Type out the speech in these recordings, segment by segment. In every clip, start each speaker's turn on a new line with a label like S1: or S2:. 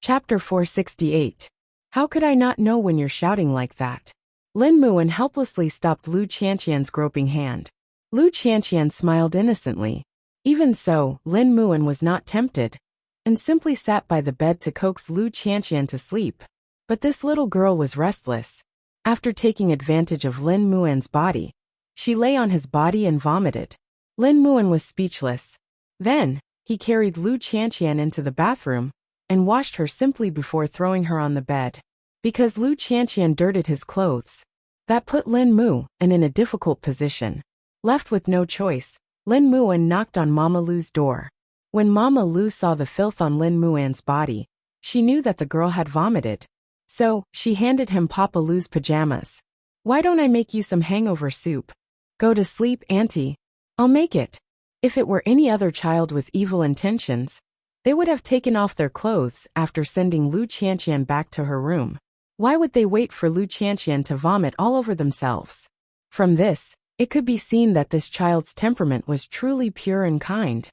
S1: Chapter 468. How could I not know when you're shouting like that? Lin Muan helplessly stopped Lu Qianqian's groping hand. Lu Qianqian smiled innocently. Even so, Lin Muan was not tempted, and simply sat by the bed to coax Lu Qianqian to sleep. But this little girl was restless. After taking advantage of Lin Muan's body, she lay on his body and vomited. Lin Muan was speechless. Then, he carried Lu Qianqian into the bathroom and washed her simply before throwing her on the bed. Because Lu Qianqian dirted his clothes, that put Lin Muan in a difficult position. Left with no choice, Lin Muan knocked on Mama Lu's door. When Mama Lu saw the filth on Lin Muan's body, she knew that the girl had vomited. So, she handed him Papa Lu's pajamas. "Why don't I make you some hangover soup?" "Go to sleep, Auntie. I'll make it." If it were any other child with evil intentions, they would have taken off their clothes after sending Lu Qianqian back to her room. Why would they wait for Lu Qianqian to vomit all over themselves? From this, it could be seen that this child's temperament was truly pure and kind.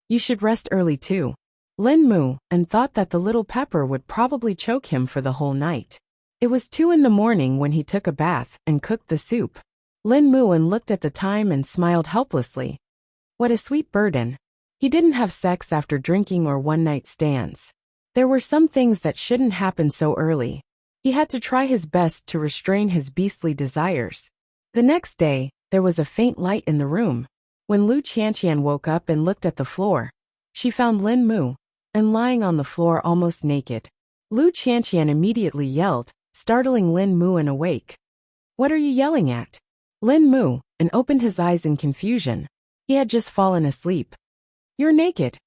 S1: You should rest early too. Lin Muan thought that the little pepper would probably choke him for the whole night. It was 2 in the morning when he took a bath and cooked the soup. Lin Muan looked at the time and smiled helplessly. What a sweet burden. He didn't have sex after drinking or one-night stands. There were some things that shouldn't happen so early. He had to try his best to restrain his beastly desires. The next day, there was a faint light in the room. When Lu Qianqian woke up and looked at the floor, she found Lin Muan lying on the floor almost naked. Lu Qianqian immediately yelled, startling Lin Muan awake. "What are you yelling at?" Lin Muan opened his eyes in confusion. He had just fallen asleep. "You're naked.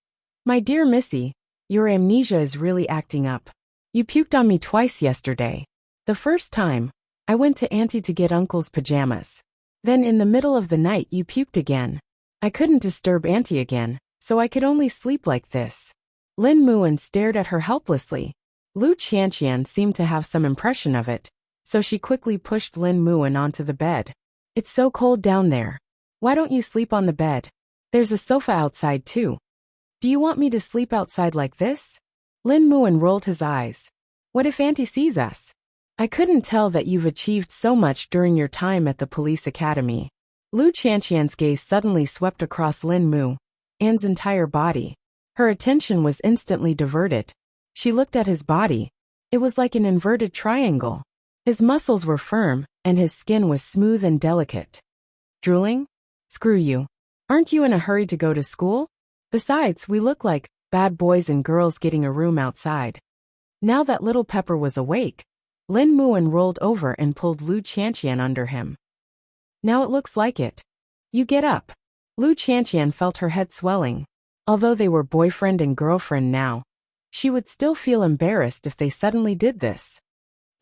S1: My dear Missy, your amnesia is really acting up. You puked on me twice yesterday. The first time, I went to Auntie to get Uncle's pajamas. Then in the middle of the night you puked again. I couldn't disturb Auntie again, so I could only sleep like this." Lin Muan stared at her helplessly. Lu Qianqian seemed to have some impression of it, so she quickly pushed Lin Muan onto the bed. "It's so cold down there. Why don't you sleep on the bed? There's a sofa outside too. Do you want me to sleep outside like this?" Lin Muan rolled his eyes. "What if Auntie sees us? I couldn't tell that you've achieved so much during your time at the police academy." Lu Qianqian's gaze suddenly swept across Lin Muan's entire body. Her attention was instantly diverted. She looked at his body. It was like an inverted triangle. His muscles were firm, and his skin was smooth and delicate. "Drooling? Screw you. Aren't you in a hurry to go to school? Besides, we look like bad boys and girls getting a room outside." Now that little pepper was awake, Lin Muan rolled over and pulled Lu Qianqian under him. "Now it looks like it. You get up." Lu Qianqian felt her head swelling. Although they were boyfriend and girlfriend now, she would still feel embarrassed if they suddenly did this.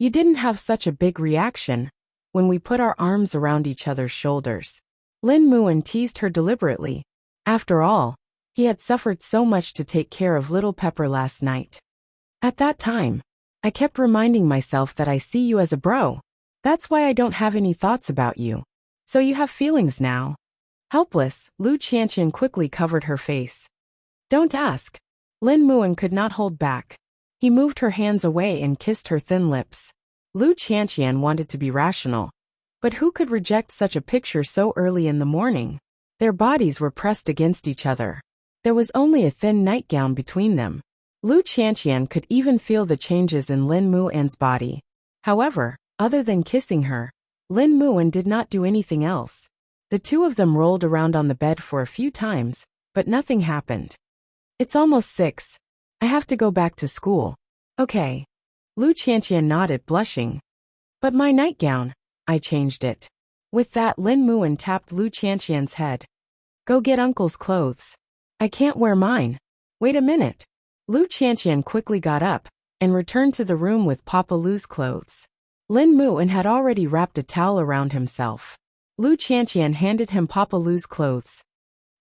S1: "You didn't have such a big reaction when we put our arms around each other's shoulders." Lin Muan teased her deliberately. After all, he had suffered so much to take care of little Pepper last night. "At that time, I kept reminding myself that I see you as a bro. That's why I don't have any thoughts about you. So you have feelings now." Helpless, Lu Qianqian quickly covered her face. "Don't ask." Lin Muan could not hold back. He moved her hands away and kissed her thin lips. Lu Qianqian wanted to be rational. But who could reject such a picture so early in the morning? Their bodies were pressed against each other. There was only a thin nightgown between them. Lu Qianqian could even feel the changes in Lin Muan's body. However, other than kissing her, Lin Muan did not do anything else. The two of them rolled around on the bed for a few times, but nothing happened. "It's almost 6. I have to go back to school." "Okay." Lu Qianqian nodded, blushing. "But my nightgown, I changed it." With that, Lin Muan tapped Lu Qianqian's head. "Go get Uncle's clothes. I can't wear mine." "Wait a minute." Lu Qianqian quickly got up and returned to the room with Papa Lu's clothes. Lin Muan had already wrapped a towel around himself. Lu Qianqian handed him Papa Lu's clothes.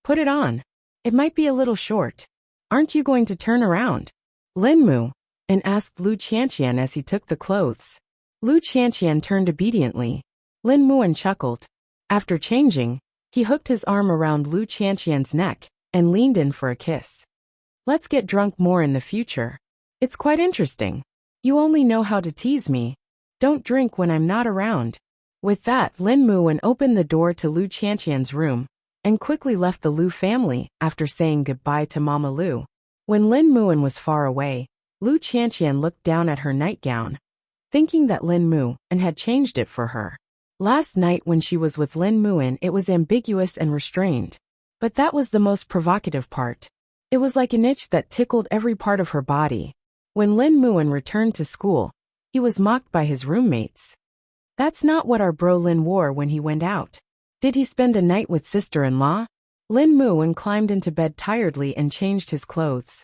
S1: "Put it on. It might be a little short. Aren't you going to turn around?" Lin Muan asked Lu Qianqian as he took the clothes. Lu Qianqian turned obediently. Lin Muan chuckled. After changing, he hooked his arm around Lu Qianqian's neck and leaned in for a kiss. "Let's get drunk more in the future. It's quite interesting. You only know how to tease me. Don't drink when I'm not around. With that, Lin Muan opened the door to Lu Qianqian's room and quickly left the Lu family after saying goodbye to Mama Lu. When Lin Muan was far away, Lu Qianqian looked down at her nightgown, thinking that Lin Muan had changed it for her. Last night when she was with Lin Muan, it was ambiguous and restrained. But that was the most provocative part. It was like an itch that tickled every part of her body. When Lin Muan returned to school, he was mocked by his roommates. That's not what our bro Lin wore when he went out. Did he spend a night with sister-in-law? Lin Muan climbed into bed tiredly and changed his clothes.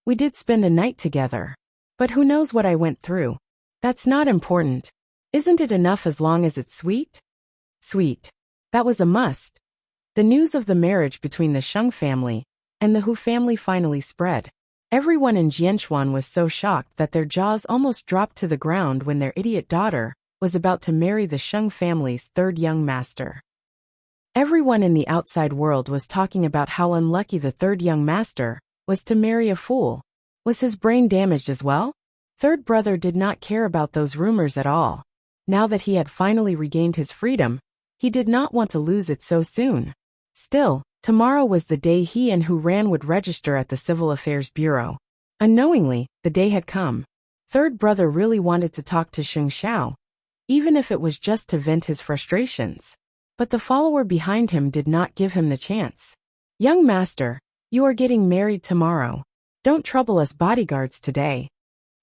S1: We did spend a night together. But who knows what I went through? That's not important. Isn't it enough as long as it's sweet? Sweet. That was a must. The news of the marriage between the Sheng family and the Hu family finally spread. Everyone in Jianchuan was so shocked that their jaws almost dropped to the ground when their idiot daughter was about to marry the Sheng family's third young master. Everyone in the outside world was talking about how unlucky the third young master was to marry a fool. Was his brain damaged as well? Third brother did not care about those rumors at all. Now that he had finally regained his freedom, he did not want to lose it so soon. Still, tomorrow was the day he and Hu Ran would register at the Civil Affairs Bureau. Unknowingly, the day had come. Third brother really wanted to talk to Sheng Xiao, even if it was just to vent his frustrations. But the follower behind him did not give him the chance. Young master, you are getting married tomorrow. Don't trouble us bodyguards today.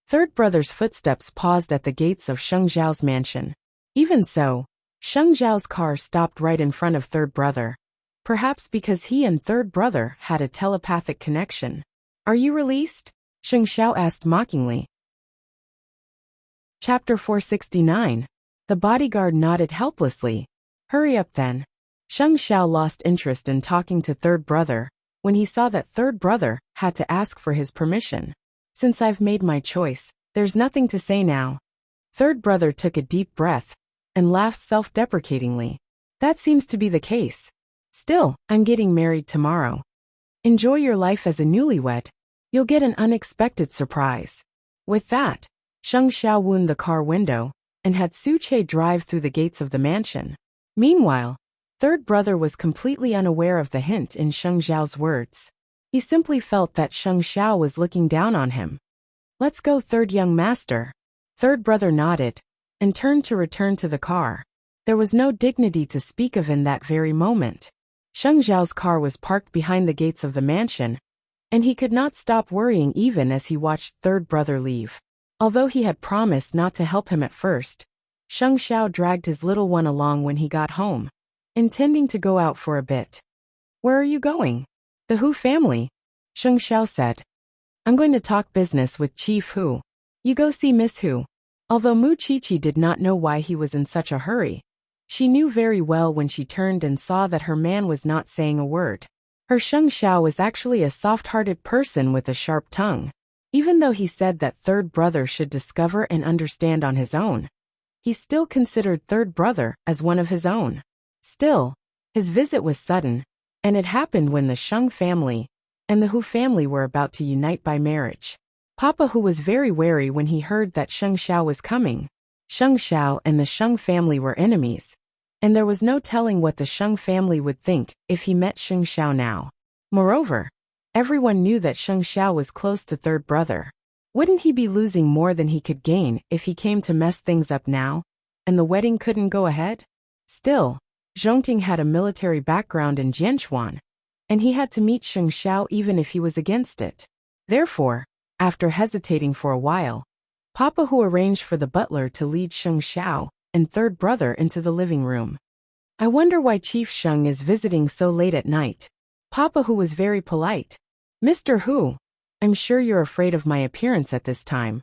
S1: Third brother's footsteps paused at the gates of Sheng Zhao's mansion. Even so, Sheng Zhao's car stopped right in front of third brother. Perhaps because he and third brother had a telepathic connection. Are you released? Sheng Xiao asked mockingly. Chapter 469. The bodyguard nodded helplessly. Hurry up then. Sheng Xiao lost interest in talking to third brother when he saw that third brother had to ask for his permission. Since I've made my choice, there's nothing to say now. Third brother took a deep breath and laughed self-deprecatingly. That seems to be the case. Still, I'm getting married tomorrow. Enjoy your life as a newlywed. You'll get an unexpected surprise. With that, Sheng Xiao wound the car window and had Su Che drive through the gates of the mansion. Meanwhile, third brother was completely unaware of the hint in Sheng Xiao's words. He simply felt that Sheng Xiao was looking down on him. Let's go, third young master. Third brother nodded and turned to return to the car. There was no dignity to speak of in that very moment. Sheng Xiao's car was parked behind the gates of the mansion, and he could not stop worrying even as he watched third brother leave. Although he had promised not to help him at first, Sheng Xiao dragged his little one along when he got home, intending to go out for a bit. Where are you going? The Hu family, Sheng Xiao said. I'm going to talk business with Chief Hu. You go see Miss Hu. Although Mu Chichi did not know why he was in such a hurry, she knew very well when she turned and saw that her man was not saying a word. Her Sheng Xiao was actually a soft-hearted person with a sharp tongue. Even though he said that third brother should discover and understand on his own, he still considered third brother as one of his own. Still, his visit was sudden, and it happened when the Sheng family and the Hu family were about to unite by marriage. Papa Hu was very wary when he heard that Sheng Xiao was coming. Sheng Xiao and the Sheng family were enemies, and there was no telling what the Sheng family would think if he met Sheng Xiao now. Moreover, everyone knew that Sheng Xiao was close to third brother. Wouldn't he be losing more than he could gain if he came to mess things up now, and the wedding couldn't go ahead? Still, Zhongting had a military background in Jianchuan, and he had to meet Sheng Xiao even if he was against it. Therefore, after hesitating for a while, Papa Hu arranged for the butler to lead Sheng Xiao and third brother into the living room. I wonder why Chief Sheng is visiting so late at night. Papa Hu was very polite. Mr. Hu, I'm sure you're afraid of my appearance at this time,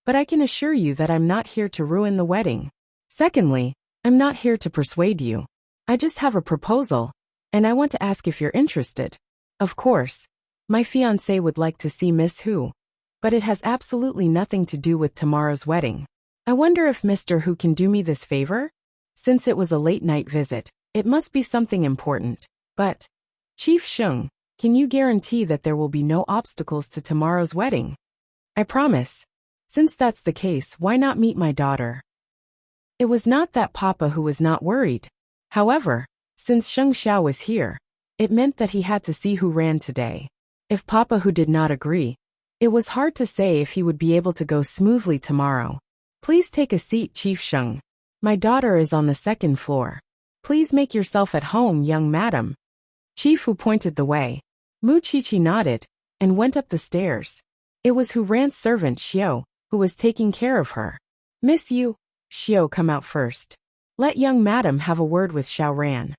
S1: but I can assure you that I'm not here to ruin the wedding. Secondly, I'm not here to persuade you. I just have a proposal, and I want to ask if you're interested. Of course, my fiancé would like to see Miss Hu, but it has absolutely nothing to do with tomorrow's wedding. I wonder if Mr. Hu can do me this favor? Since it was a late-night visit, it must be something important. But, Chief Sheng, can you guarantee that there will be no obstacles to tomorrow's wedding? I promise. Since that's the case, why not meet my daughter? It was not that Papa Hu was not worried. However, since Sheng Xiao was here, it meant that he had to see Hu Ran today. If Papa Hu did not agree, it was hard to say if he would be able to go smoothly tomorrow. Please take a seat, Chief Sheng. My daughter is on the second floor. Please make yourself at home, young madam. Chief Hu pointed the way. Mu Qiqi nodded and went up the stairs. It was Hu Ran's servant Xiao, who was taking care of her. Miss Yu, Xiao, come out first. Let young madam have a word with Xiao Ran.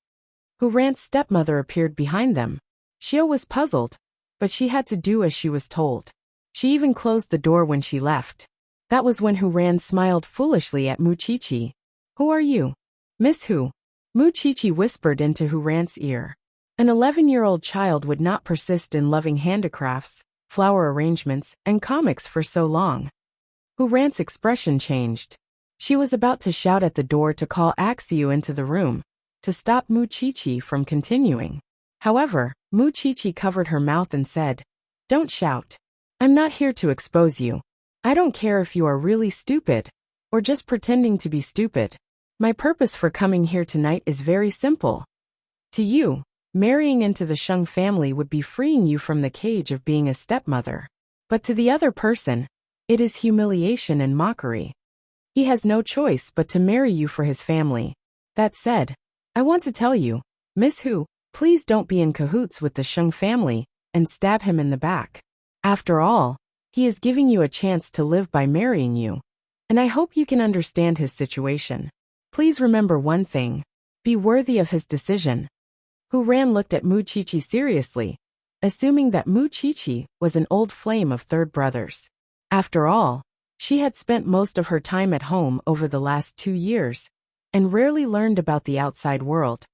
S1: Hu Ran's stepmother appeared behind them. Xiao was puzzled, but she had to do as she was told. She even closed the door when she left. That was when Hu Ran smiled foolishly at Mu Qiqi. Who are you? Miss Hu. Mu Qiqi whispered into Hu Ran's ear. An 11-year-old child would not persist in loving handicrafts, flower arrangements, and comics for so long. Hu Ran's expression changed. She was about to shout at the door to call Axiu into the room, to stop Mu Qiqi from continuing. However, Mu Qiqi covered her mouth and said, Don't shout. I'm not here to expose you. I don't care if you are really stupid, or just pretending to be stupid. My purpose for coming here tonight is very simple. To you, marrying into the Sheng family would be freeing you from the cage of being a stepmother. But to the other person, it is humiliation and mockery. He has no choice but to marry you for his family. That said, I want to tell you, Miss Hu, please don't be in cahoots with the Sheng family and stab him in the back. After all, he is giving you a chance to live by marrying you. And I hope you can understand his situation. Please remember one thing. Be worthy of his decision. Hu Ran looked at Mu Qiqi seriously, assuming that Mu Qiqi was an old flame of third brothers. After all, she had spent most of her time at home over the last 2 years, and rarely learned about the outside world,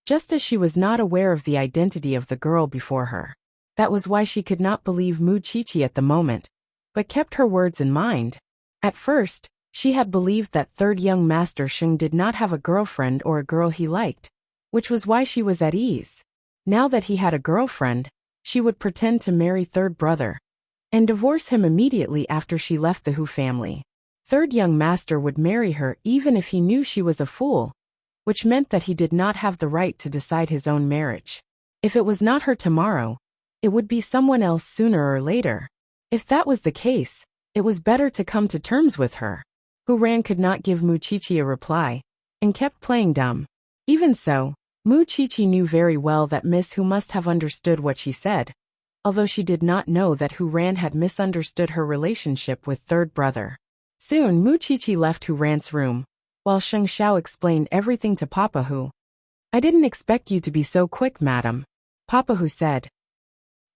S1: just as she was not aware of the identity of the girl before her. That was why she could not believe Mu Qiqi at the moment, but kept her words in mind. At first, she had believed that third young master Sheng did not have a girlfriend or a girl he liked, which was why she was at ease. Now that he had a girlfriend, she would pretend to marry third brother, and divorce him immediately after she left the Hu family. Third young master would marry her even if he knew she was a fool, which meant that he did not have the right to decide his own marriage. If it was not her tomorrow, it would be someone else sooner or later. If that was the case, it was better to come to terms with her. Hu Ran could not give Mu Qiqi a reply, and kept playing dumb. Even so, Mu Qiqi knew very well that Miss Hu must have understood what she said, although she did not know that Hu Ran had misunderstood her relationship with third brother. Soon Mu Qiqi left Hu Ran's room, while Sheng Xiao explained everything to Papa Hu. I didn't expect you to be so quick, madam. Papa Hu said.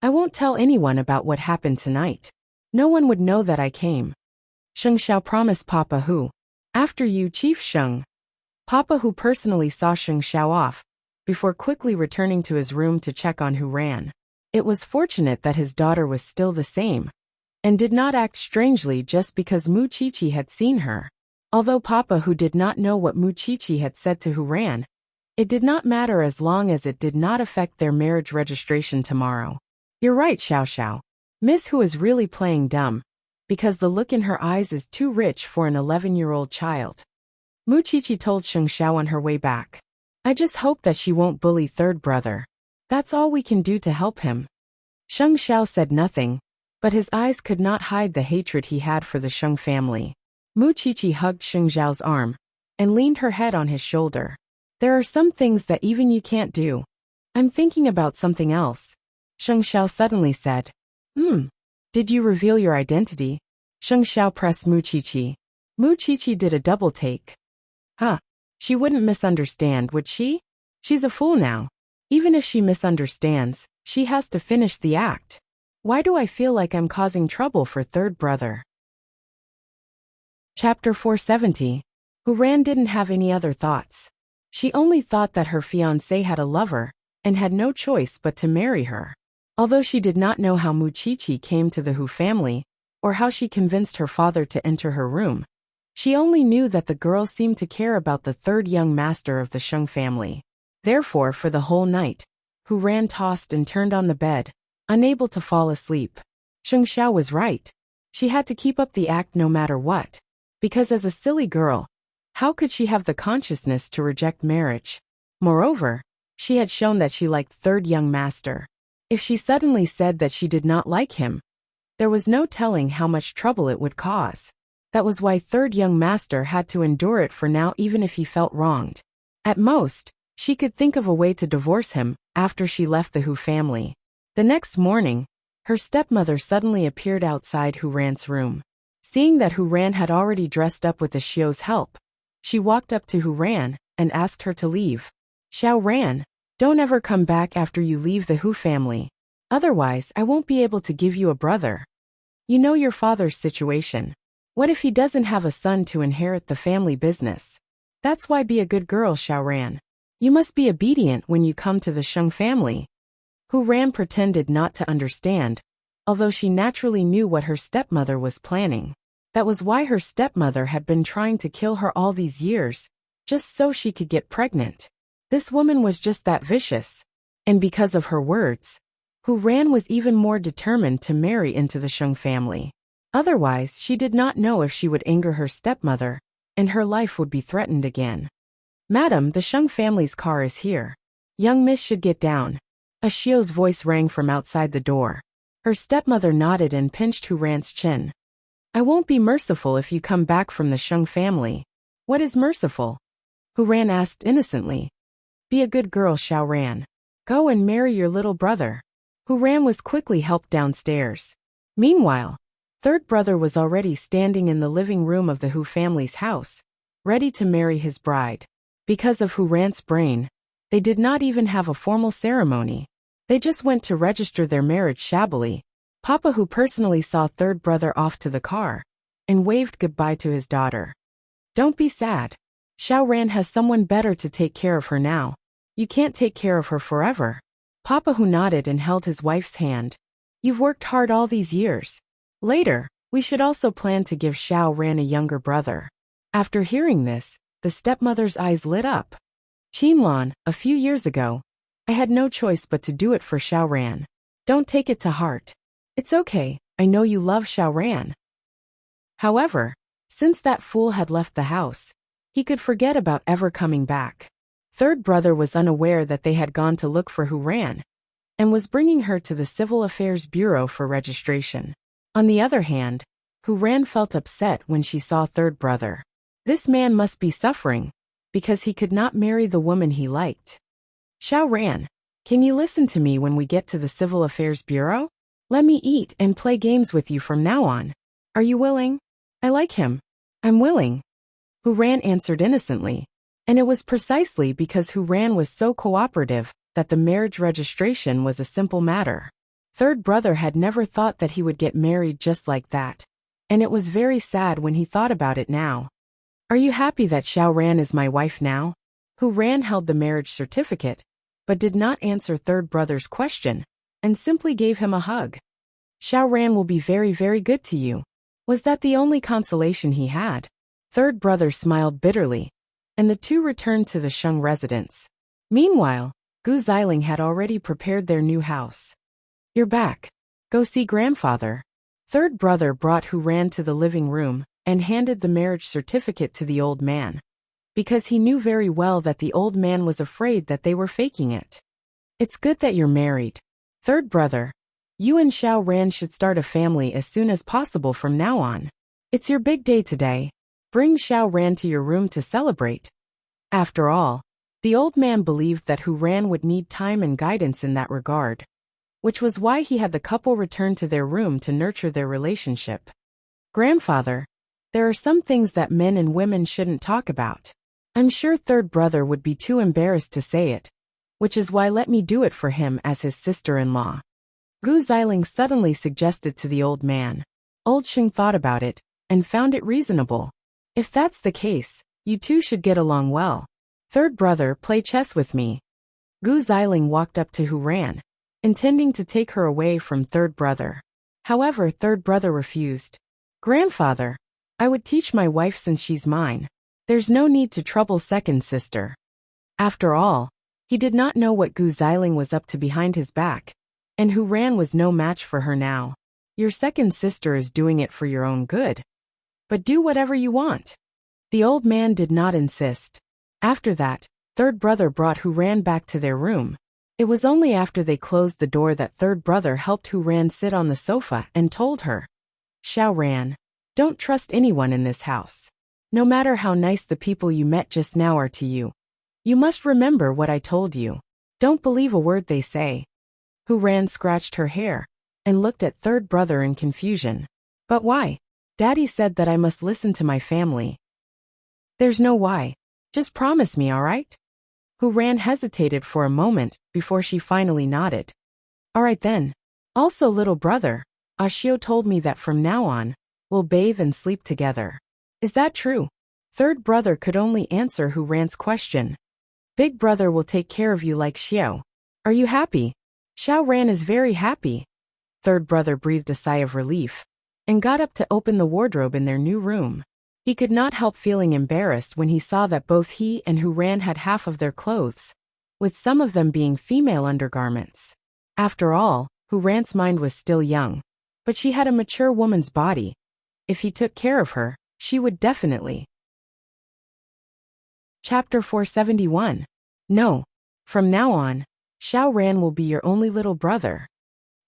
S1: I won't tell anyone about what happened tonight. No one would know that I came. Sheng Xiao promised Papa Hu. After you, Chief Sheng. Papa Hu personally saw Sheng Xiao off, before quickly returning to his room to check on Hu Ran. It was fortunate that his daughter was still the same, and did not act strangely just because Mu Qiqi had seen her. Although Papa Hu did not know what Mu Qiqi had said to Hu Ran, it did not matter as long as it did not affect their marriage registration tomorrow. You're right, Xiao Xiao. Miss Hu is really playing dumb, because the look in her eyes is too rich for an 11-year-old child. Mu Qiqi told Sheng Xiao on her way back. I just hope that she won't bully third brother. That's all we can do to help him. Sheng Xiao said nothing, but his eyes could not hide the hatred he had for the Sheng family. Mu Qiqi hugged Sheng Xiao's arm, and leaned her head on his shoulder. There are some things that even you can't do. I'm thinking about something else. Sheng Xiao suddenly said. Did you reveal your identity? Sheng Xiao pressed Mu Qiqi. Mu Qiqi did a double take. Huh. She wouldn't misunderstand, would she? She's a fool now. Even if she misunderstands, she has to finish the act. Why do I feel like I'm causing trouble for third brother? Chapter 470. Hu Ran didn't have any other thoughts. She only thought that her fiancé had a lover, and had no choice but to marry her. Although she did not know how Mu Qiqi came to the Hu family, or how she convinced her father to enter her room, she only knew that the girl seemed to care about the third young master of the Sheng family. Therefore, for the whole night, Hu Ran tossed and turned on the bed, unable to fall asleep. Sheng Xiao was right. She had to keep up the act no matter what. Because as a silly girl, how could she have the consciousness to reject marriage? Moreover, she had shown that she liked third young master. If she suddenly said that she did not like him, there was no telling how much trouble it would cause. That was why third young master had to endure it for now, even if he felt wronged. At most, she could think of a way to divorce him after she left the Hu family. The next morning, her stepmother suddenly appeared outside Hu Ran's room. Seeing that Hu Ran had already dressed up with the Xiao's help, she walked up to Hu Ran and asked her to leave. Xiao Ran, don't ever come back after you leave the Hu family. Otherwise, I won't be able to give you a brother. You know your father's situation. What if he doesn't have a son to inherit the family business? That's why be a good girl, Xiao Ran. You must be obedient when you come to the Sheng family. Hu Ran pretended not to understand, although she naturally knew what her stepmother was planning. That was why her stepmother had been trying to kill her all these years, just so she could get pregnant. This woman was just that vicious. And because of her words, Hu Ran was even more determined to marry into the Sheng family. Otherwise, she did not know if she would anger her stepmother, and her life would be threatened again. Madam, the Sheng family's car is here. Young miss should get down. A Xiao's voice rang from outside the door. Her stepmother nodded and pinched Hu Ran's chin. I won't be merciful if you come back from the Sheng family. What is merciful? Hu Ran asked innocently. Be a good girl, Xiao Ran. Go and marry your little brother. Hu Ran was quickly helped downstairs. Meanwhile, third brother was already standing in the living room of the Hu family's house, ready to marry his bride. Because of Hu Ran's brain, they did not even have a formal ceremony. They just went to register their marriage shabbily. Papa Hu personally saw third brother off to the car and waved goodbye to his daughter. Don't be sad. Xiao Ran has someone better to take care of her now. You can't take care of her forever. Papa Hu nodded and held his wife's hand. You've worked hard all these years. Later, we should also plan to give Xiao Ran a younger brother. After hearing this, the stepmother's eyes lit up. Qinlan, a few years ago, I had no choice but to do it for Xiao Ran. Don't take it to heart. It's okay, I know you love Xiao Ran. However, since that fool had left the house, he could forget about ever coming back. Third brother was unaware that they had gone to look for Hu Ran, and was bringing her to the Civil Affairs Bureau for registration. On the other hand, Hu Ran felt upset when she saw third brother. This man must be suffering, because he could not marry the woman he liked. Xiao Ran, can you listen to me when we get to the Civil Affairs Bureau? Let me eat and play games with you from now on. Are you willing? I like him. I'm willing. Hu Ran answered innocently. And it was precisely because Hu Ran was so cooperative that the marriage registration was a simple matter. Third brother had never thought that he would get married just like that, and it was very sad when he thought about it now. Are you happy that Xiao Ran is my wife now? Hu Ran held the marriage certificate, but did not answer third brother's question, and simply gave him a hug. Xiao Ran will be very, very good to you. Was that the only consolation he had? Third brother smiled bitterly, and the two returned to the Sheng residence. Meanwhile, Gu Xiling had already prepared their new house. You're back. Go see grandfather. Third brother brought Hu Ran to the living room and handed the marriage certificate to the old man, because he knew very well that the old man was afraid that they were faking it. It's good that you're married. Third brother, you and Xiao Ran should start a family as soon as possible from now on. It's your big day today. Bring Xiao Ran to your room to celebrate. After all, the old man believed that Hu Ran would need time and guidance in that regard, which was why he had the couple return to their room to nurture their relationship. Grandfather, there are some things that men and women shouldn't talk about. I'm sure third brother would be too embarrassed to say it, which is why let me do it for him as his sister-in-law. Gu Xiling suddenly suggested to the old man. Old Sheng thought about it, and found it reasonable. If that's the case, you two should get along well. Third brother, play chess with me. Gu Xiling walked up to Hu Ran, intending to take her away from third brother. However, third brother refused. Grandfather, I would teach my wife since she's mine. There's no need to trouble second sister. After all, he did not know what Gu Xiling was up to behind his back, and Hu Ran was no match for her now. Your second sister is doing it for your own good. But do whatever you want. The old man did not insist. After that, third brother brought Hu Ran back to their room. It was only after they closed the door that third brother helped Hu Ran sit on the sofa and told her, Xiao Ran, don't trust anyone in this house. No matter how nice the people you met just now are to you. You must remember what I told you. Don't believe a word they say. Hu Ran scratched her hair and looked at third brother in confusion. But why? Daddy said that I must listen to my family. There's no why. Just promise me, all right? Hu Ran hesitated for a moment before she finally nodded. All right then. Also, little brother, Ashio told me that from now on, we'll bathe and sleep together. Is that true? Third brother could only answer Hu Ran's question. Big brother will take care of you like Xiao. Are you happy? Xiao Ran is very happy. Third brother breathed a sigh of relief and got up to open the wardrobe in their new room. He could not help feeling embarrassed when he saw that both he and Hu Ran had half of their clothes, with some of them being female undergarments. After all, Hu Ran's mind was still young, but she had a mature woman's body. If he took care of her, she would definitely. Chapter 471. No. From now on, Xiao Ran will be your only little brother.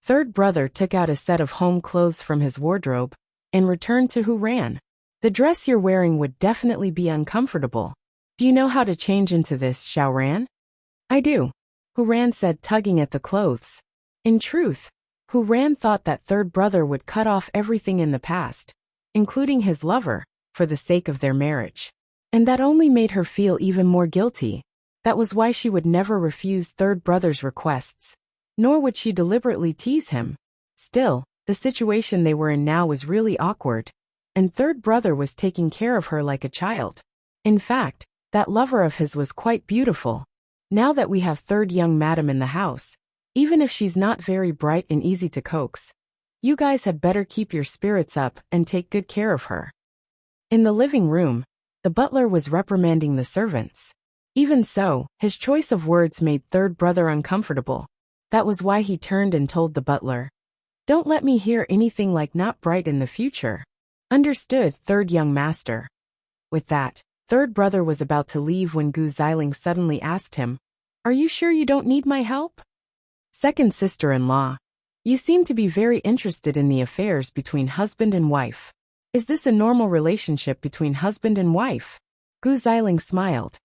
S1: Third brother took out a set of home clothes from his wardrobe and returned to Hu Ran. The dress you're wearing would definitely be uncomfortable. Do you know how to change into this, Xiao Ran? I do, Hu Ran said, tugging at the clothes. In truth, Hu Ran thought that third brother would cut off everything in the past, including his lover, for the sake of their marriage. And that only made her feel even more guilty. That was why she would never refuse third brother's requests, nor would she deliberately tease him. Still, the situation they were in now was really awkward, and third brother was taking care of her like a child. In fact, that lover of his was quite beautiful. Now that we have third young madam in the house, even if she's not very bright and easy to coax, you guys had better keep your spirits up and take good care of her. In the living room, the butler was reprimanding the servants. Even so, his choice of words made third brother uncomfortable. That was why he turned and told the butler, Don't let me hear anything like not bright in the future. Understood, third young master. With that, third brother was about to leave when Gu Xiling suddenly asked him, Are you sure you don't need my help? Second sister-in-law, you seem to be very interested in the affairs between husband and wife. Is this a normal relationship between husband and wife? Gu Xiling smiled.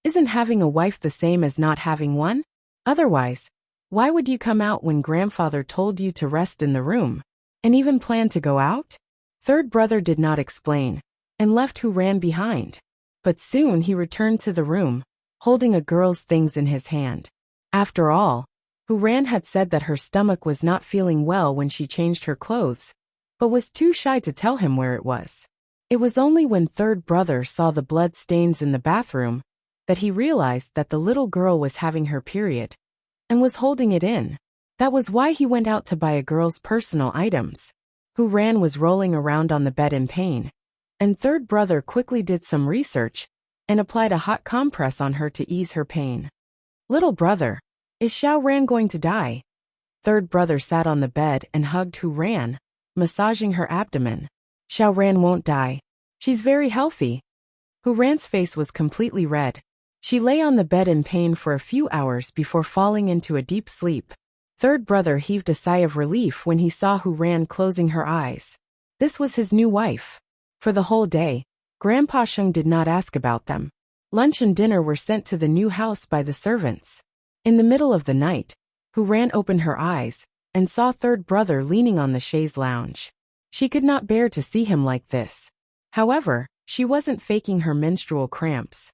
S1: Isn't having a wife the same as not having one? Otherwise, why would you come out when grandfather told you to rest in the room, and even plan to go out? Third brother did not explain, and left Hu Ran behind. But soon he returned to the room, holding a girl's things in his hand. After all, Hu Ran had said that her stomach was not feeling well when she changed her clothes, but was too shy to tell him where it was. It was only when third brother saw the blood stains in the bathroom that he realized that the little girl was having her period and was holding it in. That was why he went out to buy a girl's personal items. Hu Ran was rolling around on the bed in pain, and third brother quickly did some research and applied a hot compress on her to ease her pain. Little brother, is Xiao Ran going to die? Third brother sat on the bed and hugged Hu Ran, massaging her abdomen. Xiao Ran won't die. She's very healthy. Hu Ran's face was completely red. She lay on the bed in pain for a few hours before falling into a deep sleep. Third brother heaved a sigh of relief when he saw Hu Ran closing her eyes. This was his new wife. For the whole day, Grandpa Sheng did not ask about them. Lunch and dinner were sent to the new house by the servants. In the middle of the night, Hu Ran opened her eyes and saw third brother leaning on the chaise lounge. She could not bear to see him like this. However, she wasn't faking her menstrual cramps.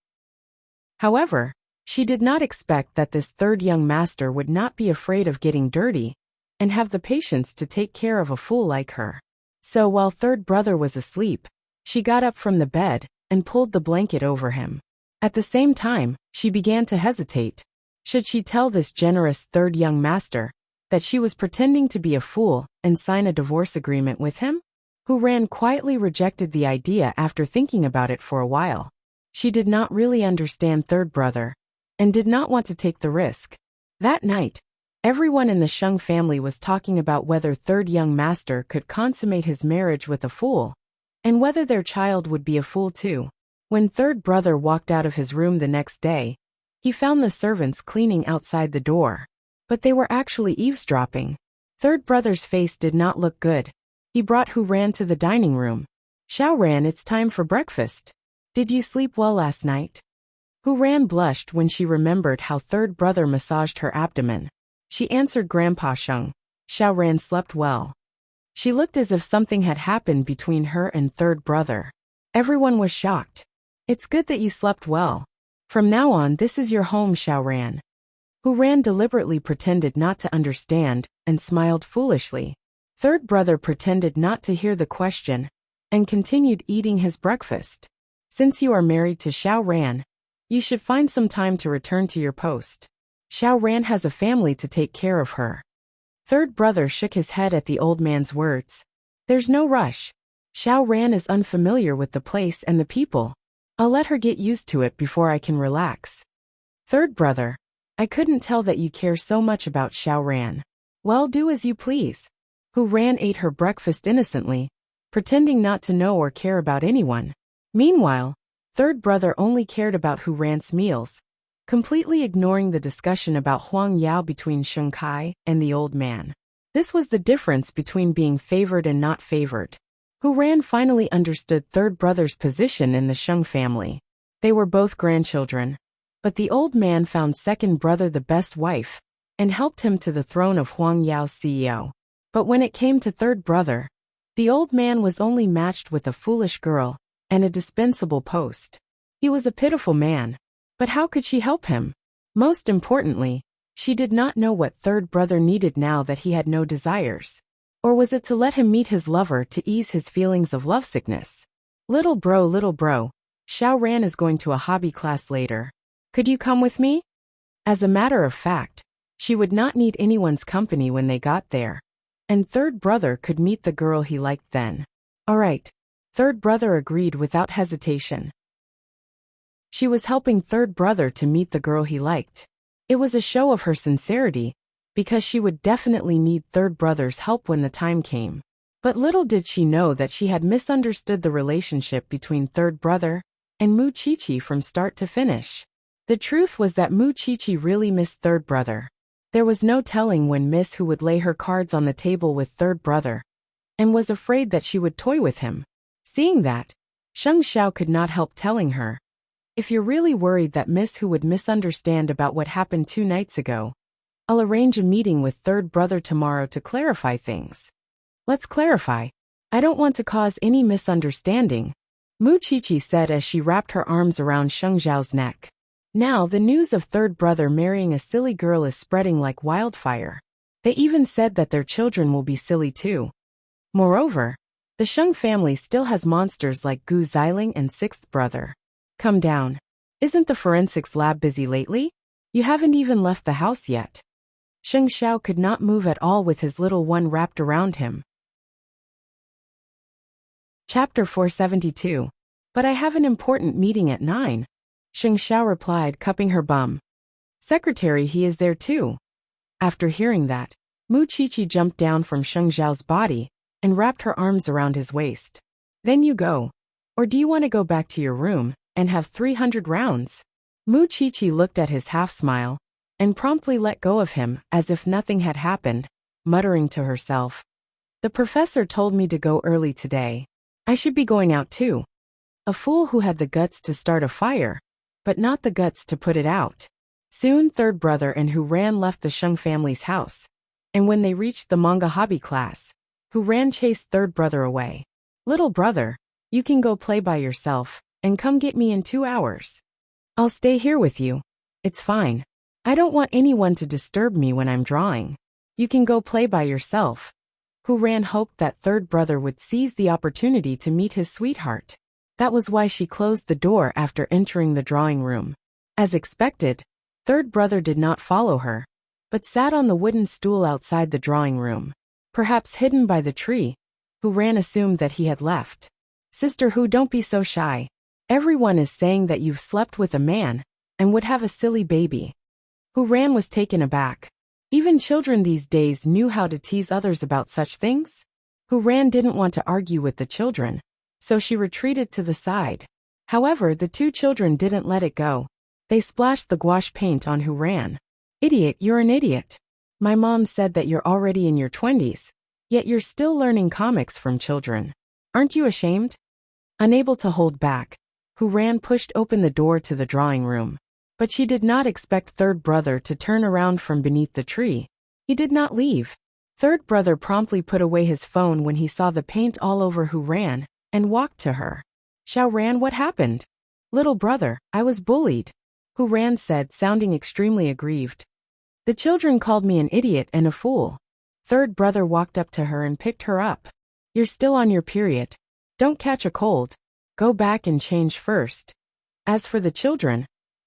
S1: However, she did not expect that this third young master would not be afraid of getting dirty and have the patience to take care of a fool like her. So while third brother was asleep, she got up from the bed and pulled the blanket over him. At the same time, she began to hesitate. Should she tell this generous third young master that she was pretending to be a fool and sign a divorce agreement with him? Hu Ran quietly rejected the idea after thinking about it for a while. She did not really understand third brother and did not want to take the risk. That night, Everyone in the Sheng family was talking about whether third young master could consummate his marriage with a fool, and whether their child would be a fool too. When third brother walked out of his room the next day, he found the servants cleaning outside the door. But they were actually eavesdropping. Third brother's face did not look good. He brought Hu Ran to the dining room. Xiao Ran, it's time for breakfast. Did you sleep well last night? Hu Ran blushed when she remembered how third brother massaged her abdomen. She answered Grandpa Sheng. Xiao Ran slept well. She looked as if something had happened between her and third brother. Everyone was shocked. It's good that you slept well. From now on, this is your home, Xiao Ran. Hu Ran deliberately pretended not to understand and smiled foolishly. Third brother pretended not to hear the question and continued eating his breakfast. Since you are married to Xiao Ran, you should find some time to return to your post. Xiao Ran has a family to take care of her. Third brother shook his head at the old man's words. There's no rush. Xiao Ran is unfamiliar with the place and the people. I'll let her get used to it before I can relax. Third brother, I couldn't tell that you care so much about Xiao Ran. Well, do as you please. Hu Ran ate her breakfast innocently, pretending not to know or care about anyone. Meanwhile, third brother only cared about Hu Ran's meals, completely ignoring the discussion about Huang Yao between Sheng Kai and the old man. This was the difference between being favored and not favored. Hu Ran finally understood third brother's position in the Sheng family. They were both grandchildren, but the old man found second brother the best wife and helped him to the throne of Huang Yao's CEO. But when it came to third brother, the old man was only matched with a foolish girl and a dispensable post. He was a pitiful man. But how could she help him? Most importantly, she did not know what third brother needed now that he had no desires. Or was it to let him meet his lover to ease his feelings of lovesickness? Little bro, Xiao Ran is going to a hobby class later. Could you come with me? As a matter of fact, she would not need anyone's company when they got there. And third brother could meet the girl he liked then. All right. Third brother agreed without hesitation. She was helping third brother to meet the girl he liked. It was a show of her sincerity, because she would definitely need third brother's help when the time came. But little did she know that she had misunderstood the relationship between third brother and Mu Qiqi from start to finish. The truth was that Mu Qiqi really missed third brother. There was no telling when Miss Hu would lay her cards on the table with third brother, and was afraid that she would toy with him. Seeing that, Sheng Xiao could not help telling her, if you're really worried that Miss Hu would misunderstand about what happened 2 nights ago, I'll arrange a meeting with third brother tomorrow to clarify things. Let's clarify. I don't want to cause any misunderstanding, Mu Qiqi said as she wrapped her arms around Sheng Xiao's neck. Now the news of third brother marrying a silly girl is spreading like wildfire. They even said that their children will be silly too. Moreover, the Sheng family still has monsters like Gu Xiling and sixth brother. Come down. Isn't the forensics lab busy lately? You haven't even left the house yet. Sheng Xiao could not move at all with his little one wrapped around him. Chapter 472. But I have an important meeting at 9. Sheng Xiao replied, cupping her bum. Secretary, he is there too. After hearing that, Mu Qiqi jumped down from Sheng Xiao's body and wrapped her arms around his waist. Then you go. Or do you want to go back to your room and have 300 rounds? Mu Qiqi looked at his half-smile and promptly let go of him as if nothing had happened, muttering to herself. The professor told me to go early today. I should be going out too. A fool who had the guts to start a fire, but not the guts to put it out. Soon third brother and Hu Ran left the Sheng family's house, and when they reached the manga hobby class, Hu Ran chased third brother away. Little brother, you can go play by yourself, and come get me in 2 hours. I'll stay here with you. It's fine. I don't want anyone to disturb me when I'm drawing. You can go play by yourself. Hu Ran hoped that third brother would seize the opportunity to meet his sweetheart. That was why she closed the door after entering the drawing room. As expected, third brother did not follow her, but sat on the wooden stool outside the drawing room. Perhaps hidden by the tree, Hu Ran assumed that he had left. Sister Hu, don't be so shy. Everyone is saying that you've slept with a man and would have a silly baby. Hu Ran was taken aback. Even children these days knew how to tease others about such things. Hu Ran didn't want to argue with the children, so she retreated to the side. However, the two children didn't let it go. They splashed the gouache paint on Hu Ran. Idiot, you're an idiot. My mom said that you're already in your 20s, yet you're still learning comics from children. Aren't you ashamed? Unable to hold back, Hu Ran pushed open the door to the drawing room. But she did not expect third brother to turn around from beneath the tree. He did not leave. Third brother promptly put away his phone when he saw the paint all over Hu Ran, and walked to her. Xiao Ran, what happened? Little brother, I was bullied, Hu Ran said, sounding extremely aggrieved. The children called me an idiot and a fool. Third brother walked up to her and picked her up. You're still on your period. Don't catch a cold. Go back and change first. As for the children,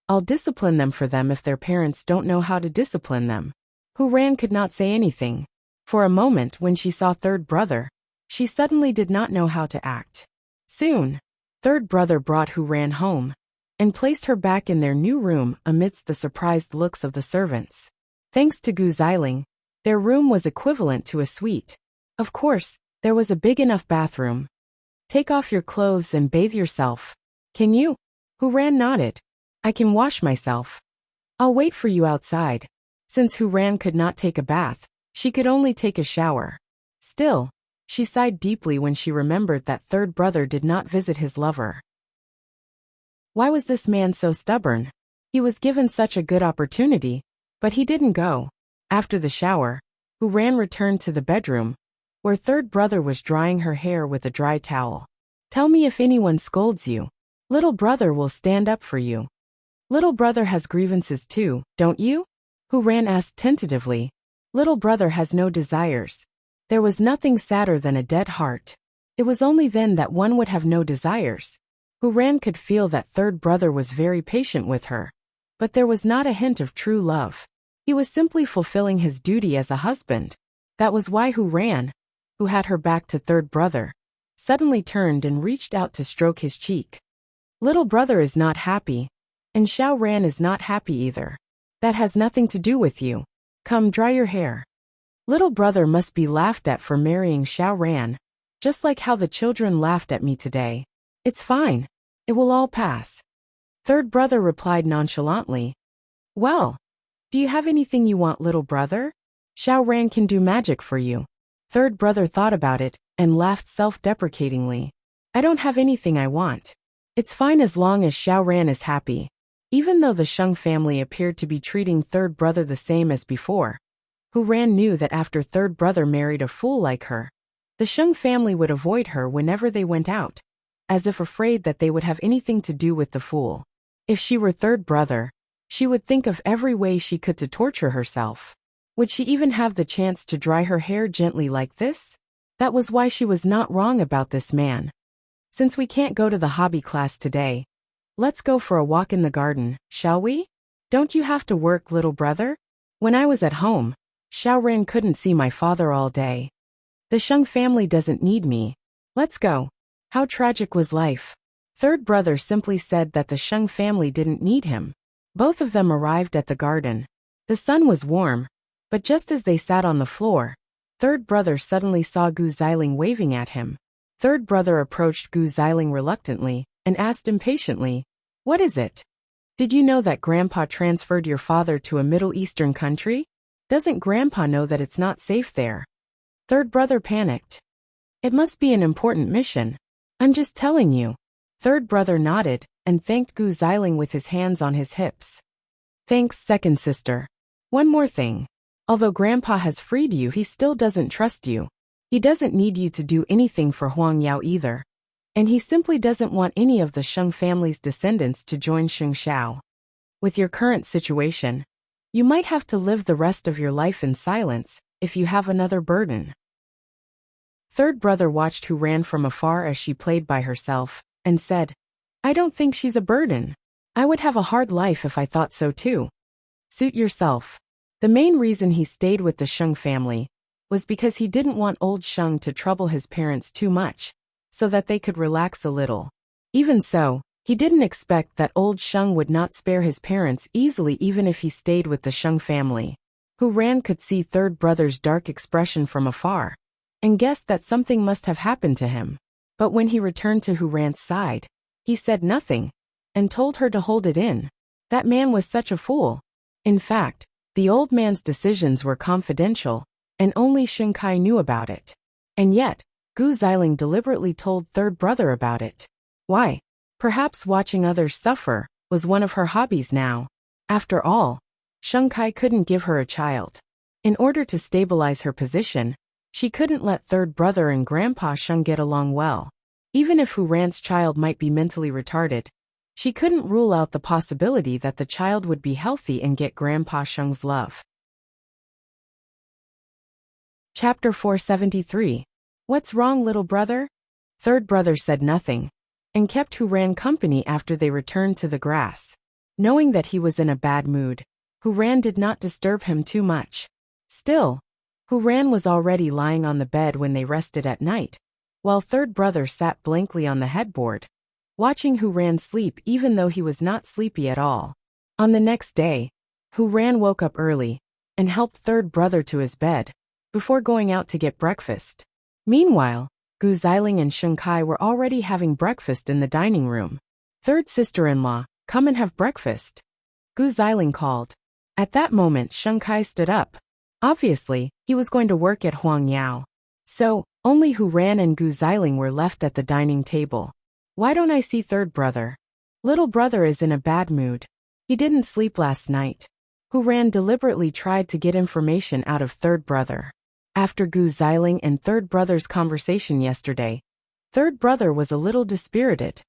S1: I'll discipline them for them if their parents don't know how to discipline them. Hu Ran could not say anything. For a moment when she saw third brother, she suddenly did not know how to act. Soon, third brother brought Hu Ran home, and placed her back in their new room amidst the surprised looks of the servants. Thanks to Gu Xiling, their room was equivalent to a suite. Of course, there was a big enough bathroom. Take off your clothes and bathe yourself. Can you? Hu Ran nodded. I can wash myself. I'll wait for you outside. Since Hu Ran could not take a bath, she could only take a shower. Still, she sighed deeply when she remembered that third brother did not visit his lover. Why was this man so stubborn? He was given such a good opportunity, but he didn't go. After the shower, Hu Ran returned to the bedroom, where third brother was drying her hair with a dry towel. Tell me if anyone scolds you. Little brother will stand up for you. Little brother has grievances too, don't you? Hu Ran asked tentatively. Little brother has no desires. There was nothing sadder than a dead heart. It was only then that one would have no desires. Hu Ran could feel that third brother was very patient with her. But there was not a hint of true love. He was simply fulfilling his duty as a husband. That was why Hu Ran, who had her back to third brother, suddenly turned and reached out to stroke his cheek. Little brother is not happy, and Xiao Ran is not happy either. That has nothing to do with you. Come, dry your hair. Little brother must be laughed at for marrying Xiao Ran, just like how the children laughed at me today. It's fine. It will all pass. Third brother replied nonchalantly. Well, do you have anything you want, little brother? Xiao Ran can do magic for you. Third brother thought about it, and laughed self-deprecatingly. I don't have anything I want. It's fine as long as Xiao Ran is happy. Even though the Sheng family appeared to be treating third brother the same as before, Hu Ran knew that after third brother married a fool like her, the Sheng family would avoid her whenever they went out, as if afraid that they would have anything to do with the fool. If she were third brother, she would think of every way she could to torture herself. Would she even have the chance to dry her hair gently like this? That was why she was not wrong about this man. Since we can't go to the hobby class today, let's go for a walk in the garden, shall we? Don't you have to work, little brother? When I was at home, Xiao Ran couldn't see my father all day. The Sheng family doesn't need me. Let's go. How tragic was life. Third brother simply said that the Sheng family didn't need him. Both of them arrived at the garden. The sun was warm, but just as they sat on the floor, third brother suddenly saw Gu Xiling waving at him. Third brother approached Gu Xiling reluctantly, and asked impatiently, What is it? Did you know that Grandpa transferred your father to a Middle Eastern country? Doesn't Grandpa know that it's not safe there? Third brother panicked. It must be an important mission. I'm just telling you. Third brother nodded, and thanked Gu Xiling with his hands on his hips. Thanks, second sister. One more thing. Although Grandpa has freed you, he still doesn't trust you. He doesn't need you to do anything for Huang Yao either. And he simply doesn't want any of the Sheng family's descendants to join Sheng Shao. With your current situation, you might have to live the rest of your life in silence, if you have another burden. Third brother watched Hu Ran from afar as she played by herself, and said, I don't think she's a burden. I would have a hard life if I thought so too. Suit yourself. The main reason he stayed with the Sheng family was because he didn't want old Sheng to trouble his parents too much, so that they could relax a little. Even so, he didn't expect that old Sheng would not spare his parents easily even if he stayed with the Sheng family. Hu Ran could see third brother's dark expression from afar, and guessed that something must have happened to him. But when he returned to Hu Ran's side, he said nothing, and told her to hold it in. That man was such a fool. In fact, the old man's decisions were confidential, and only Sheng Kai knew about it. And yet, Gu Xiling deliberately told third brother about it. Why? Perhaps watching others suffer was one of her hobbies now. After all, Sheng Kai couldn't give her a child. In order to stabilize her position, she couldn't let third brother and Grandpa Sheng get along well. Even if Hu Ran's child might be mentally retarded, she couldn't rule out the possibility that the child would be healthy and get Grandpa Sheng's love. Chapter 473. What's wrong, little brother? Third brother said nothing, and kept Hu Ran company after they returned to the grass. Knowing that he was in a bad mood, Hu Ran did not disturb him too much. Still, Hu Ran was already lying on the bed when they rested at night, while third brother sat blankly on the headboard, watching Hu Ran sleep even though he was not sleepy at all. On the next day, Hu Ran woke up early and helped third brother to his bed before going out to get breakfast. Meanwhile, Gu Xiling and Sheng Kai were already having breakfast in the dining room. Third sister-in-law, come and have breakfast, Gu Xiling called. At that moment Sheng Kai stood up. Obviously, he was going to work at Huang Yao. So, only Hu Ran and Gu Xiling were left at the dining table. Why don't I see third brother? Little brother is in a bad mood. He didn't sleep last night. Hu Ran deliberately tried to get information out of third brother. After Gu Xiling and third brother's conversation yesterday, third brother was a little dispirited.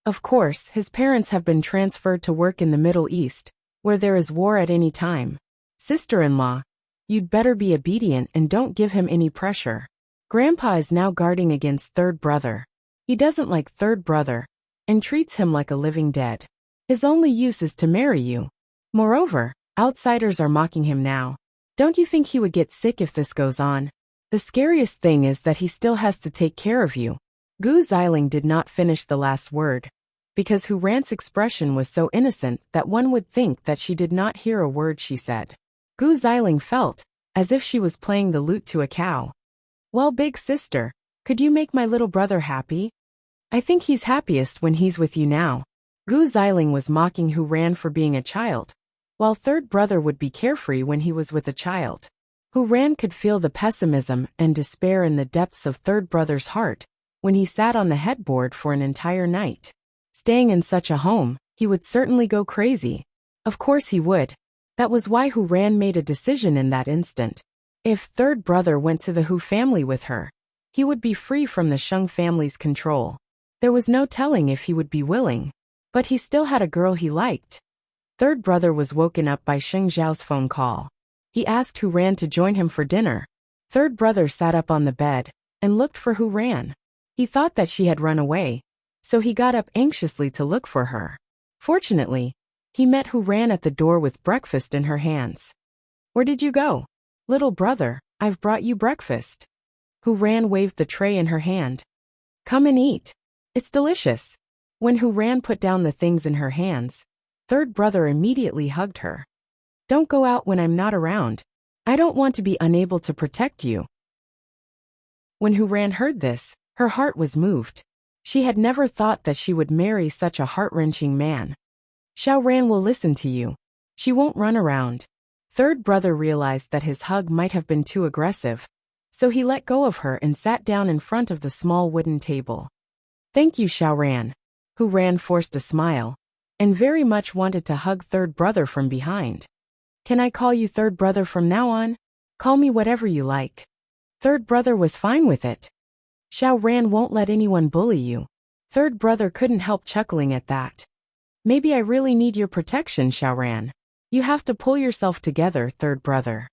S1: Of course, his parents have been transferred to work in the Middle East, where there is war at any time. Sister-in-law, you'd better be obedient and don't give him any pressure. Grandpa is now guarding against third brother. He doesn't like third brother, and treats him like a living dead. His only use is to marry you. Moreover, outsiders are mocking him now. Don't you think he would get sick if this goes on? The scariest thing is that he still has to take care of you. Gu Xiling did not finish the last word, because Hu Ran's expression was so innocent that one would think that she did not hear a word she said. Gu Xiling felt as if she was playing the lute to a cow. Well, big sister, could you make my little brother happy? I think he's happiest when he's with you now. Gu Xiling was mocking Hu Ran for being a child, while third brother would be carefree when he was with a child. Hu Ran could feel the pessimism and despair in the depths of third brother's heart when he sat on the headboard for an entire night. Staying in such a home, he would certainly go crazy. Of course he would. That was why Hu Ran made a decision in that instant. If third brother went to the Hu family with her, he would be free from the Sheng family's control. There was no telling if he would be willing, but he still had a girl he liked. Third brother was woken up by Sheng Zhao's phone call. He asked Hu Ran to join him for dinner. Third brother sat up on the bed and looked for Hu Ran. He thought that she had run away, so he got up anxiously to look for her. Fortunately, he met Hu Ran at the door with breakfast in her hands. Where did you go? Little brother, I've brought you breakfast. Hu Ran waved the tray in her hand. Come and eat. It's delicious. When Hu Ran put down the things in her hands, third brother immediately hugged her. Don't go out when I'm not around. I don't want to be unable to protect you. When Hu Ran heard this, her heart was moved. She had never thought that she would marry such a heart-wrenching man. Xiao Ran will listen to you. She won't run around. Third brother realized that his hug might have been too aggressive, so he let go of her and sat down in front of the small wooden table. Thank you, Xiao Ran. Hu Ran forced a smile, and very much wanted to hug third brother from behind. Can I call you third brother from now on? Call me whatever you like. Third brother was fine with it. Xiao Ran won't let anyone bully you. Third brother couldn't help chuckling at that. Maybe I really need your protection, Xiao Ran. You have to pull yourself together, third brother.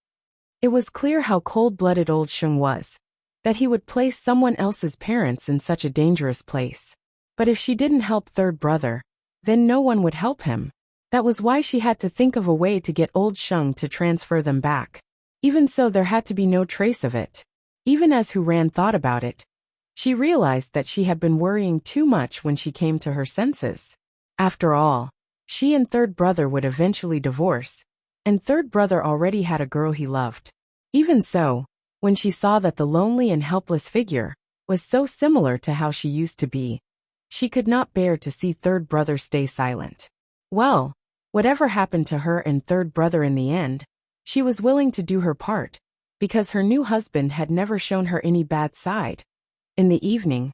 S1: It was clear how cold-blooded old Sheng was, that he would place someone else's parents in such a dangerous place. But if she didn't help third brother, then no one would help him. That was why she had to think of a way to get old Sheng to transfer them back. Even so, there had to be no trace of it. Even as Hu Ran thought about it, she realized that she had been worrying too much when she came to her senses. After all, she and third brother would eventually divorce, and third brother already had a girl he loved. Even so, when she saw that the lonely and helpless figure was so similar to how she used to be, she could not bear to see third brother stay silent. Well, whatever happened to her and third brother in the end, she was willing to do her part, because her new husband had never shown her any bad side. In the evening,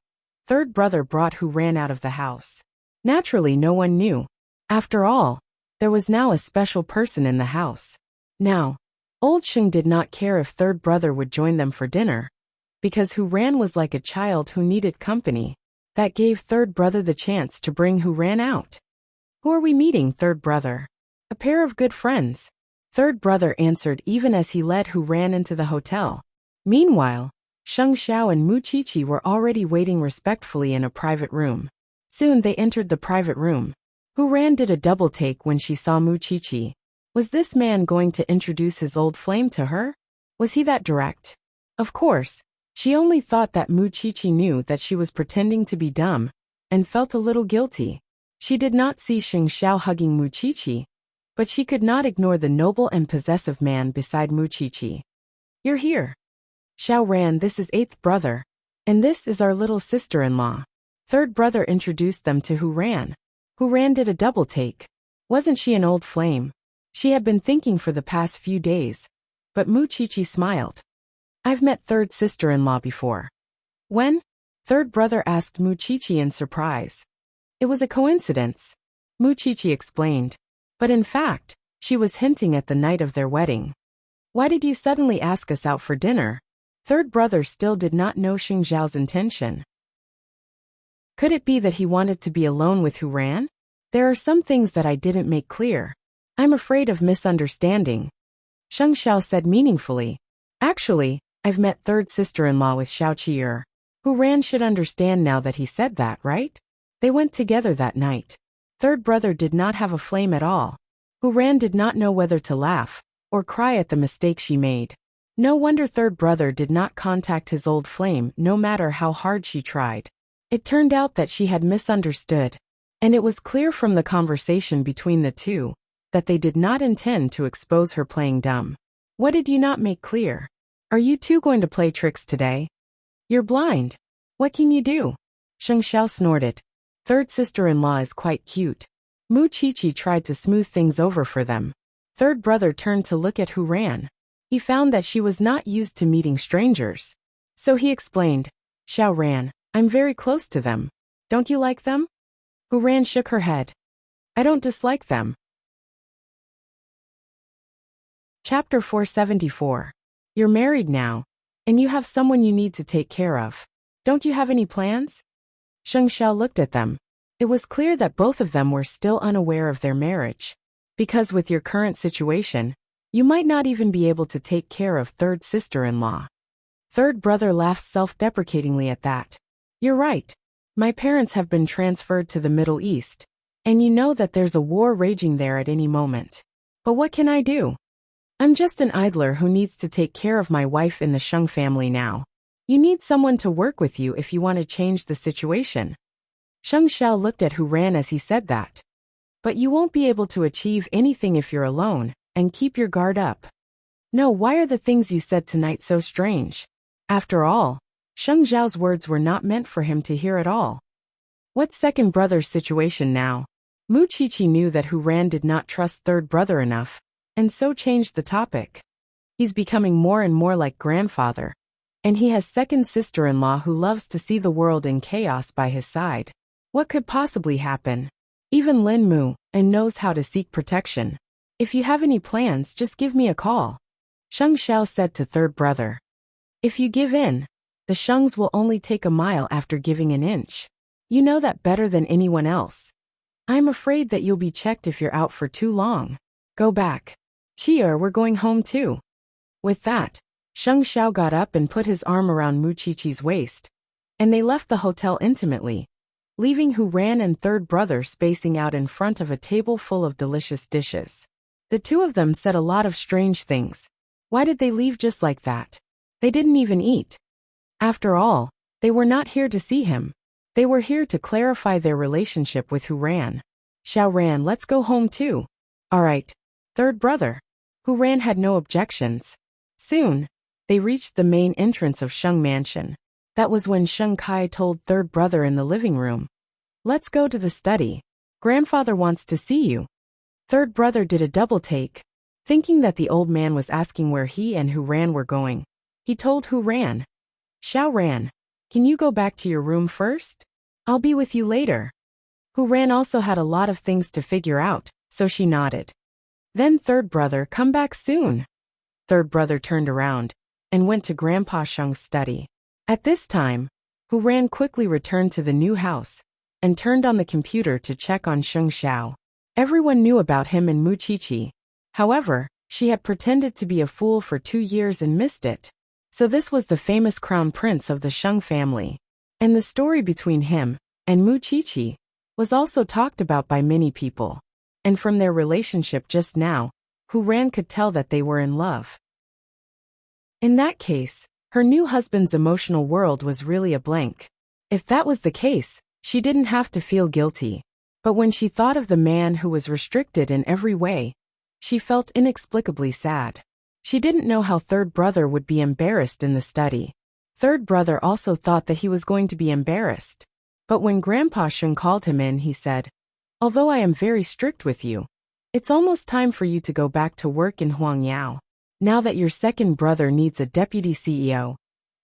S1: third brother brought who ran out of the house. Naturally, no one knew. After all, there was now a special person in the house. Now, old Sheng did not care if third brother would join them for dinner, because Who Ran was like a child who needed company. That gave third brother the chance to bring Who Ran out. Who are we meeting, third brother? A pair of good friends. Third brother answered even as he led Who Ran into the hotel. Meanwhile, Sheng Xiao and Mu Qiqi were already waiting respectfully in a private room. Soon they entered the private room. Who Ran did a double take when she saw Mu Qiqi. Was this man going to introduce his old flame to her? Was he that direct? Of course, she only thought that Mu Qiqi knew that she was pretending to be dumb, and felt a little guilty. She did not see Sheng Xiao hugging Mu Qiqi, but she could not ignore the noble and possessive man beside Mu Qiqi. You're here. Xiao Ran, this is eighth brother, and this is our little sister-in-law. Third brother introduced them to Who Ran. Who Ran did a double take. Wasn't she an old flame? She had been thinking for the past few days, but Mu Qiqi smiled. I've met third sister-in-law before. When? Third brother asked Mu Qiqi in surprise. It was a coincidence, Mu Qiqi explained, but in fact, she was hinting at the night of their wedding. Why did you suddenly ask us out for dinner? Third brother still did not know Xing Zhao's intention. Could it be that he wanted to be alone with Who Ran? There are some things that I didn't make clear. I'm afraid of misunderstanding. Sheng Xiao said meaningfully. Actually, I've met third sister-in-law with Xiao Qi'er. Who Ran should understand now that he said that, right? They went together that night. Third brother did not have a flame at all. Who Ran did not know whether to laugh or cry at the mistake she made. No wonder third brother did not contact his old flame no matter how hard she tried. It turned out that she had misunderstood, and it was clear from the conversation between the two that they did not intend to expose her playing dumb. What did you not make clear? Are you two going to play tricks today? You're blind. What can you do? Sheng Xiao snorted. Third sister-in-law is quite cute. Mu Qiqi tried to smooth things over for them. Third brother turned to look at Who Ran. He found that she was not used to meeting strangers. So he explained, Xiao Ran, I'm very close to them. Don't you like them? Who Ran shook her head. I don't dislike them. Chapter 474. You're married now, and you have someone you need to take care of. Don't you have any plans? Sheng Xiao looked at them. It was clear that both of them were still unaware of their marriage. Because with your current situation, you might not even be able to take care of third sister-in-law. Third brother laughed self-deprecatingly at that. You're right. My parents have been transferred to the Middle East, and you know that there's a war raging there at any moment. But what can I do? I'm just an idler who needs to take care of my wife in the Sheng family now. You need someone to work with you if you want to change the situation. Sheng Xiao looked at Who Ran as he said that. But you won't be able to achieve anything if you're alone, and keep your guard up. No, why are the things you said tonight so strange? After all, Sheng Zhao's words were not meant for him to hear at all. What's second brother's situation now? Mu Qiqi knew that Who Ran did not trust third brother enough, and so changed the topic. He's becoming more and more like grandfather, and he has second sister-in-law who loves to see the world in chaos by his side. What could possibly happen? Even Lin Mu, and knows how to seek protection. If you have any plans, just give me a call. Sheng Xiao said to third brother. If you give in, the Shengs will only take a mile after giving an inch. You know that better than anyone else. I'm afraid that you'll be checked if you're out for too long. Go back. Qi'er, we're going home too. With that, Sheng Xiao got up and put his arm around Mu Qiqi's waist, and they left the hotel intimately, leaving Who Ran and third brother spacing out in front of a table full of delicious dishes. The two of them said a lot of strange things. Why did they leave just like that? They didn't even eat. After all, they were not here to see him. They were here to clarify their relationship with Who Ran. Xiao Ran, let's go home too. All right, third brother. Hu Ran had no objections. Soon, they reached the main entrance of Sheng Mansion. That was when Sheng Kai told third brother in the living room, "Let's go to the study. Grandfather wants to see you." Third brother did a double take. Thinking that the old man was asking where he and Hu Ran were going, he told Hu Ran, "Xiao Ran, can you go back to your room first? I'll be with you later." Hu Ran also had a lot of things to figure out, so she nodded. Then third brother, "Come back soon." Third brother turned around and went to Grandpa Sheng's study. At this time, Hu Ran quickly returned to the new house and turned on the computer to check on Sheng Xiao. Everyone knew about him and Mu Qiqi. However, she had pretended to be a fool for 2 years and missed it. So this was the famous crown prince of the Sheng family. And the story between him and Mu Qiqi was also talked about by many people. And from their relationship just now, Hu Ran could tell that they were in love. In that case, her new husband's emotional world was really a blank. If that was the case, she didn't have to feel guilty. But when she thought of the man who was restricted in every way, she felt inexplicably sad. She didn't know how third brother would be embarrassed in the study. Third brother also thought that he was going to be embarrassed. But when Grandpa Sheng called him in, he said, "Although I am very strict with you, it's almost time for you to go back to work in Huangyao. Now that your second brother needs a deputy CEO,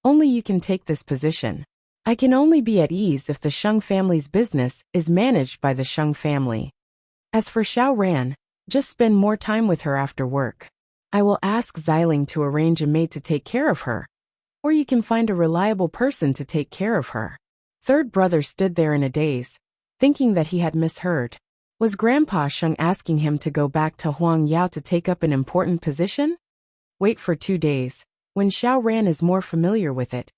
S1: only you can take this position. I can only be at ease if the Sheng family's business is managed by the Sheng family. As for Xiao Ran, just spend more time with her after work. I will ask Xiling to arrange a maid to take care of her, or you can find a reliable person to take care of her." Third brother stood there in a daze, thinking that he had misheard. Was Grandpa Sheng asking him to go back to Huangyao to take up an important position? Wait for 2 days. When Xiao Ran is more familiar with it,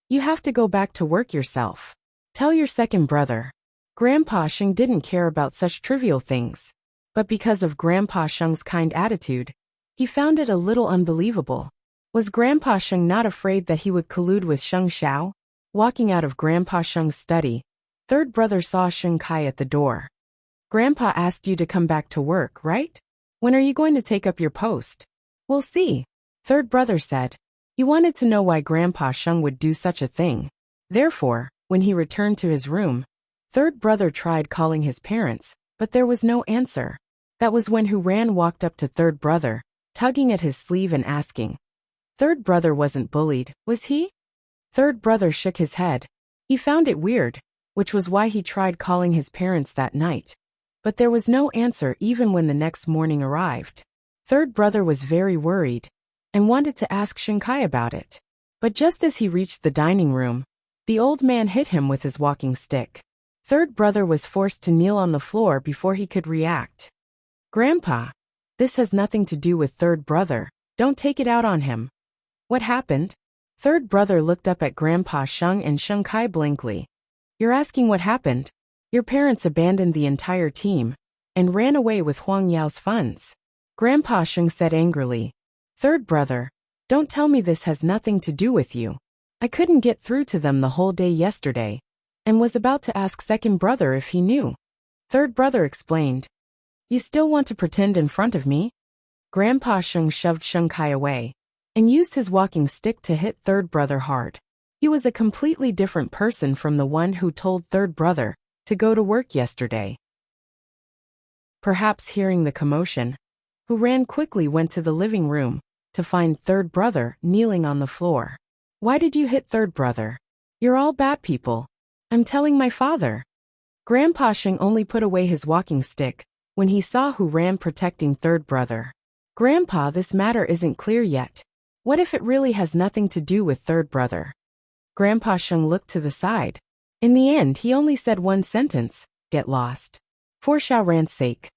S1: you have to go back to work yourself. Tell your second brother. Grandpa Sheng didn't care about such trivial things. But because of Grandpa Sheng's kind attitude, he found it a little unbelievable. Was Grandpa Sheng not afraid that he would collude with Sheng Xiao? Walking out of Grandpa Sheng's study, third brother saw Sheng Kai at the door. "Grandpa asked you to come back to work, right? When are you going to take up your post?" "We'll see," third brother said. He wanted to know why Grandpa Sheng would do such a thing. Therefore, when he returned to his room, third brother tried calling his parents, but there was no answer. That was when Hu Ran walked up to third brother, tugging at his sleeve and asking. Third brother wasn't bullied, was he? Third brother shook his head. He found it weird, which was why he tried calling his parents that night. But there was no answer even when the next morning arrived. Third brother was very worried and wanted to ask Sheng Kai about it. But just as he reached the dining room, the old man hit him with his walking stick. Third brother was forced to kneel on the floor before he could react. "Grandpa, this has nothing to do with third brother. Don't take it out on him." "What happened?" Third brother looked up at Grandpa Sheng and Sheng Kai blankly. "You're asking what happened? Your parents abandoned the entire team and ran away with Huang Yao's funds." Grandpa Sheng said angrily. "Third brother, don't tell me this has nothing to do with you. I couldn't get through to them the whole day yesterday and was about to ask second brother if he knew." Third brother explained. "You still want to pretend in front of me?" Grandpa Sheng shoved Sheng Kai away and used his walking stick to hit third brother hard. He was a completely different person from the one who told third brother to go to work yesterday. Perhaps hearing the commotion, Hu Ran quickly went to the living room to find third brother kneeling on the floor. "Why did you hit third brother? You're all bad people. I'm telling my father." Grandpa Sheng only put away his walking stick when he saw Hu Ran protecting third brother. "Grandpa, this matter isn't clear yet. What if it really has nothing to do with third brother?" Grandpa Sheng looked to the side. In the end, he only said one sentence, "Get lost." For Xiao Ran's sake.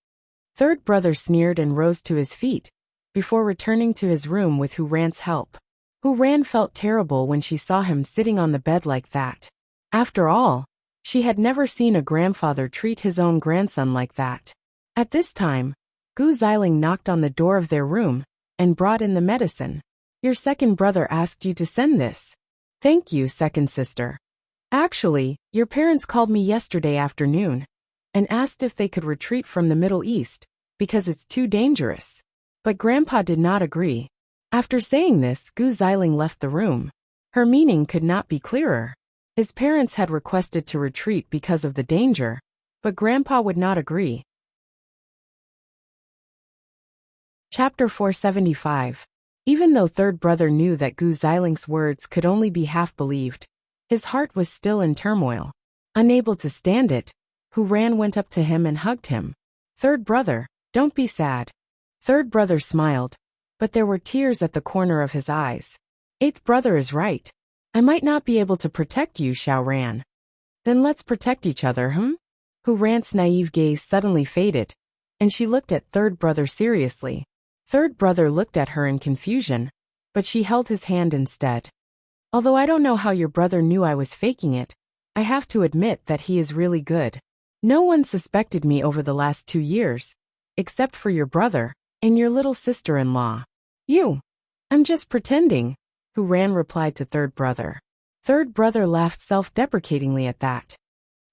S1: Third brother sneered and rose to his feet before returning to his room with Hu Ran's help. Hu Ran felt terrible when she saw him sitting on the bed like that. After all, she had never seen a grandfather treat his own grandson like that. At this time, Gu Xiling knocked on the door of their room and brought in the medicine. "Your second brother asked you to send this." "Thank you, second sister. Actually, your parents called me yesterday afternoon and asked if they could retreat from the Middle East because it's too dangerous. But Grandpa did not agree. After saying this, Gu Xiling left the room. Her meaning could not be clearer. His parents had requested to retreat because of the danger, but Grandpa would not agree. Chapter 475. Even though third brother knew that Gu Xiling's words could only be half believed, his heart was still in turmoil. Unable to stand it, Hu Ran went up to him and hugged him. Third brother, don't be sad. Third brother smiled, but there were tears at the corner of his eyes. Eighth brother is right. I might not be able to protect you, Xiao Ran. Then let's protect each other, Hu Ran's naive gaze suddenly faded, and she looked at third brother seriously. Third brother looked at her in confusion, but she held his hand instead. Although I don't know how your brother knew I was faking it, I have to admit that he is really good. No one suspected me over the last 2 years, except for your brother and your little sister-in-law. You. I'm just pretending, Hu Ran replied to third brother. Third brother laughed self-deprecatingly at that.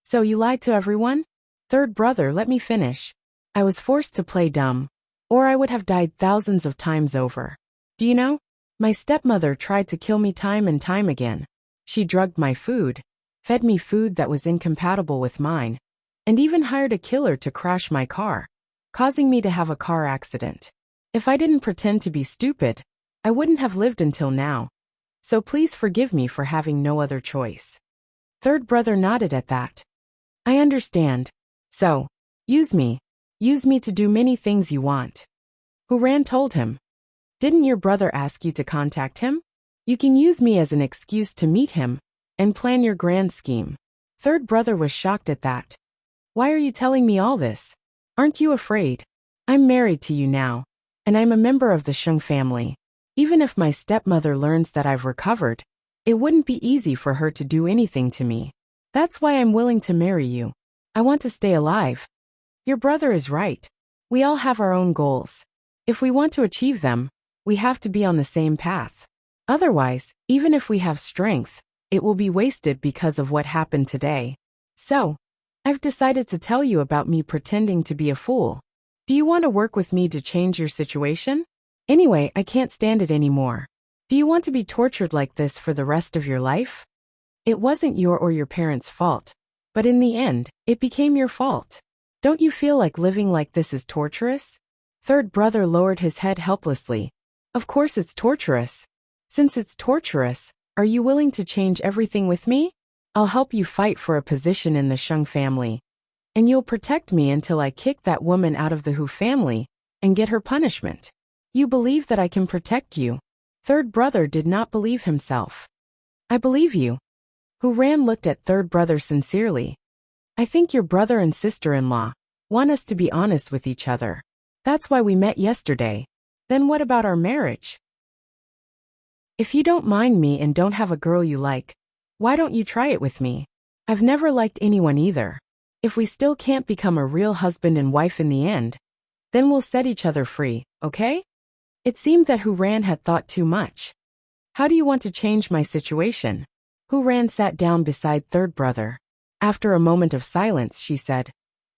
S1: So you lied to everyone? Third brother, let me finish. I was forced to play dumb, or I would have died thousands of times over. Do you know? My stepmother tried to kill me time and time again. She drugged my food, fed me food that was incompatible with mine, and even hired a killer to crash my car, causing me to have a car accident. If I didn't pretend to be stupid, I wouldn't have lived until now. So please forgive me for having no other choice. Third brother nodded at that. I understand. So, use me. Use me to do many things you want. Hu Ran told him. Didn't your brother ask you to contact him? You can use me as an excuse to meet him and plan your grand scheme. Third brother was shocked at that. Why are you telling me all this? Aren't you afraid? I'm married to you now, and I'm a member of the Sheng family. Even if my stepmother learns that I've recovered, it wouldn't be easy for her to do anything to me. That's why I'm willing to marry you. I want to stay alive. Your brother is right. We all have our own goals. If we want to achieve them, we have to be on the same path. Otherwise, even if we have strength, it will be wasted because of what happened today. So, I've decided to tell you about me pretending to be a fool. Do you want to work with me to change your situation? Anyway, I can't stand it anymore. Do you want to be tortured like this for the rest of your life? It wasn't your or your parents' fault, but in the end, it became your fault. Don't you feel like living like this is torturous? Third brother lowered his head helplessly. Of course it's torturous. Since it's torturous, are you willing to change everything with me? I'll help you fight for a position in the Sheng family. And you'll protect me until I kick that woman out of the Hu family and get her punishment. You believe that I can protect you? Third brother did not believe himself. I believe you. Hu Ran looked at third brother sincerely. I think your brother and sister-in-law want us to be honest with each other. That's why we met yesterday. Then what about our marriage? If you don't mind me and don't have a girl you like, why don't you try it with me? I've never liked anyone either. If we still can't become a real husband and wife in the end, then we'll set each other free, okay? It seemed that Hu Ran had thought too much. How do you want to change my situation? Hu Ran sat down beside third brother. After a moment of silence, she said,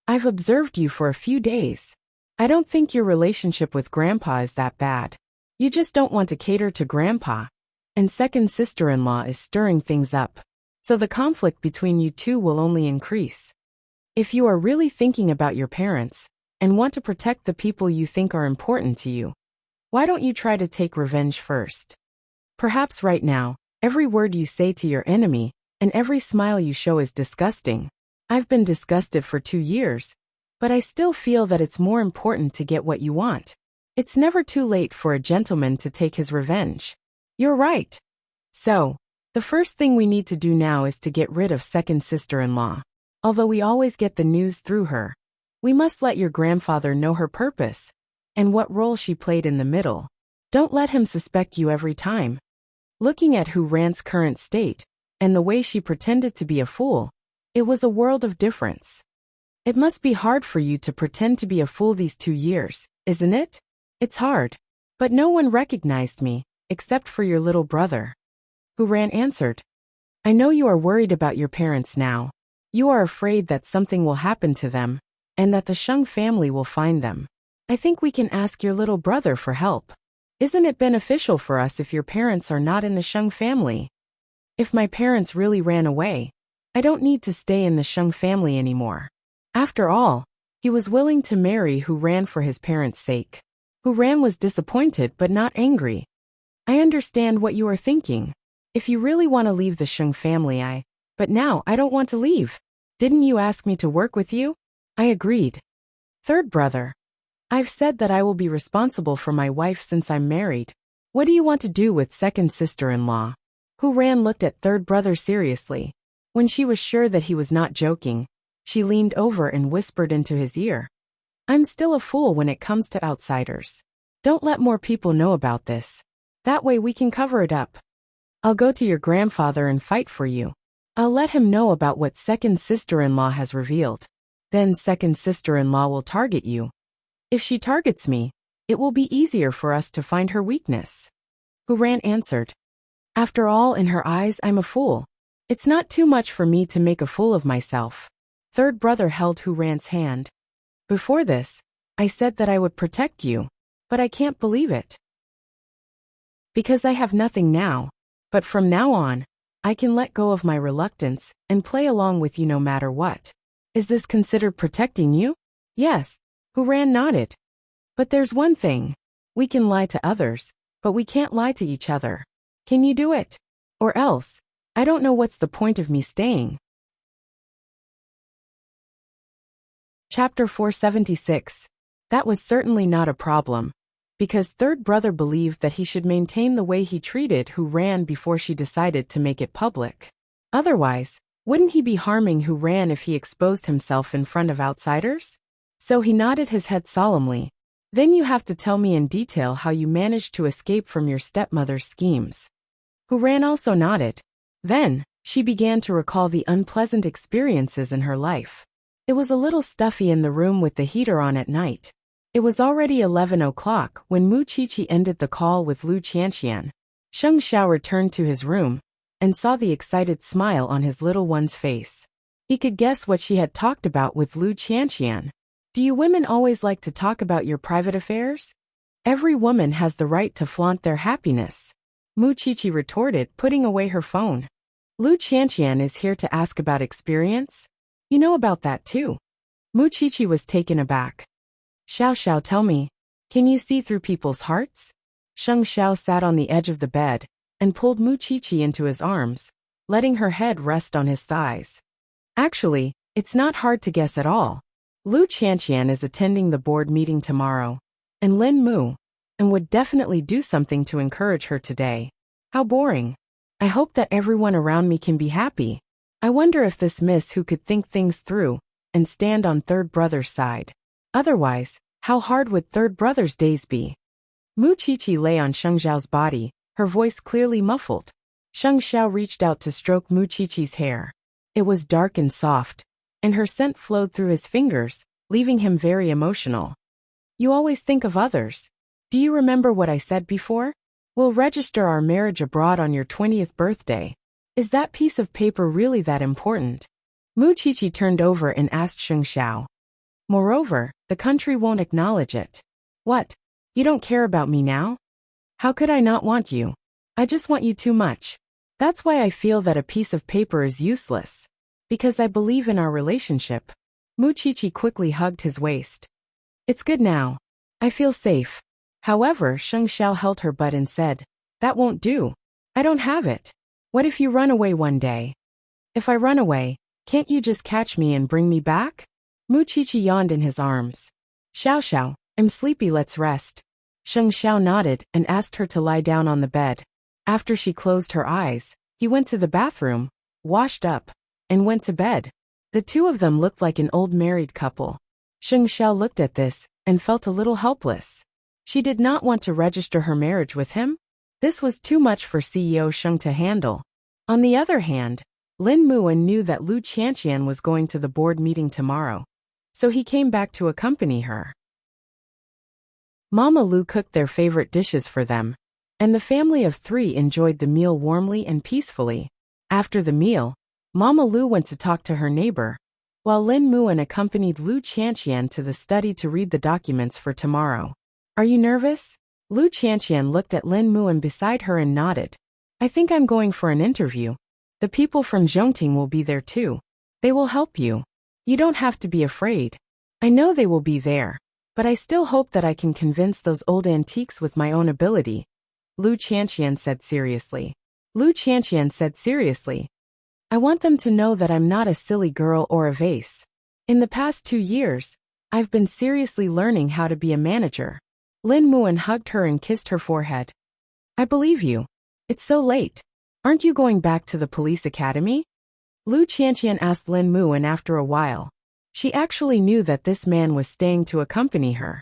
S1: I've observed you for a few days. I don't think your relationship with Grandpa is that bad. You just don't want to cater to Grandpa, and second sister-in-law is stirring things up. So the conflict between you two will only increase. If you are really thinking about your parents, and want to protect the people you think are important to you, why don't you try to take revenge first? Perhaps right now, every word you say to your enemy, and every smile you show is disgusting. I've been disgusted for 2 years, but I still feel that it's more important to get what you want. It's never too late for a gentleman to take his revenge. You're right. So, the first thing we need to do now is to get rid of second sister-in-law. Although we always get the news through her, we must let your grandfather know her purpose, and what role she played in the middle. Don't let him suspect you every time. Looking at Hu Ran's current state, and the way she pretended to be a fool, it was a world of difference. It must be hard for you to pretend to be a fool these 2 years, isn't it? It's hard. But no one recognized me, except for your little brother. Hu Ran answered. I know you are worried about your parents now. You are afraid that something will happen to them, and that the Sheng family will find them. I think we can ask your little brother for help. Isn't it beneficial for us if your parents are not in the Sheng family? If my parents really ran away, I don't need to stay in the Sheng family anymore. After all, he was willing to marry Hu Ran for his parents' sake. Hu Ran was disappointed but not angry. I understand what you are thinking. If you really want to leave the Sheng family, but now I don't want to leave. Didn't you ask me to work with you? I agreed. Third brother. I've said that I will be responsible for my wife since I'm married. What do you want to do with second sister-in-law? Hu Ran looked at third brother seriously. When she was sure that he was not joking, she leaned over and whispered into his ear. I'm still a fool when it comes to outsiders. Don't let more people know about this. That way we can cover it up. I'll go to your grandfather and fight for you. I'll let him know about what second sister-in-law has revealed. Then second sister-in-law will target you. If she targets me, it will be easier for us to find her weakness. Hu Ran answered. After all, in her eyes, I'm a fool. It's not too much for me to make a fool of myself. Third brother held Hu Ran's hand. Before this, I said that I would protect you, but I can't believe it. Because I have nothing now, but from now on, I can let go of my reluctance and play along with you no matter what. Is this considered protecting you? Yes. Hu Ran nodded. But there's one thing. We can lie to others, but we can't lie to each other. Can you do it? Or else, I don't know what's the point of me staying. Chapter 476. That was certainly not a problem, because third brother believed that he should maintain the way he treated Hu Ran before she decided to make it public. Otherwise, wouldn't he be harming Hu Ran if he exposed himself in front of outsiders? So he nodded his head solemnly. Then you have to tell me in detail how you managed to escape from your stepmother's schemes. Hu Ran also nodded. Then, she began to recall the unpleasant experiences in her life. It was a little stuffy in the room with the heater on at night. It was already 11 o'clock when Mu Qiqi ended the call with Lu Qianqian. Sheng Xiao returned to his room and saw the excited smile on his little one's face. He could guess what she had talked about with Lu Qianqian. Do you women always like to talk about your private affairs? Every woman has the right to flaunt their happiness. Mu Qiqi retorted, putting away her phone. Lu Qianqian is here to ask about experience? You know about that too. Mu Qiqi was taken aback. Xiao Xiao, tell me, can you see through people's hearts? Sheng Xiao sat on the edge of the bed and pulled Mu Qiqi into his arms, letting her head rest on his thighs. Actually, it's not hard to guess at all. Lu Qianqian is attending the board meeting tomorrow, and Lin Mu, and would definitely do something to encourage her today. How boring. I hope that everyone around me can be happy. I wonder if this Miss Who could think things through and stand on third brother's side. Otherwise, how hard would third brother's days be? Mu Qiqi lay on Sheng Xiao's body, her voice clearly muffled. Sheng Xiao reached out to stroke Mu Qiqi's hair. It was dark and soft, and her scent flowed through his fingers, leaving him very emotional. You always think of others. Do you remember what I said before? We'll register our marriage abroad on your 20th birthday. Is that piece of paper really that important? Mu Qiqi turned over and asked Sheng Xiao. Moreover, the country won't acknowledge it. What? You don't care about me now? How could I not want you? I just want you too much. That's why I feel that a piece of paper is useless. Because I believe in our relationship. Mu Qiqi quickly hugged his waist. It's good now. I feel safe. However, Sheng Xiao held her butt and said, that won't do. I don't have it. What if you run away one day? If I run away, can't you just catch me and bring me back? Mu Qiqi yawned in his arms. Xiao Xiao, I'm sleepy, let's rest. Sheng Xiao nodded and asked her to lie down on the bed. After she closed her eyes, he went to the bathroom, washed up, and went to bed. The two of them looked like an old married couple. Sheng Xiao looked at this and felt a little helpless. She did not want to register her marriage with him. This was too much for CEO Sheng to handle. On the other hand, Lin Muan knew that Lu Qianqian was going to the board meeting tomorrow, so he came back to accompany her. Mama Lu cooked their favorite dishes for them, and the family of three enjoyed the meal warmly and peacefully. After the meal, Mama Lu went to talk to her neighbor. while Lin Muan accompanied Lu Chanqian to the study to read the documents for tomorrow. Are you nervous? Lu Chanqian looked at Lin Muan beside her and nodded. I think I'm going for an interview. The people from Zhongting will be there too. They will help you. You don't have to be afraid. I know they will be there, but I still hope that I can convince those old antiques with my own ability, Lu Chanqian said seriously. Lu Chanqian said seriously. I want them to know that I'm not a silly girl or a vase. In the past 2 years, I've been seriously learning how to be a manager. Lin Muan hugged her and kissed her forehead. I believe you. It's so late. Aren't you going back to the police academy? Lu Chanqian asked Lin Muan after a while. She actually knew that this man was staying to accompany her.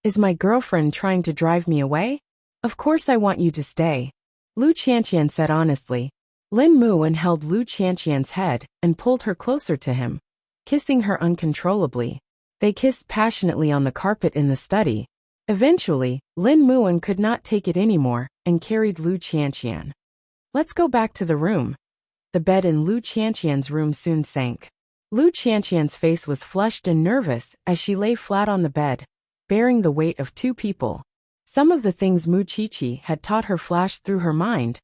S1: Is my girlfriend trying to drive me away? Of course I want you to stay, Lu Chanqian said honestly. Lin Muan held Lu Chanqian's head and pulled her closer to him, kissing her uncontrollably. They kissed passionately on the carpet in the study. Eventually, Lin Muan could not take it anymore and carried Lu Chanqian. Let's go back to the room. The bed in Lu Chanqian's room soon sank. Lu Chanqian's face was flushed and nervous as she lay flat on the bed, bearing the weight of 2 people. Some of the things Mu Qiqi had taught her flashed through her mind,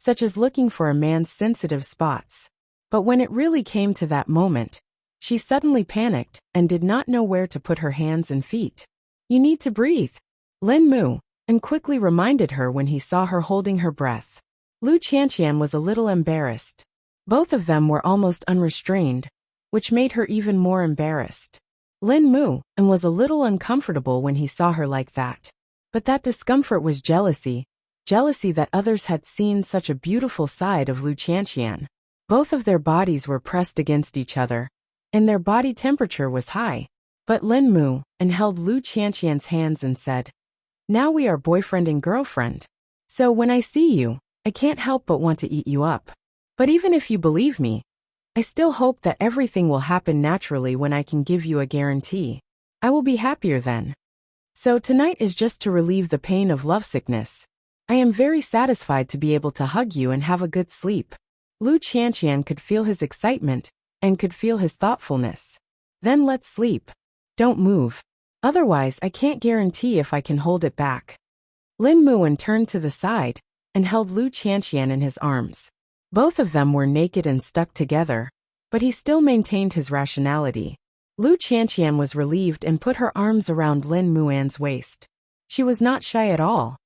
S1: such as looking for a man's sensitive spots. But when it really came to that moment, she suddenly panicked and did not know where to put her hands and feet. You need to breathe, Lin Muan quickly reminded her when he saw her holding her breath. Lu Chanqian was a little embarrassed. Both of them were almost unrestrained, which made her even more embarrassed. Lin Muan was a little uncomfortable when he saw her like that. But that discomfort was jealousy that others had seen such a beautiful side of Lu Chanqian. Both of their bodies were pressed against each other, and their body temperature was high. But Lin Muan held Lu Chanqian's hands and said, now we are boyfriend and girlfriend. So when I see you, I can't help but want to eat you up. But even if you believe me, I still hope that everything will happen naturally when I can give you a guarantee. I will be happier then. So tonight is just to relieve the pain of lovesickness. I am very satisfied to be able to hug you and have a good sleep. Lu Chanqian could feel his excitement and could feel his thoughtfulness. Then let's sleep. Don't move. Otherwise I can't guarantee if I can hold it back. Lin Muan turned to the side and held Lu Chanqian in his arms. Both of them were naked and stuck together, but he still maintained his rationality. Lu Chanqian was relieved and put her arms around Lin Muan's waist. She was not shy at all.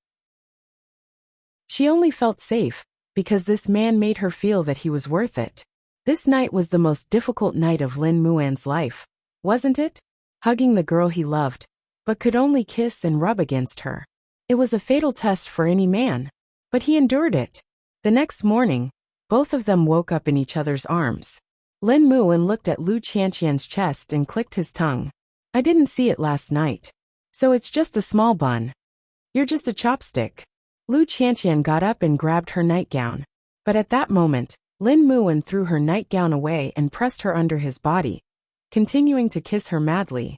S1: She only felt safe, because this man made her feel that he was worth it. This night was the most difficult night of Lin Muan's life, wasn't it? Hugging the girl he loved, but could only kiss and rub against her. It was a fatal test for any man, but he endured it. The next morning, both of them woke up in each other's arms. Lin Muan looked at Lu Chanqian's chest and clicked his tongue. I didn't see it last night. So it's just a small bun. You're just a chopstick. Lu Chanqian got up and grabbed her nightgown. But at that moment, Lin Muan threw her nightgown away and pressed her under his body, continuing to kiss her madly.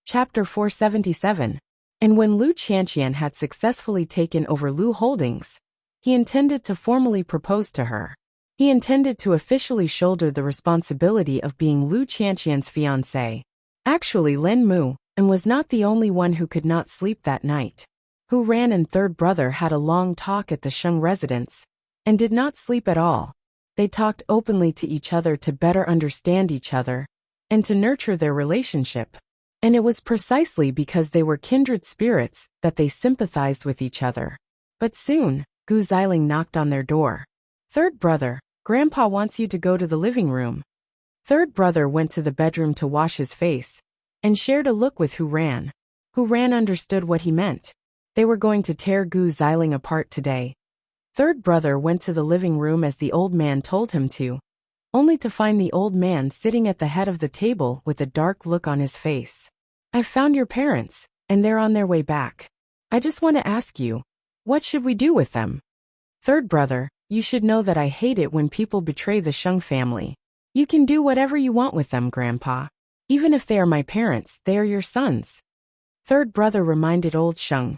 S1: Chapter 477. And when Lu Chanqian had successfully taken over Lu Holdings, he intended to formally propose to her. He intended to officially shoulder the responsibility of being Lu Chanqian's fiancé. Actually, Lin Muan was not the only one who could not sleep that night. Hu Ran and third brother had a long talk at the Sheng residence, and did not sleep at all. They talked openly to each other to better understand each other, and to nurture their relationship. And it was precisely because they were kindred spirits that they sympathized with each other. But soon, Gu Xiling knocked on their door. Third brother, Grandpa wants you to go to the living room. Third brother went to the bedroom to wash his face, and shared a look with Hu Ran. Hu Ran understood what he meant. They were going to tear Gu Xiling apart today. Third brother went to the living room as the old man told him to, only to find the old man sitting at the head of the table with a dark look on his face. I've found your parents, and they're on their way back. I just want to ask you, what should we do with them? Third brother, you should know that I hate it when people betray the Sheng family. You can do whatever you want with them, Grandpa. Even if they are my parents, they are your sons. Third brother reminded old Sheng.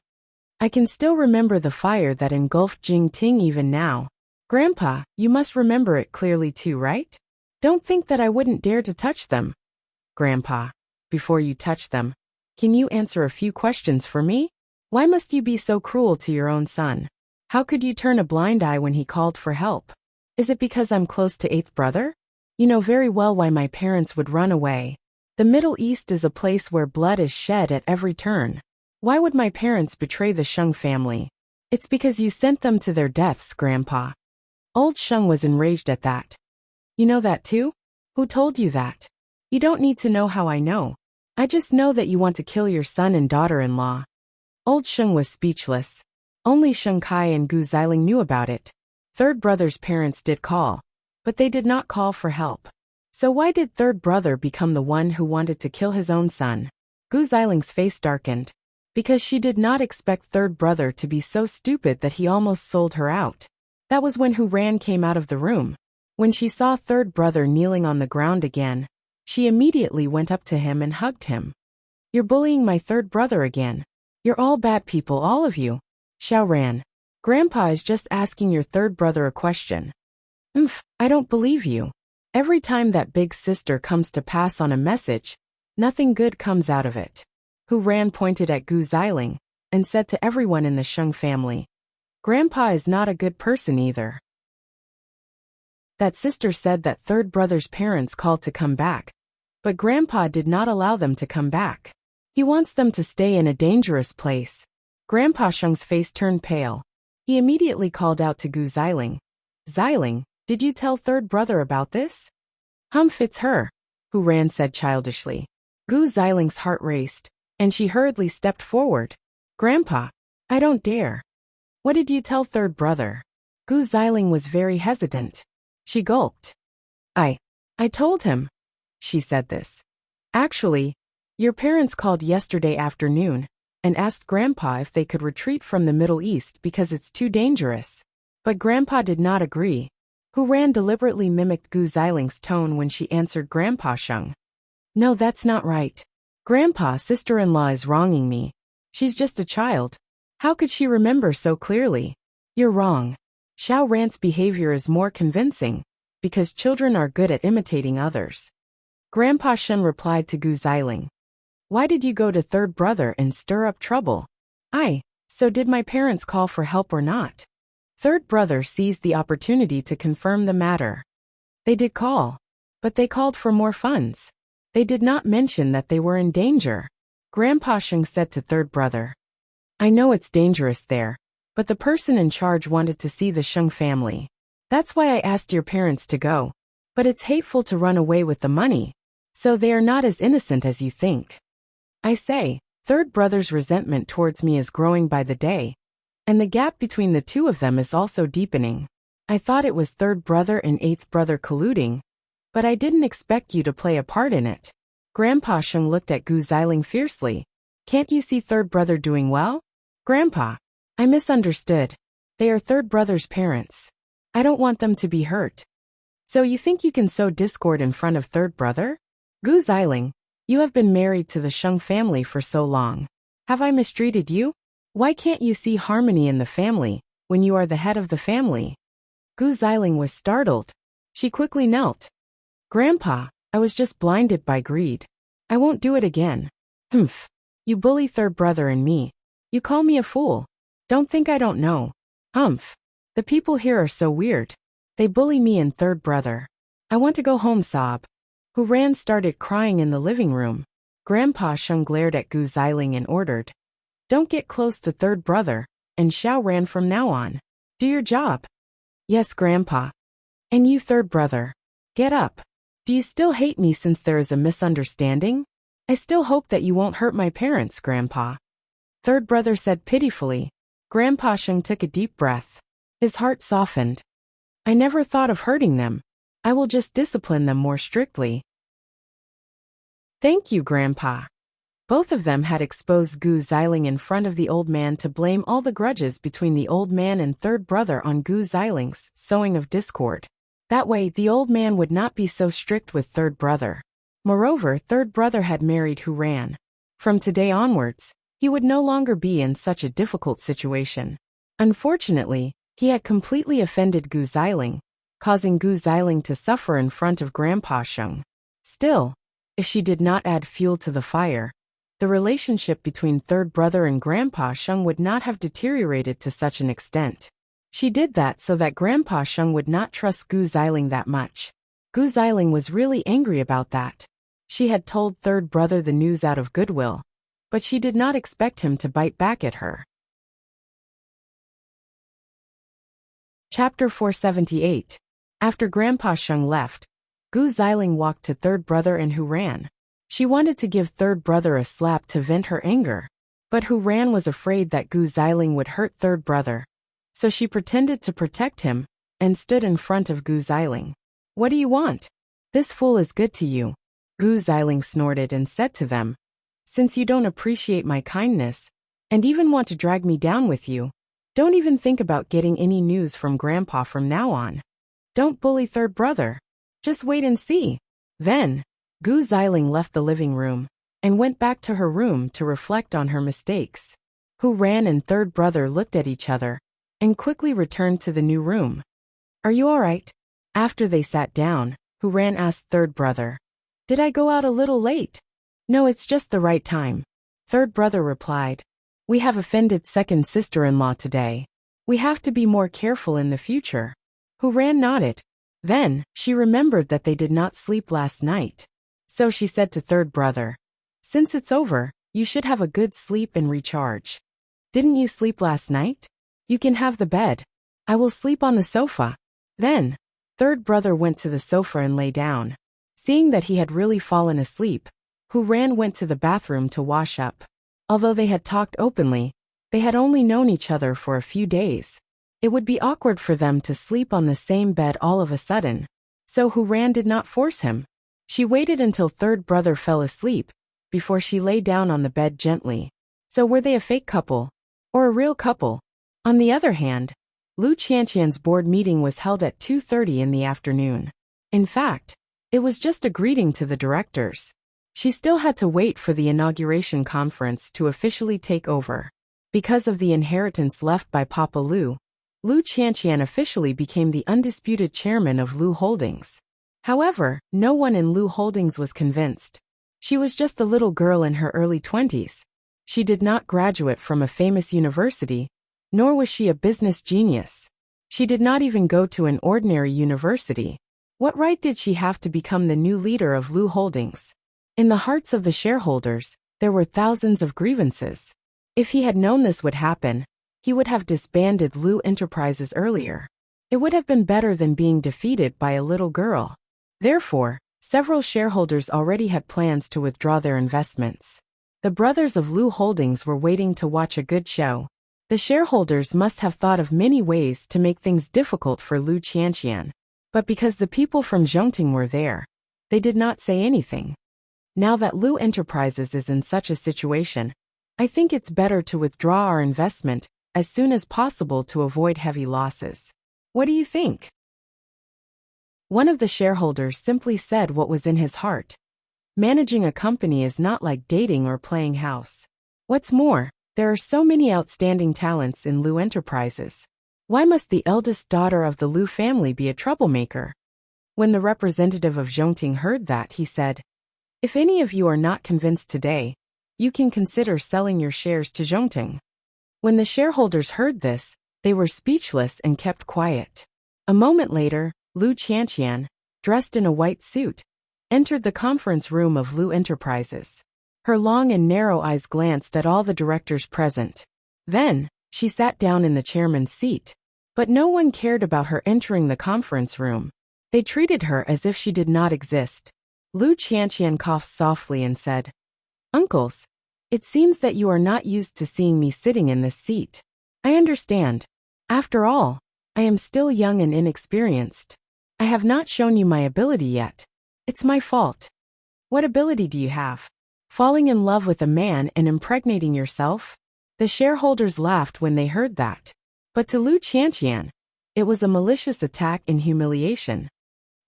S1: I can still remember the fire that engulfed Jing Ting even now. Grandpa, you must remember it clearly too, right? Don't think that I wouldn't dare to touch them. Grandpa, before you touch them, can you answer a few questions for me? Why must you be so cruel to your own son? How could you turn a blind eye when he called for help? Is it because I'm close to eighth brother? You know very well why my parents would run away. The Middle East is a place where blood is shed at every turn. Why would my parents betray the Sheng family? It's because you sent them to their deaths, Grandpa. Old Sheng was enraged at that. You know that too? Who told you that? You don't need to know how I know. I just know that you want to kill your son and daughter-in-law. Old Sheng was speechless. Only Sheng Kai and Gu Xiling knew about it. Third brother's parents did call, but they did not call for help. So why did third brother become the one who wanted to kill his own son? Gu Xiling's face darkened. Because she did not expect third brother to be so stupid that he almost sold her out. That was when Hu Ran came out of the room. When she saw third brother kneeling on the ground again, she immediately went up to him and hugged him. You're bullying my third brother again. You're all bad people, all of you. Xiao Ran. Grandpa is just asking your third brother a question. I don't believe you. Every time that big sister comes to pass on a message, nothing good comes out of it. Hu Ran pointed at Gu Xiling and said to everyone in the Sheng family, Grandpa is not a good person either. That sister said that third brother's parents called to come back, but Grandpa did not allow them to come back. He wants them to stay in a dangerous place. Grandpa Sheng's face turned pale. He immediately called out to Gu Xiling. Xiling, did you tell third brother about this? It's her, Hu Ran said childishly. Gu Xiling's heart raced, and she hurriedly stepped forward. Grandpa, I don't dare. What did you tell third brother? Gu Xiling was very hesitant. She gulped. I told him. She said this. Actually, your parents called yesterday afternoon and asked Grandpa if they could retreat from the Middle East because it's too dangerous. But Grandpa did not agree. Hu Ran deliberately mimicked Gu Xiling's tone when she answered Grandpa Sheng. No, that's not right. Grandpa, sister-in-law is wronging me. She's just a child. How could she remember so clearly? You're wrong. Xiao Ran's behavior is more convincing, because children are good at imitating others. Grandpa Shen replied to Gu Xiling. Why did you go to third brother and stir up trouble? So did my parents call for help or not? Third brother seized the opportunity to confirm the matter. They did call, but they called for more funds. They did not mention that they were in danger. Grandpa Sheng said to third brother. I know it's dangerous there, but the person in charge wanted to see the Sheng family. That's why I asked your parents to go. But it's hateful to run away with the money, so they are not as innocent as you think. I say, third brother's resentment towards me is growing by the day, and the gap between the two of them is also deepening. I thought it was third brother and eighth brother colluding, but I didn't expect you to play a part in it. Grandpa Sheng looked at Gu Xiling fiercely. Can't you see third brother doing well? Grandpa, I misunderstood. They are third brother's parents. I don't want them to be hurt. So you think you can sow discord in front of third brother? Gu Xiling, you have been married to the Sheng family for so long. Have I mistreated you? Why can't you see harmony in the family, when you are the head of the family? Gu Xiling was startled. She quickly knelt. Grandpa, I was just blinded by greed. I won't do it again. You bully third brother and me. You call me a fool. Don't think I don't know. The people here are so weird. They bully me and third brother. I want to go home, sob. Hu Ran started crying in the living room. Grandpa Sheng glared at Gu Xiling and ordered. Don't get close to third brother, and Xiao Ran from now on. Do your job. Yes, Grandpa. And you third brother. Get up. Do you still hate me since there is a misunderstanding? I still hope that you won't hurt my parents, Grandpa. Third brother said pitifully. Grandpa Sheng took a deep breath. His heart softened. I never thought of hurting them. I will just discipline them more strictly. Thank you, Grandpa. Both of them had exposed Gu Xiling in front of the old man to blame all the grudges between the old man and third brother on Gu Xiling's sowing of discord. That way, the old man would not be so strict with third brother. Moreover, third brother had married Hu Ran. From today onwards, he would no longer be in such a difficult situation. Unfortunately, He had completely offended Gu Xiling, causing Gu Xiling to suffer in front of Grandpa Sheng. Still, if she did not add fuel to the fire, the relationship between third brother and Grandpa Sheng would not have deteriorated to such an extent. She did that so that Grandpa Sheng would not trust Gu Xiling that much. Gu Xiling was really angry about that. She had told third brother the news out of goodwill, but she did not expect him to bite back at her. Chapter 478. After Grandpa Sheng left, Gu Xiling walked to third brother and Hu Ran. She wanted to give third brother a slap to vent her anger, but Hu Ran was afraid that Gu Xiling would hurt third brother, so she pretended to protect him and stood in front of Gu Xiling. "What do you want? This fool is good to you." Gu Xiling snorted and said to them, "Since you don't appreciate my kindness, and even want to drag me down with you, don't even think about getting any news from Grandpa from now on. Don't bully third brother. Just wait and see." Then, Gu Xiling left the living room and went back to her room to reflect on her mistakes. Hu Ran and third brother looked at each other and quickly returned to the new room. "Are you all right?" After they sat down, Hu Ran asked third brother, "Did I go out a little late?" "No, it's just the right time." Third brother replied, "We have offended second sister-in-law today. We have to be more careful in the future." Hu Ran nodded. Then, she remembered that they did not sleep last night. So she said to third brother, "Since it's over, you should have a good sleep and recharge. Didn't you sleep last night? You can have the bed. I will sleep on the sofa." Then, third brother went to the sofa and lay down. Seeing that he had really fallen asleep, Hu Ran went to the bathroom to wash up. Although they had talked openly, they had only known each other for a few days. It would be awkward for them to sleep on the same bed all of a sudden, so Hu Ran did not force him. She waited until third brother fell asleep before she lay down on the bed gently. So were they a fake couple or a real couple? On the other hand, Lu Qianqian's board meeting was held at 2:30 in the afternoon. In fact, it was just a greeting to the directors. She still had to wait for the inauguration conference to officially take over. Because of the inheritance left by Papa Lu, Lu Qianqian officially became the undisputed chairman of Lu Holdings. However, no one in Lu Holdings was convinced. She was just a little girl in her early 20s. She did not graduate from a famous university, nor was she a business genius. She did not even go to an ordinary university. What right did she have to become the new leader of Lu Holdings? In the hearts of the shareholders, there were thousands of grievances. If he had known this would happen, he would have disbanded Lu Enterprises earlier. It would have been better than being defeated by a little girl. Therefore, several shareholders already had plans to withdraw their investments. The brothers of Lu Holdings were waiting to watch a good show. The shareholders must have thought of many ways to make things difficult for Lu Qianqian. But because the people from Zhongting were there, they did not say anything. Now that Lu Enterprises is in such a situation, I think it's better to withdraw our investment as soon as possible to avoid heavy losses. What do you think? One of the shareholders simply said what was in his heart. Managing a company is not like dating or playing house. What's more, there are so many outstanding talents in Lu Enterprises. Why must the eldest daughter of the Lu family be a troublemaker? When the representative of Zhongting heard that, he said, "If any of you are not convinced today, you can consider selling your shares to Zhongting." When the shareholders heard this, they were speechless and kept quiet. A moment later, Lu Qianqian, dressed in a white suit, entered the conference room of Lu Enterprises. Her long and narrow eyes glanced at all the directors present. Then, she sat down in the chairman's seat. But no one cared about her entering the conference room. They treated her as if she did not exist. Lu Qianqian coughed softly and said, "Uncles, it seems that you are not used to seeing me sitting in this seat. I understand. After all, I am still young and inexperienced. I have not shown you my ability yet. It's my fault." "What ability do you have? Falling in love with a man and impregnating yourself?" The shareholders laughed when they heard that. But to Lu Qianqian, it was a malicious attack and humiliation.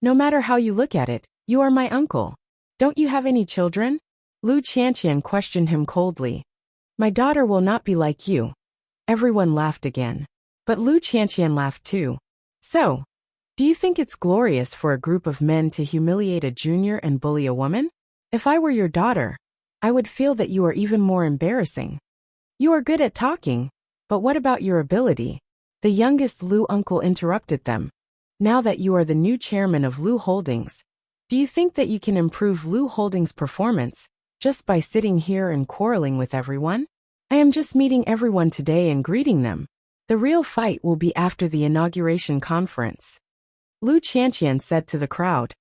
S1: "No matter how you look at it, you are my uncle. Don't you have any children?" Lu Qianqian questioned him coldly. "My daughter will not be like you." Everyone laughed again. But Lu Chantian laughed too. So, do you think it's glorious for a group of men to humiliate a junior and bully a woman? If I were your daughter, I would feel that you are even more embarrassing. You are good at talking, but what about your ability? The youngest Lu uncle interrupted them. Now that you are the new chairman of Lu Holdings, do you think that you can improve Lu Holdings' performance just by sitting here and quarreling with everyone? I am just meeting everyone today and greeting them. The real fight will be after the inauguration conference. Lu Chantian said to the crowd.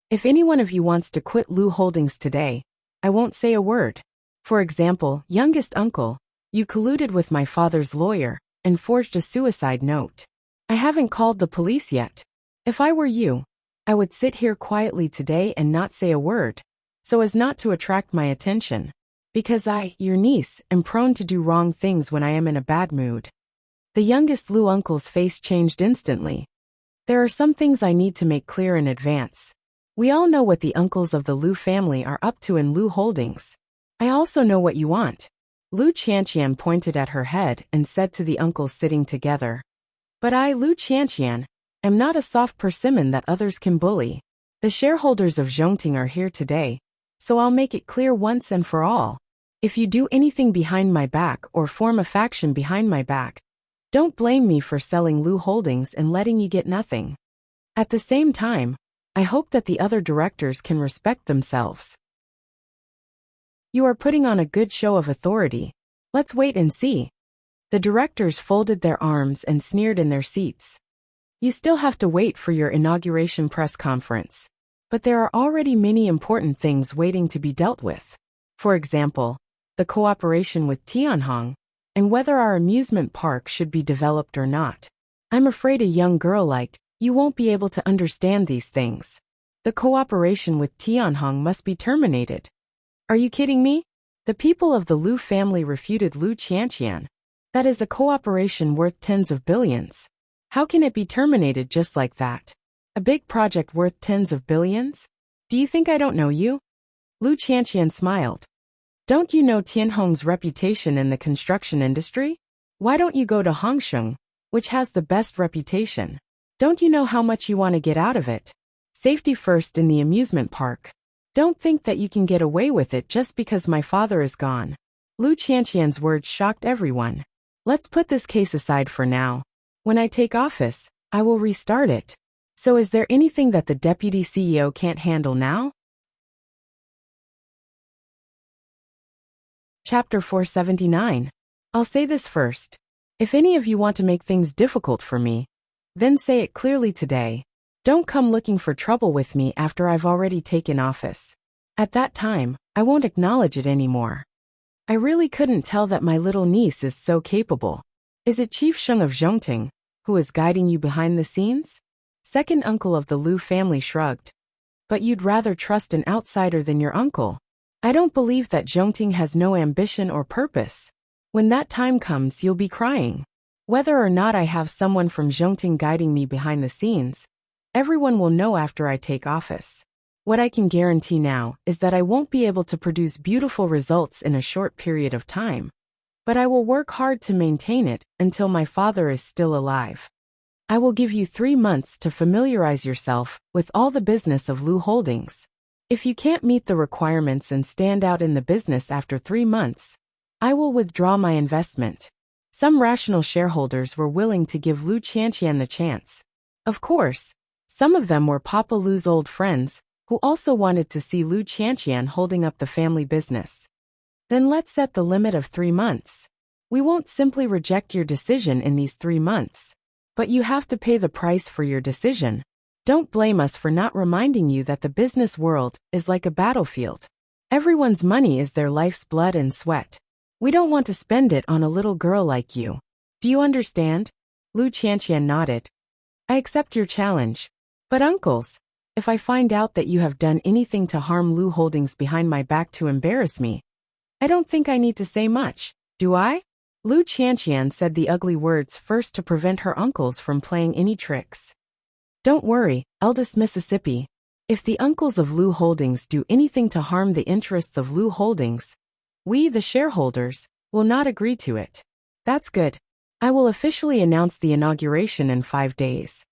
S1: If any one of you wants to quit Lu Holdings today, I won't say a word. For example, youngest uncle, you colluded with my father's lawyer and forged a suicide note. I haven't called the police yet. If I were you, I would sit here quietly today and not say a word, so as not to attract my attention. Because I, your niece, am prone to do wrong things when I am in a bad mood. The youngest Lu uncle's face changed instantly. There are some things I need to make clear in advance. We all know what the uncles of the Lu family are up to in Lu Holdings. I also know what you want. Lu Chantian pointed at her head and said to the uncles sitting together. But I, Lu Chantian, am not a soft persimmon that others can bully. The shareholders of Enchanting are here today, so I'll make it clear once and for all. If you do anything behind my back or form a faction behind my back, don't blame me for selling Lu Holdings and letting you get nothing. At the same time, I hope that the other directors can respect themselves. You are putting on a good show of authority. Let's wait and see. The directors folded their arms and sneered in their seats. You still have to wait for your inauguration press conference. But there are already many important things waiting to be dealt with. For example, the cooperation with Tianhong, and whether our amusement park should be developed or not. I'm afraid a young girl like you won't be able to understand these things. The cooperation with Tianhong must be terminated. Are you kidding me? The people of the Lu family refuted Lu Chantian. That is a cooperation worth tens of billions. How can it be terminated just like that? A big project worth tens of billions? Do you think I don't know you? Lu Chantian smiled. Don't you know Tianhong's reputation in the construction industry? Why don't you go to Hongsheng, which has the best reputation? Don't you know how much you want to get out of it? Safety first in the amusement park. Don't think that you can get away with it just because my father is gone. Lu Chantian's words shocked everyone. Let's put this case aside for now. When I take office, I will restart it. So is there anything that the deputy CEO can't handle now? Chapter 479. I'll say this first. If any of you want to make things difficult for me, then say it clearly today. Don't come looking for trouble with me after I've already taken office. At that time, I won't acknowledge it anymore. I really couldn't tell that my little niece is so capable. Is it Chief Sheng of Enchanting, who is guiding you behind the scenes? Second uncle of the Lu family shrugged. But you'd rather trust an outsider than your uncle. I don't believe that Enchanting has no ambition or purpose. When that time comes, you'll be crying. Whether or not I have someone from Enchanting guiding me behind the scenes, everyone will know after I take office. What I can guarantee now is that I won't be able to produce beautiful results in a short period of time. But I will work hard to maintain it until my father is still alive. I will give you 3 months to familiarize yourself with all the business of Lu Holdings. If you can't meet the requirements and stand out in the business after 3 months, I will withdraw my investment. Some rational shareholders were willing to give Lu Chantian the chance. Of course, some of them were Papa Lu's old friends, who also wanted to see Lu Chantian holding up the family business. Then let's set the limit of 3 months. We won't simply reject your decision in these 3 months. But you have to pay the price for your decision. Don't blame us for not reminding you that the business world is like a battlefield. Everyone's money is their life's blood and sweat. We don't want to spend it on a little girl like you. Do you understand? Lu Chantian nodded. I accept your challenge. But uncles, if I find out that you have done anything to harm Lu Holdings behind my back to embarrass me, I don't think I need to say much, do I? Lu Chantian said the ugly words first to prevent her uncles from playing any tricks. Don't worry, eldest Mississippi. If the uncles of Lu Holdings do anything to harm the interests of Lu Holdings, we, the shareholders, will not agree to it. That's good. I will officially announce the inauguration in 5 days.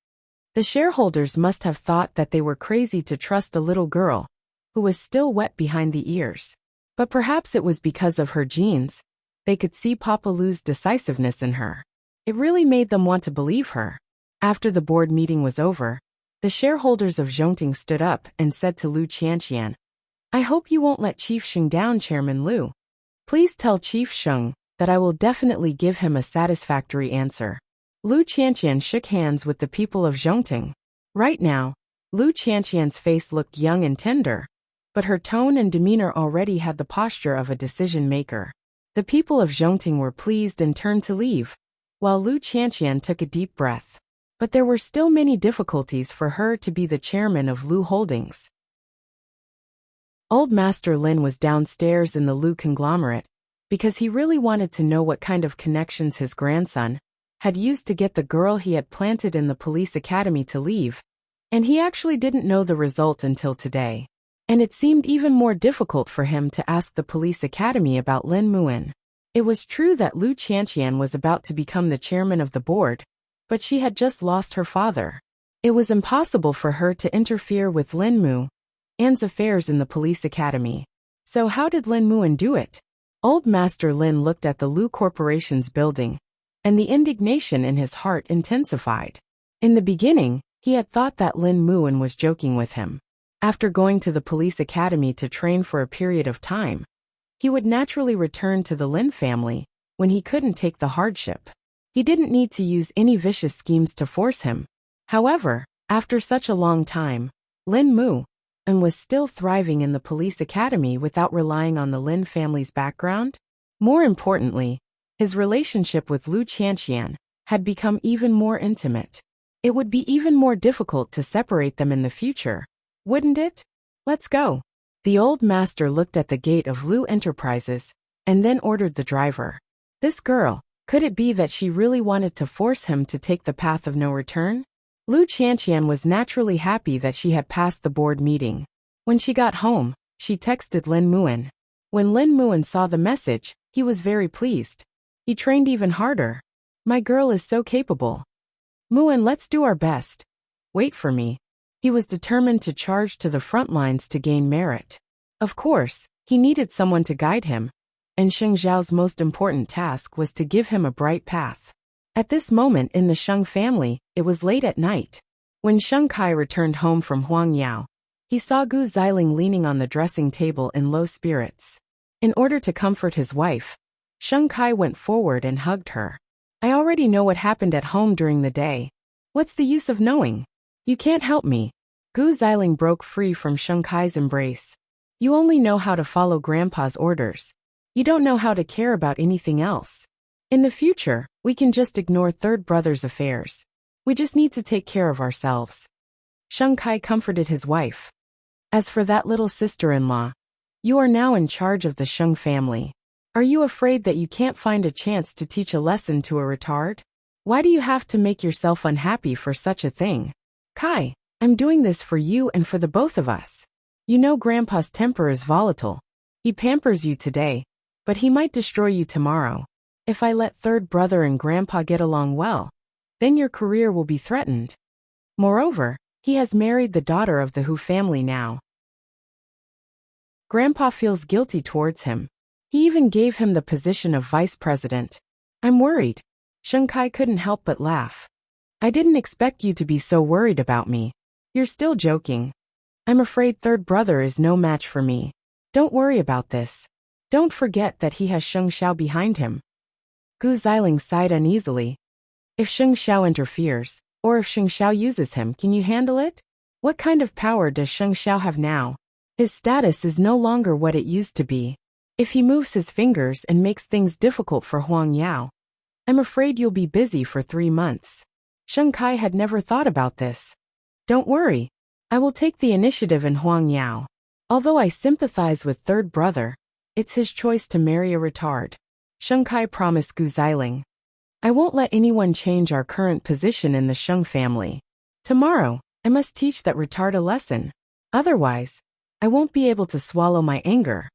S1: The shareholders must have thought that they were crazy to trust a little girl who was still wet behind the ears. But perhaps it was because of her genes. They could see Papa Lu's decisiveness in her. It really made them want to believe her. After the board meeting was over, the shareholders of Enchanting stood up and said to Lu Qianqian, I hope you won't let Chief Sheng down, Chairman Lu. Please tell Chief Sheng that I will definitely give him a satisfactory answer. Lu Qianqian shook hands with the people of Enchanting. Right now, Lu Qianqian's face looked young and tender, but her tone and demeanor already had the posture of a decision-maker. The people of Enchanting were pleased and turned to leave, while Lu Qianqian took a deep breath. But there were still many difficulties for her to be the chairman of Lu Holdings. Old Master Lin was downstairs in the Lu conglomerate because he really wanted to know what kind of connections his grandson had used to get the girl he had planted in the police academy to leave, and he actually didn't know the result until today. And it seemed even more difficult for him to ask the police academy about Lin Muin. It was true that Lu Qianqian was about to become the chairman of the board, but she had just lost her father. It was impossible for her to interfere with Lin Muin's affairs in the police academy. So how did Lin Muin do it? Old Master Lin looked at the Lu Corporation's building, and the indignation in his heart intensified. In the beginning, he had thought that Lin Muin was joking with him. After going to the police academy to train for a period of time, he would naturally return to the Lin family when he couldn't take the hardship. He didn't need to use any vicious schemes to force him. However, after such a long time, Lin Muin was still thriving in the police academy without relying on the Lin family's background. More importantly, his relationship with Lu Qianqian had become even more intimate. It would be even more difficult to separate them in the future, wouldn't it? Let's go. The old master looked at the gate of Lu Enterprises and then ordered the driver. This girl, could it be that she really wanted to force him to take the path of no return? Lu Qianqian was naturally happy that she had passed the board meeting. When she got home, she texted Lin Muin. When Lin Muin saw the message, he was very pleased. He trained even harder. My girl is so capable. Muin, let's do our best. Wait for me. He was determined to charge to the front lines to gain merit. Of course, he needed someone to guide him, and Sheng Zhao's most important task was to give him a bright path. At this moment in the Sheng family, it was late at night. When Sheng Kai returned home from Huangyao, he saw Gu Xiling leaning on the dressing table in low spirits. In order to comfort his wife, Sheng Kai went forward and hugged her. I already know what happened at home during the day. What's the use of knowing? You can't help me. Gu Xiling broke free from Sheng Kai's embrace. You only know how to follow Grandpa's orders. You don't know how to care about anything else. In the future, we can just ignore third brother's affairs. We just need to take care of ourselves. Sheng Kai comforted his wife. As for that little sister-in-law, you are now in charge of the Sheng family. Are you afraid that you can't find a chance to teach a lesson to a retard? Why do you have to make yourself unhappy for such a thing? Kai, I'm doing this for you and for the both of us. You know Grandpa's temper is volatile. He pampers you today, but he might destroy you tomorrow. If I let third brother and Grandpa get along well, then your career will be threatened. Moreover, he has married the daughter of the Hu family now. Grandpa feels guilty towards him. He even gave him the position of vice president. I'm worried. Sheng Kai couldn't help but laugh. I didn't expect you to be so worried about me. You're still joking. I'm afraid third brother is no match for me. Don't worry about this. Don't forget that he has Sheng Xiao behind him. Gu Xiling sighed uneasily. If Sheng Xiao interferes, or if Sheng Xiao uses him, can you handle it? What kind of power does Sheng Xiao have now? His status is no longer what it used to be. If he moves his fingers and makes things difficult for Huang Yao, I'm afraid you'll be busy for 3 months. Sheng Kai had never thought about this. Don't worry. I will take the initiative in Huang Yao. Although I sympathize with third brother, it's his choice to marry a retard. Sheng Kai promised Gu Xiling. I won't let anyone change our current position in the Sheng family. Tomorrow, I must teach that retard a lesson. Otherwise, I won't be able to swallow my anger.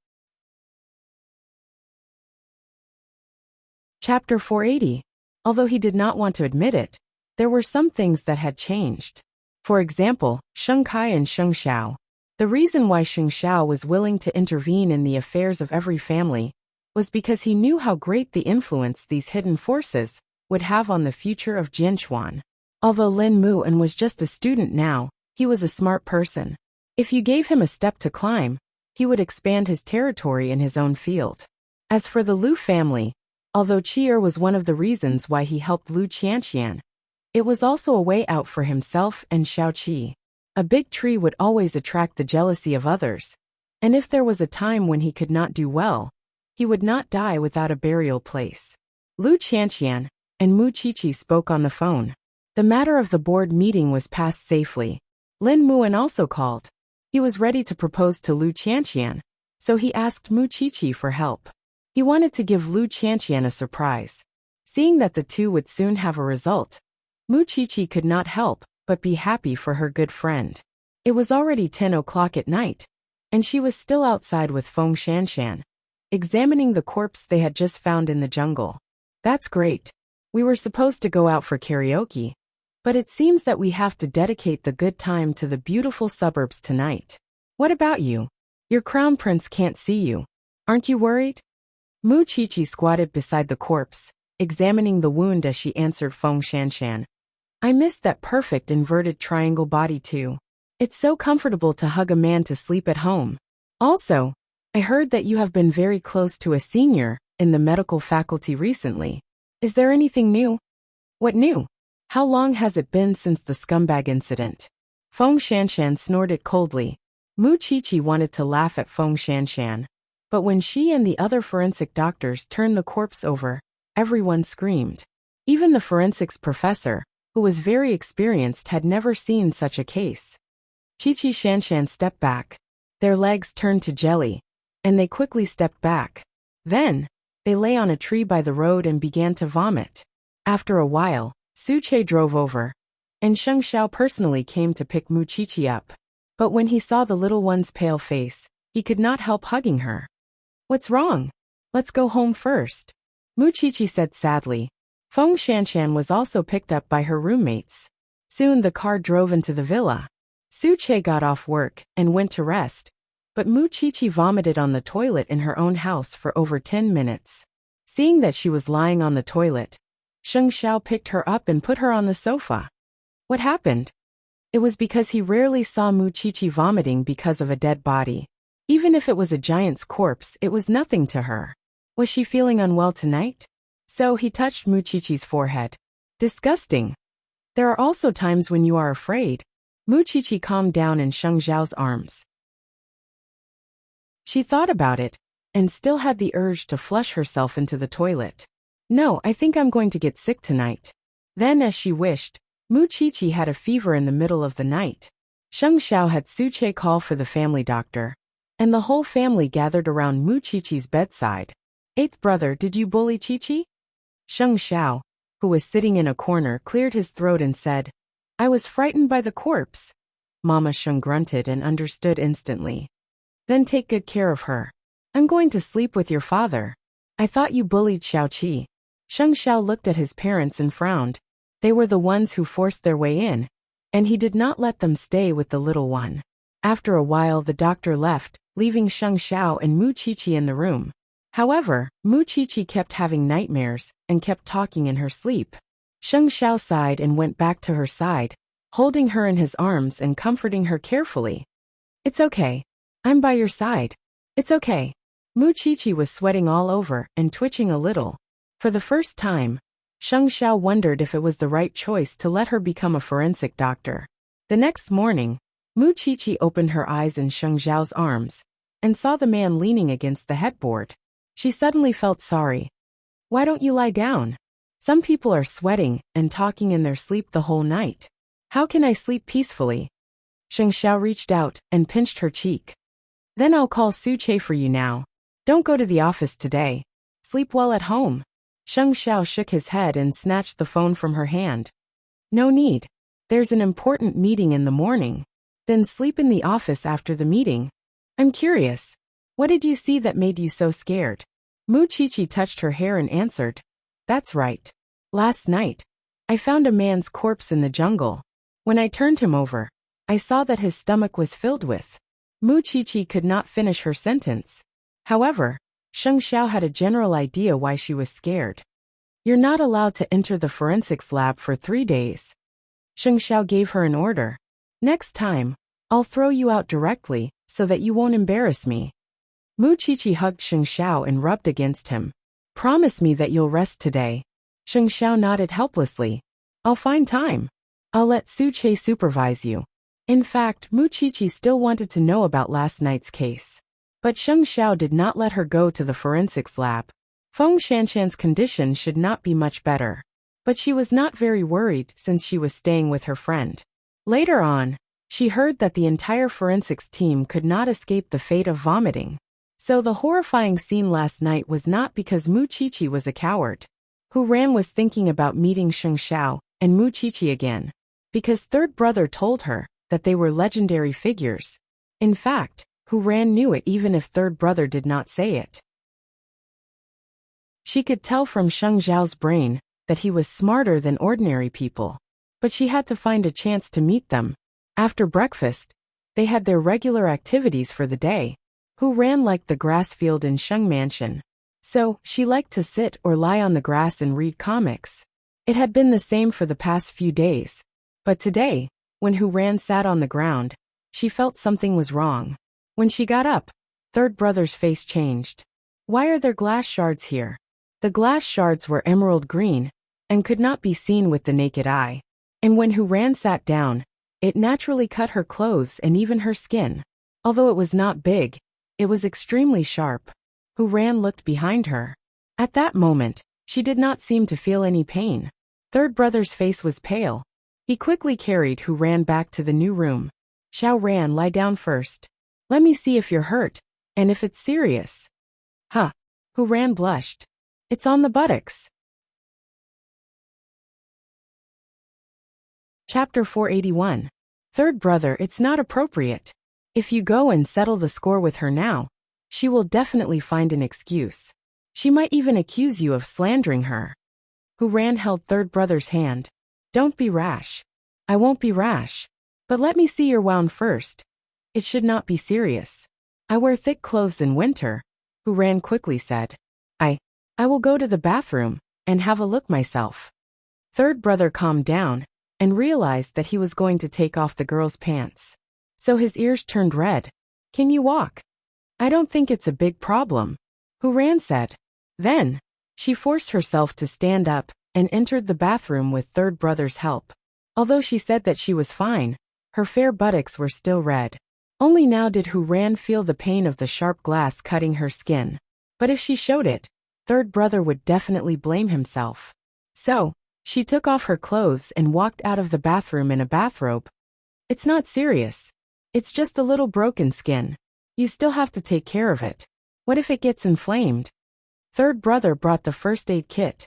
S1: Chapter 480. Although he did not want to admit it, there were some things that had changed. For example, Sheng Kai and Sheng Xiao. The reason why Sheng Xiao was willing to intervene in the affairs of every family was because he knew how great the influence these hidden forces would have on the future of Jianchuan. Although Lin Muan was just a student now, he was a smart person. If you gave him a step to climb, he would expand his territory in his own field. As for the Lu family, although Qi'er was one of the reasons why he helped Lu Qianqian, it was also a way out for himself and Xiaoqi. A big tree would always attract the jealousy of others, and if there was a time when he could not do well, he would not die without a burial place. Lu Qianqian and Mu Qiqi spoke on the phone. The matter of the board meeting was passed safely. Lin Muan also called. He was ready to propose to Lu Qianqian, so he asked Mu Qiqi for help. He wanted to give Lu Qianqian a surprise. Seeing that the two would soon have a result, Mu Qiqi could not help but be happy for her good friend. It was already 10 o'clock at night, and she was still outside with Feng Shanshan, examining the corpse they had just found in the jungle. That's great. We were supposed to go out for karaoke, but it seems that we have to dedicate the good time to the beautiful suburbs tonight. What about you? Your crown prince can't see you. Aren't you worried? Mu Qiqi squatted beside the corpse, examining the wound as she answered Feng Shanshan. I miss that perfect inverted triangle body too. It's so comfortable to hug a man to sleep at home. Also, I heard that you have been very close to a senior in the medical faculty recently. Is there anything new? What new? How long has it been since the scumbag incident? Feng Shanshan snorted coldly. Mu Qiqi wanted to laugh at Feng Shanshan, but when she and the other forensic doctors turned the corpse over, everyone screamed. Even the forensics professor, who was very experienced, had never seen such a case. Qiqi Shanshan stepped back. Their legs turned to jelly, and they quickly stepped back. Then, they lay on a tree by the road and began to vomit. After a while, Su Che drove over, and Sheng Xiao personally came to pick Mu Qiqi up. But when he saw the little one's pale face, he could not help hugging her. What's wrong? Let's go home first, Mu Qiqi said sadly. Feng Shanshan was also picked up by her roommates. Soon the car drove into the villa. Su Che got off work and went to rest, but Mu Qiqi vomited on the toilet in her own house for over 10 minutes. Seeing that she was lying on the toilet, Sheng Xiao picked her up and put her on the sofa. What happened? It was because he rarely saw Mu Qiqi vomiting because of a dead body. Even if it was a giant's corpse, it was nothing to her. Was she feeling unwell tonight? So he touched Mu Qiqi's forehead. Disgusting. There are also times when you are afraid. Mu Qiqi calmed down in Sheng Xiao's arms. She thought about it, and still had the urge to flush herself into the toilet. No, I think I'm going to get sick tonight. Then, as she wished, Mu Qiqi had a fever in the middle of the night. Sheng Xiao had Su Che call for the family doctor, and the whole family gathered around Mu Qiqi's bedside. Eighth brother, did you bully Qiqi? Sheng Xiao, who was sitting in a corner, cleared his throat and said, I was frightened by the corpse. Mama Sheng grunted and understood instantly. Then take good care of her. I'm going to sleep with your father. I thought you bullied Xiaoqi. Sheng Xiao looked at his parents and frowned. They were the ones who forced their way in, and he did not let them stay with the little one. After a while the doctor left, leaving Sheng Xiao and Mu Qiqi in the room. However, Mu Qiqi kept having nightmares and kept talking in her sleep. Sheng Xiao sighed and went back to her side, holding her in his arms and comforting her carefully. It's okay. I'm by your side. It's okay. Mu Qiqi was sweating all over and twitching a little. For the first time, Sheng Xiao wondered if it was the right choice to let her become a forensic doctor. The next morning, Mu Qiqi opened her eyes in Sheng Xiao's arms and saw the man leaning against the headboard. She suddenly felt sorry. Why don't you lie down? Some people are sweating and talking in their sleep the whole night. How can I sleep peacefully? Sheng Xiao reached out and pinched her cheek. Then I'll call Su Che for you now. Don't go to the office today. Sleep well at home. Sheng Xiao shook his head and snatched the phone from her hand. No need. There's an important meeting in the morning. Then sleep in the office after the meeting. I'm curious. What did you see that made you so scared? Mu Qiqi touched her hair and answered. That's right. Last night, I found a man's corpse in the jungle. When I turned him over, I saw that his stomach was filled with. Mu Qiqi could not finish her sentence. However, Sheng Xiao had a general idea why she was scared. You're not allowed to enter the forensics lab for 3 days. Sheng Xiao gave her an order. Next time, I'll throw you out directly, so that you won't embarrass me. Mu Qiqi hugged Sheng Xiao and rubbed against him. Promise me that you'll rest today. Sheng Xiao nodded helplessly. I'll find time. I'll let Su Che supervise you. In fact, Mu Qiqi still wanted to know about last night's case. But Sheng Xiao did not let her go to the forensics lab. Feng Shanshan's condition should not be much better. But she was not very worried since she was staying with her friend. Later on, she heard that the entire forensics team could not escape the fate of vomiting. So the horrifying scene last night was not because Mu Qiqi was a coward. Hu Ran was thinking about meeting Sheng Xiao and Mu Qiqi again, because third brother told her that they were legendary figures. In fact, Hu Ran knew it even if third brother did not say it. She could tell from Sheng Xiao's brain that he was smarter than ordinary people. But she had to find a chance to meet them. After breakfast, they had their regular activities for the day. Hu Ran liked the grass field in Sheng Mansion. So, she liked to sit or lie on the grass and read comics. It had been the same for the past few days. But today, when Hu Ran sat on the ground, she felt something was wrong. When she got up, third brother's face changed. Why are there glass shards here? The glass shards were emerald green and could not be seen with the naked eye. And when Hu Ran sat down, it naturally cut her clothes and even her skin. Although it was not big, it was extremely sharp. Hu Ran looked behind her. At that moment, she did not seem to feel any pain. Third brother's face was pale. He quickly carried Hu Ran back to the new room. Xiao Ran, lie down first. Let me see if you're hurt, and if it's serious. Huh. Hu Ran blushed. It's on the buttocks. Chapter 481. Third brother, it's not appropriate. If you go and settle the score with her now, she will definitely find an excuse. She might even accuse you of slandering her. Hu Ran held third brother's hand. Don't be rash. I won't be rash. But let me see your wound first. It should not be serious. I wear thick clothes in winter, Hu Ran quickly said. I will go to the bathroom and have a look myself. Third brother calmed down and realized that he was going to take off the girl's pants. So his ears turned red. Can you walk? I don't think it's a big problem, Hu Ran said. Then, she forced herself to stand up and entered the bathroom with third brother's help. Although she said that she was fine, her fair buttocks were still red. Only now did Hu Ran feel the pain of the sharp glass cutting her skin. But if she showed it, third brother would definitely blame himself. So, she took off her clothes and walked out of the bathroom in a bathrobe. It's not serious. It's just a little broken skin. You still have to take care of it. What if it gets inflamed? Third brother brought the first aid kit.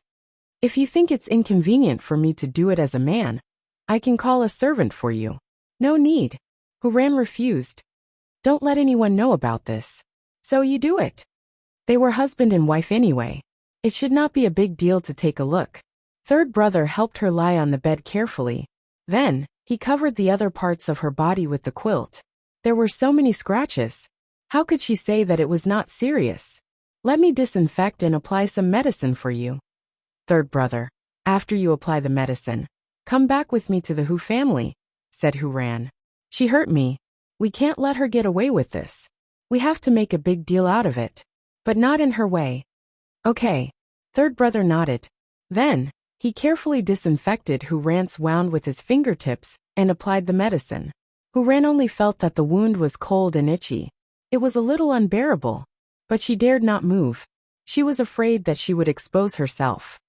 S1: If you think it's inconvenient for me to do it as a man, I can call a servant for you. No need. Hu Ran refused. Don't let anyone know about this. So you do it. They were husband and wife anyway. It should not be a big deal to take a look. Third brother helped her lie on the bed carefully. Then, he covered the other parts of her body with the quilt. There were so many scratches. How could she say that it was not serious? Let me disinfect and apply some medicine for you. Third brother, after you apply the medicine, come back with me to the Hu family, said Hu Ran. She hurt me. We can't let her get away with this. We have to make a big deal out of it. But not in her way. Okay. Third brother nodded. Then, he carefully disinfected Hu Ran's wound with his fingertips and applied the medicine. Hu Ran only felt that the wound was cold and itchy. It was a little unbearable. But she dared not move. She was afraid that she would expose herself.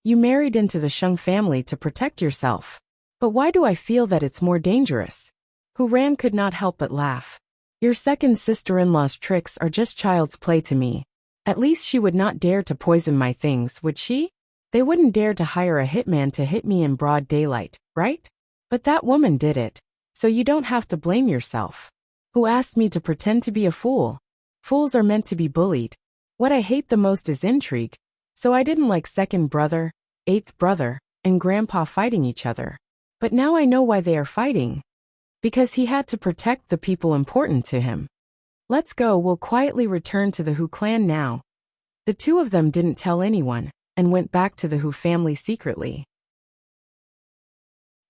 S1: You married into the Sheng family to protect yourself. But why do I feel that it's more dangerous? Hu Ran could not help but laugh. Your second sister-in-law's tricks are just child's play to me. At least she would not dare to poison my things, would she? They wouldn't dare to hire a hitman to hit me in broad daylight, right? But that woman did it, so you don't have to blame yourself. Who asked me to pretend to be a fool? Fools are meant to be bullied. What I hate the most is intrigue, so I didn't like second brother, eighth brother and Grandpa fighting each other. But now I know why they are fighting. Because he had to protect the people important to him. Let's go, we'll quietly return to the Hu clan now. The two of them didn't tell anyone, and went back to the Hu family secretly.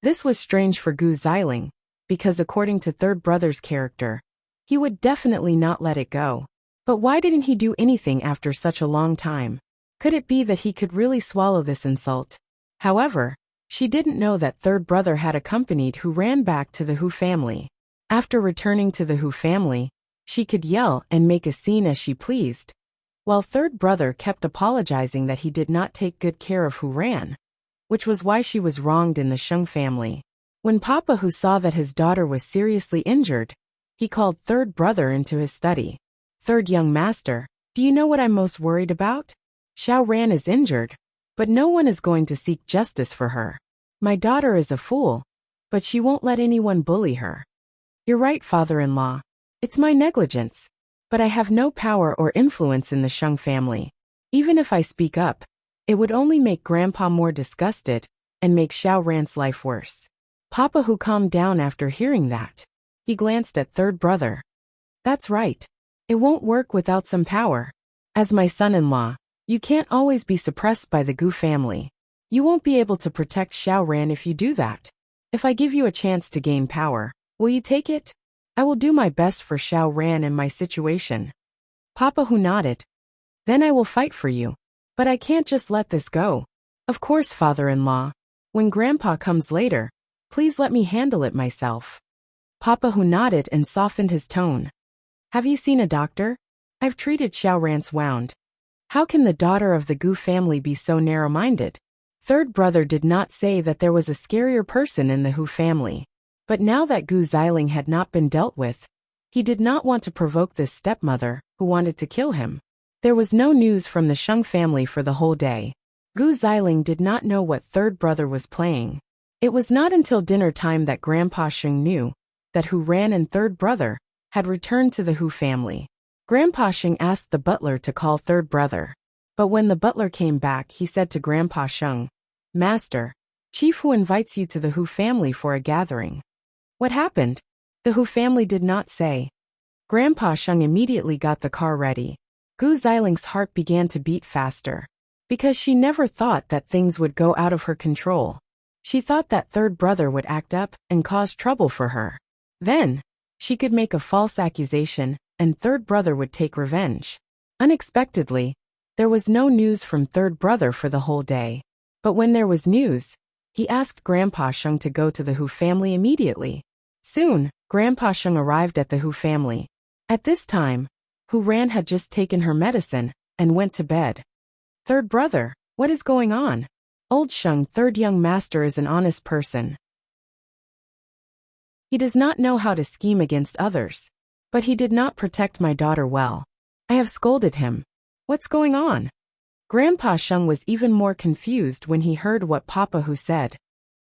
S1: This was strange for Gu Xiling, because according to third brother's character, he would definitely not let it go. But why didn't he do anything after such a long time? Could it be that he could really swallow this insult? However, she didn't know that third brother had accompanied Hu Ran back to the Hu family. After returning to the Hu family, she could yell and make a scene as she pleased, while third brother kept apologizing that he did not take good care of Hu Ran, which was why she was wronged in the Sheng family. When Papa Hu saw that his daughter was seriously injured, he called third brother into his study. Third young master, do you know what I'm most worried about? Xiao Ran is injured, but no one is going to seek justice for her. My daughter is a fool, but she won't let anyone bully her. You're right, father-in-law. It's my negligence, but I have no power or influence in the Sheng family. Even if I speak up, it would only make Grandpa more disgusted and make Xiao Ran's life worse. Papa Hu calmed down after hearing that. He glanced at third brother. That's right. It won't work without some power. As my son-in-law, you can't always be suppressed by the Gu family. You won't be able to protect Xiao Ran if you do that. If I give you a chance to gain power, will you take it? I will do my best for Xiao Ran and my situation. Papa Hu nodded. Then I will fight for you. But I can't just let this go. Of course, father-in-law. When Grandpa comes later, please let me handle it myself. Papa Hu nodded and softened his tone. Have you seen a doctor? I've treated Xiao Ran's wound. How can the daughter of the Gu family be so narrow-minded? Third brother did not say that there was a scarier person in the Hu family. But now that Gu Xiling had not been dealt with, he did not want to provoke this stepmother, who wanted to kill him. There was no news from the Sheng family for the whole day. Gu Xiling did not know what third brother was playing. It was not until dinner time that Grandpa Sheng knew that Hu Ran and third brother had returned to the Hu family. Grandpa Sheng asked the butler to call third brother. But when the butler came back, he said to Grandpa Sheng, Master, Chief Hu invites you to the Hu family for a gathering. What happened? The Hu family did not say. Grandpa Sheng immediately got the car ready. Gu Xiling's heart began to beat faster. Because she never thought that things would go out of her control. She thought that third brother would act up and cause trouble for her. Then, she could make a false accusation, and third brother would take revenge. Unexpectedly, there was no news from third brother for the whole day. But when there was news, he asked Grandpa Sheng to go to the Hu family immediately. Soon, Grandpa Sheng arrived at the Hu family. At this time, Hu Ran had just taken her medicine and went to bed. Third brother, what is going on? Old Sheng, third young master, is an honest person. He does not know how to scheme against others. But he did not protect my daughter well. I have scolded him. What's going on? Grandpa Sheng was even more confused when he heard what Papa Hu said.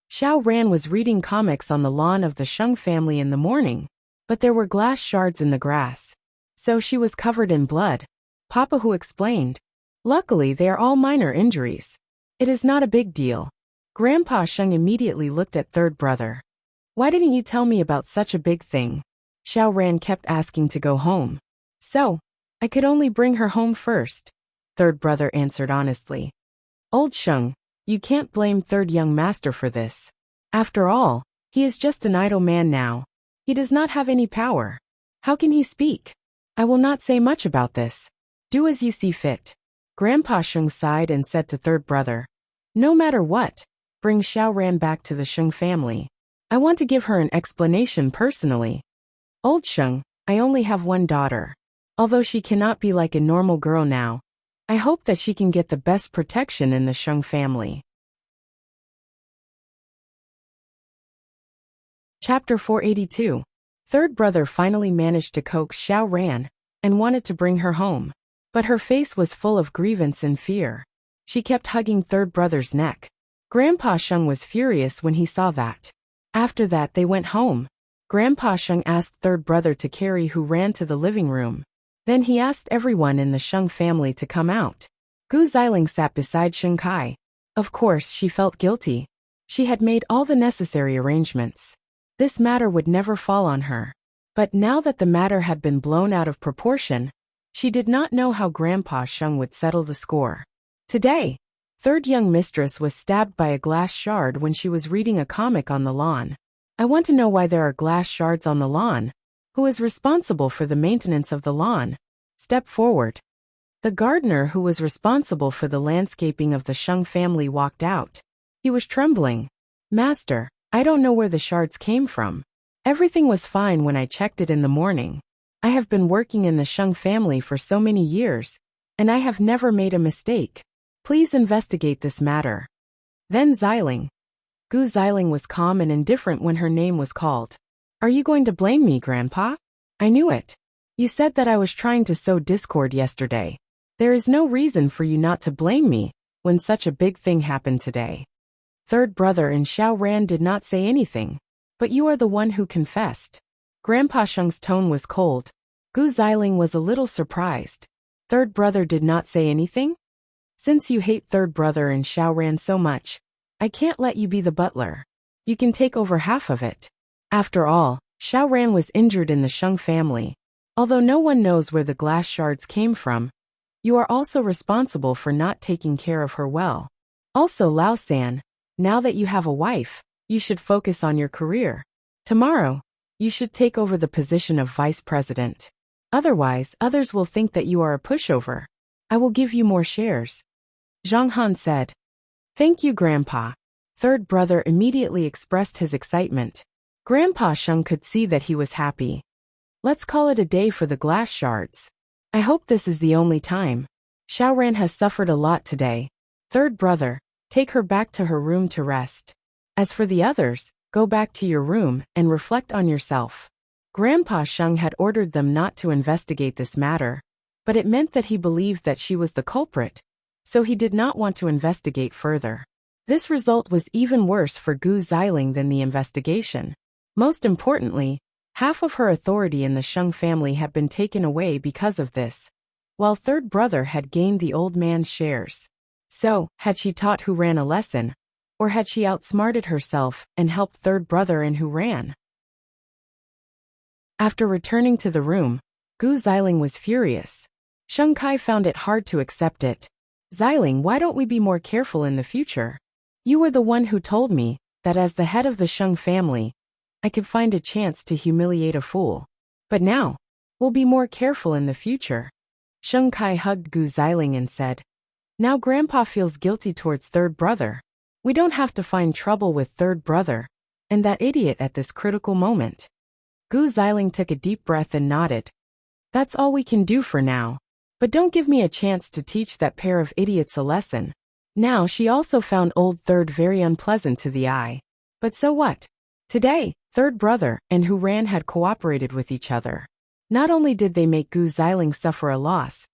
S1: Xiao Ran was reading comics on the lawn of the Sheng family in the morning, but there were glass shards in the grass. So she was covered in blood. Papa Hu explained. Luckily, they are all minor injuries. It is not a big deal. Grandpa Sheng immediately looked at third brother. Why didn't you tell me about such a big thing? Xiao Ran kept asking to go home. So, I could only bring her home first. Third brother answered honestly. Old Sheng, you can't blame third young master for this. After all, he is just an idle man now. He does not have any power. How can he speak? I will not say much about this. Do as you see fit. Grandpa Sheng sighed and said to third brother. No matter what, bring Xiao Ran back to the Sheng family. I want to give her an explanation personally. Old Sheng, I only have one daughter. Although she cannot be like a normal girl now, I hope that she can get the best protection in the Sheng family. Chapter 482. Third brother finally managed to coax Xiao Ran and wanted to bring her home. But her face was full of grievance and fear. She kept hugging third brother's neck. Grandpa Sheng was furious when he saw that. After that, they went home. Grandpa Sheng asked third brother to carry Hu Ran to the living room. Then he asked everyone in the Sheng family to come out. Gu Xiling sat beside Sheng Kai. Of course, she felt guilty. She had made all the necessary arrangements. This matter would never fall on her. But now that the matter had been blown out of proportion, she did not know how Grandpa Sheng would settle the score. Today, third young mistress was stabbed by a glass shard when she was reading a comic on the lawn. I want to know why there are glass shards on the lawn. Who is responsible for the maintenance of the lawn? Step forward. The gardener who was responsible for the landscaping of the Sheng family walked out. He was trembling. Master, I don't know where the shards came from. Everything was fine when I checked it in the morning. I have been working in the Sheng family for so many years, and I have never made a mistake. Please investigate this matter. Then Xiling. Gu Xiling was calm and indifferent when her name was called. Are you going to blame me, Grandpa? I knew it. You said that I was trying to sow discord yesterday. There is no reason for you not to blame me when such a big thing happened today. Third brother and Xiao Ran did not say anything, but you are the one who confessed. Grandpa Sheng's tone was cold. Gu Xiling was a little surprised. Third brother did not say anything? Since you hate third brother and Xiao Ran so much, I can't let you be the butler. You can take over half of it. After all, Xiao Ran was injured in the Sheng family. Although no one knows where the glass shards came from, you are also responsible for not taking care of her well. Also, Lao San, now that you have a wife, you should focus on your career. Tomorrow, you should take over the position of vice president. Otherwise, others will think that you are a pushover. I will give you more shares. Zhang Han said. Thank you, Grandpa. Third brother immediately expressed his excitement. Grandpa Sheng could see that he was happy. Let's call it a day for the glass shards. I hope this is the only time. Xiao Ran has suffered a lot today. Third brother, take her back to her room to rest. As for the others, go back to your room and reflect on yourself. Grandpa Sheng had ordered them not to investigate this matter, but it meant that he believed that she was the culprit, so he did not want to investigate further. This result was even worse for Gu Xiling than the investigation. Most importantly, half of her authority in the Sheng family had been taken away because of this, while third brother had gained the old man's shares. So, had she taught Hu Ran a lesson, or had she outsmarted herself and helped third brother and Hu Ran? After returning to the room, Gu Xiling was furious. Sheng Kai found it hard to accept it. Xiling, why don't we be more careful in the future? You were the one who told me that as the head of the Sheng family, I could find a chance to humiliate a fool. But now, we'll be more careful in the future. Sheng Kai hugged Gu Xiling and said, now Grandpa feels guilty towards third brother. We don't have to find trouble with third brother and that idiot at this critical moment. Gu Xiling took a deep breath and nodded. That's all we can do for now. But don't give me a chance to teach that pair of idiots a lesson. Now she also found old third very unpleasant to the eye. But so what? Today, third brother and Hu Ran had cooperated with each other. Not only did they make Gu Xiling suffer a loss,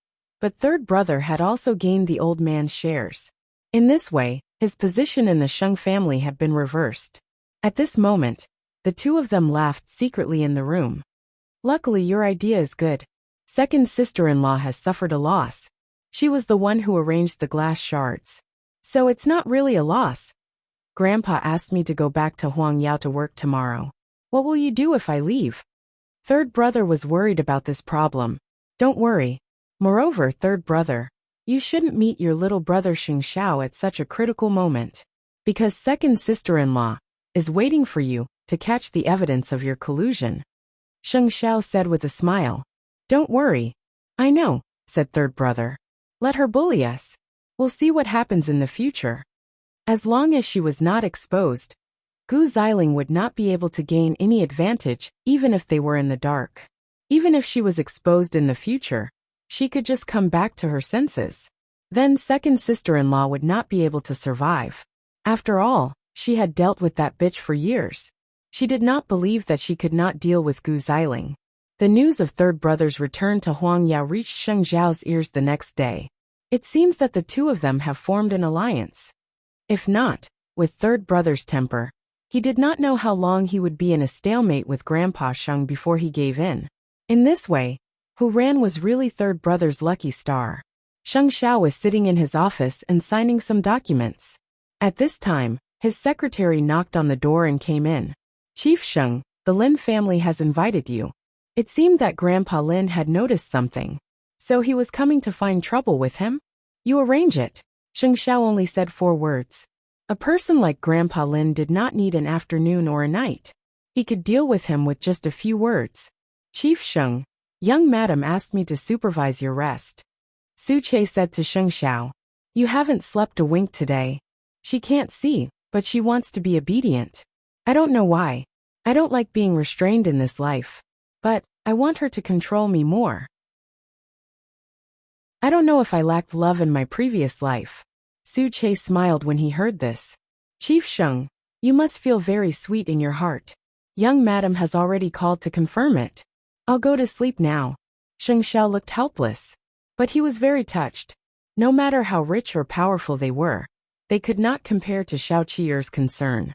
S1: but third brother had also gained the old man's shares. In this way, his position in the Sheng family had been reversed. At this moment, the two of them laughed secretly in the room. Luckily, your idea is good. Second sister-in-law has suffered a loss. She was the one who arranged the glass shards. So it's not really a loss. Grandpa asked me to go back to Huang Yao to work tomorrow. What will you do if I leave? Third brother was worried about this problem. Don't worry. Moreover, third brother, you shouldn't meet your little brother Xing Xiao at such a critical moment. Because second sister-in-law is waiting for you to catch the evidence of your collusion. Xing Xiao said with a smile. Don't worry. I know, said third brother. Let her bully us. We'll see what happens in the future. As long as she was not exposed, Gu Xiling would not be able to gain any advantage even if they were in the dark. Even if she was exposed in the future, she could just come back to her senses. Then second sister-in-law would not be able to survive. After all, she had dealt with that bitch for years. She did not believe that she could not deal with Gu Xiling. The news of third brother's return to Huang Yao reached Sheng Zhao's ears the next day. It seems that the two of them have formed an alliance. If not, with third brother's temper, he did not know how long he would be in a stalemate with Grandpa Sheng before he gave in. In this way, Hu Ran was really third brother's lucky star. Sheng Xiao was sitting in his office and signing some documents. At this time, his secretary knocked on the door and came in. Chief Sheng, the Lin family has invited you. It seemed that Grandpa Lin had noticed something. So he was coming to find trouble with him? You arrange it. Sheng Xiao only said 4 words. A person like Grandpa Lin did not need an afternoon or a night. He could deal with him with just a few words. Chief Sheng, young madam asked me to supervise your rest. Su Che said to Sheng Xiao. You haven't slept a wink today. She can't see, but she wants to be obedient. I don't know why. I don't like being restrained in this life. But I want her to control me more. I don't know if I lacked love in my previous life. Su Che smiled when he heard this. Chief Sheng, you must feel very sweet in your heart. Young madam has already called to confirm it. I'll go to sleep now. Sheng Xiao looked helpless. But he was very touched. No matter how rich or powerful they were, they could not compare to Xiao Qiyer's concern.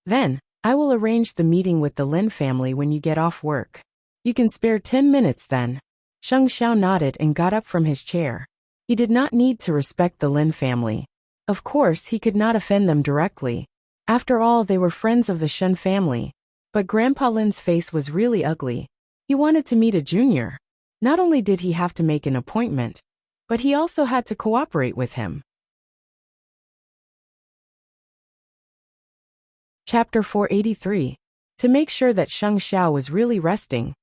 S1: Then, I will arrange the meeting with the Lin family when you get off work. You can spare 10 minutes then. Sheng Xiao nodded and got up from his chair. He did not need to respect the Lin family. Of course, he could not offend them directly. After all, they were friends of the Shen family. But Grandpa Lin's face was really ugly. He wanted to meet a junior. Not only did he have to make an appointment, but he also had to cooperate with him. Chapter 483. To make sure that Sheng Xiao was really resting,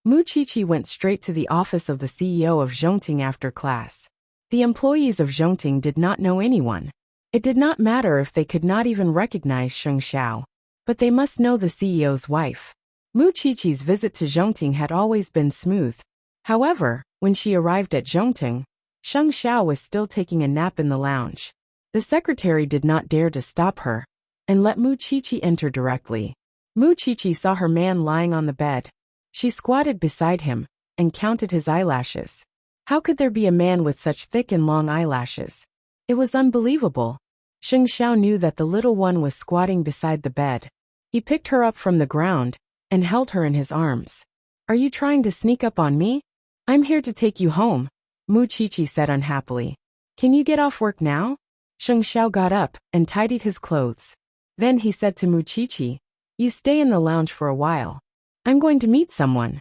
S1: Mu Qiqi went straight to the office of the CEO of Zhongting after class. The employees of Zhongting did not know anyone. It did not matter if they could not even recognize Sheng Xiao, but they must know the CEO's wife. Mu Qiqi's visit to Zhongting had always been smooth. However, when she arrived at Zhongting, Sheng Xiao was still taking a nap in the lounge. The secretary did not dare to stop her and let Mu Qiqi enter directly. Mu Qiqi saw her man lying on the bed. She squatted beside him and counted his eyelashes. How could there be a man with such thick and long eyelashes? It was unbelievable. Sheng Xiao knew that the little one was squatting beside the bed. He picked her up from the ground and held her in his arms. Are you trying to sneak up on me? I'm here to take you home, Mu Qiqi said unhappily. Can you get off work now? Sheng Xiao got up and tidied his clothes. Then he said to Mu Qiqi, you stay in the lounge for a while. I'm going to meet someone.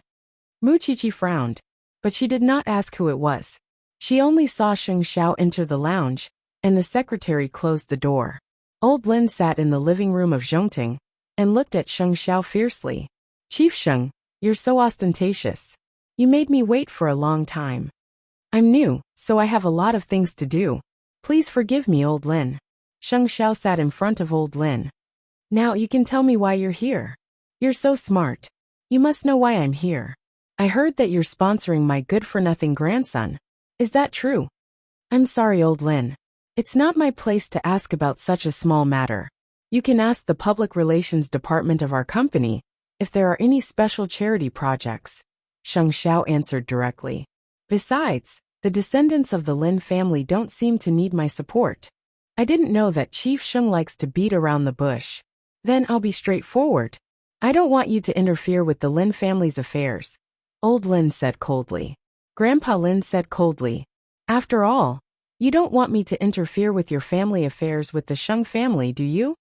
S1: Mu Qiqi frowned, but she did not ask who it was. She only saw Sheng Xiao enter the lounge, and the secretary closed the door. Old Lin sat in the living room of Zhongting and looked at Sheng Xiao fiercely. Chief Sheng, you're so ostentatious. You made me wait for a long time. I'm new, so I have a lot of things to do. Please forgive me, Old Lin. Sheng Xiao sat in front of Old Lin. Now you can tell me why you're here. You're so smart. You must know why I'm here. I heard that you're sponsoring my good-for-nothing grandson. Is that true? I'm sorry, Old Lin. It's not my place to ask about such a small matter. You can ask the public relations department of our company if there are any special charity projects. Sheng Xiao answered directly. Besides, the descendants of the Lin family don't seem to need my support. I didn't know that Chief Sheng likes to beat around the bush. Then I'll be straightforward. I don't want you to interfere with the Lin family's affairs, Old Lin said coldly. Grandpa Lin said coldly. After all, you don't want me to interfere with your family affairs with the Sheng family, do you?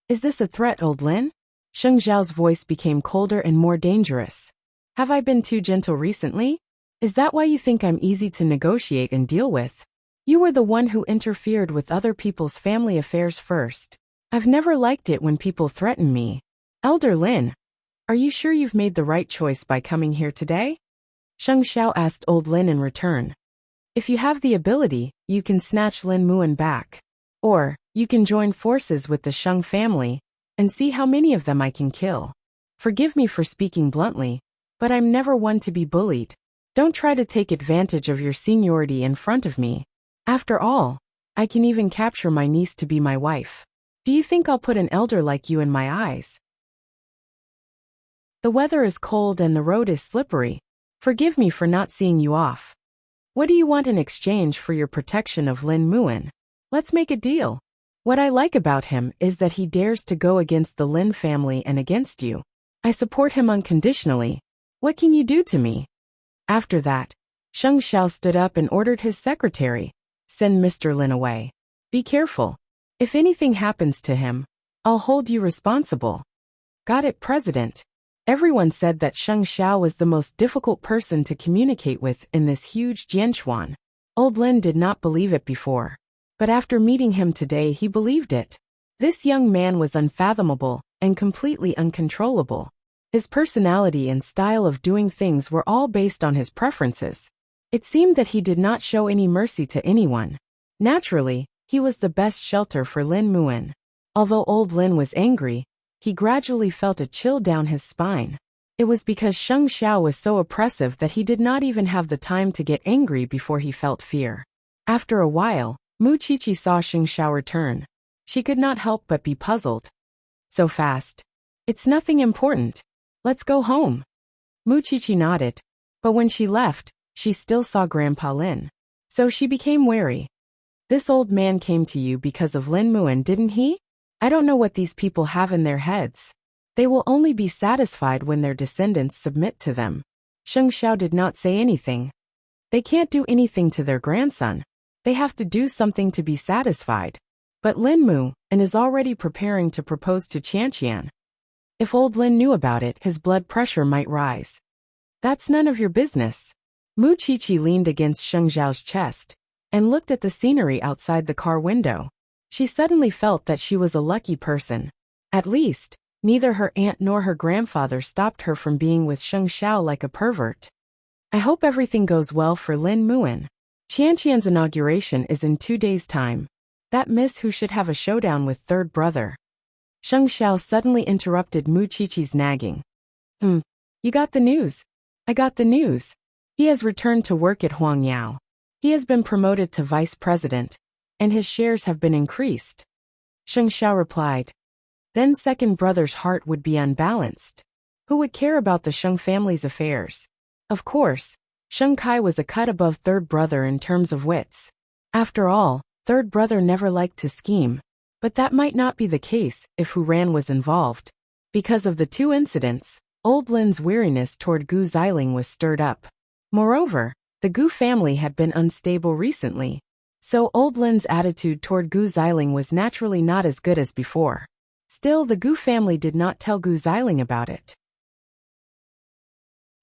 S1: Is this a threat, Old Lin? Sheng Xiao's voice became colder and more dangerous. Have I been too gentle recently? Is that why you think I'm easy to negotiate and deal with? You were the one who interfered with other people's family affairs first. I've never liked it when people threaten me. Elder Lin, are you sure you've made the right choice by coming here today? Sheng Xiao asked Old Lin in return. If you have the ability, you can snatch Lin Muan back. Or, you can join forces with the Sheng family and see how many of them I can kill. Forgive me for speaking bluntly, but I'm never one to be bullied. Don't try to take advantage of your seniority in front of me. After all, I can even capture my niece to be my wife. Do you think I'll put an elder like you in my eyes? The weather is cold and the road is slippery. Forgive me for not seeing you off. What do you want in exchange for your protection of Lin Muan? Let's make a deal. What I like about him is that he dares to go against the Lin family and against you. I support him unconditionally. What can you do to me? After that, Sheng Xiao stood up and ordered his secretary, send Mr. Lin away. Be careful. If anything happens to him, I'll hold you responsible. Got it, President. Everyone said that Sheng Xiao was the most difficult person to communicate with in this huge Jianchuan. Old Lin did not believe it before. But after meeting him today he believed it. This young man was unfathomable and completely uncontrollable. His personality and style of doing things were all based on his preferences. It seemed that he did not show any mercy to anyone. Naturally, he was the best shelter for Lin Muan. Although old Lin was angry, he gradually felt a chill down his spine. It was because Sheng Xiao was so oppressive that he did not even have the time to get angry before he felt fear. After a while, Mu Qiqi saw Sheng Xiao return. She could not help but be puzzled. So fast. It's nothing important. Let's go home. Mu Qiqi nodded, but when she left, she still saw Grandpa Lin. So she became wary. This old man came to you because of Lin Muan, didn't he? I don't know what these people have in their heads. They will only be satisfied when their descendants submit to them. Sheng Xiao did not say anything. They can't do anything to their grandson. They have to do something to be satisfied. But Lin Muan is already preparing to propose to Qianqian. If old Lin knew about it, his blood pressure might rise. That's none of your business. Mu Qiqi leaned against Sheng Xiao's chest and looked at the scenery outside the car window. She suddenly felt that she was a lucky person. At least, neither her aunt nor her grandfather stopped her from being with Sheng Xiao like a pervert. I hope everything goes well for Lin Muan. Qianqian's inauguration is in 2 days' time. That miss who should have a showdown with third brother. Sheng Xiao suddenly interrupted Mu Qiqi's nagging. You got the news? I got the news. He has returned to work at Huangyao. He has been promoted to vice president, and his shares have been increased. Sheng Xiao replied. Then second brother's heart would be unbalanced. Who would care about the Sheng family's affairs? Of course, Sheng Kai was a cut above third brother in terms of wits. After all, third brother never liked to scheme. But that might not be the case if Hu Ran was involved. Because of the two incidents, old Lin's weariness toward Gu Xiling was stirred up. Moreover, the Gu family had been unstable recently. So old Lin's attitude toward Gu Xiling was naturally not as good as before. Still, the Gu family did not tell Gu Xiling about it.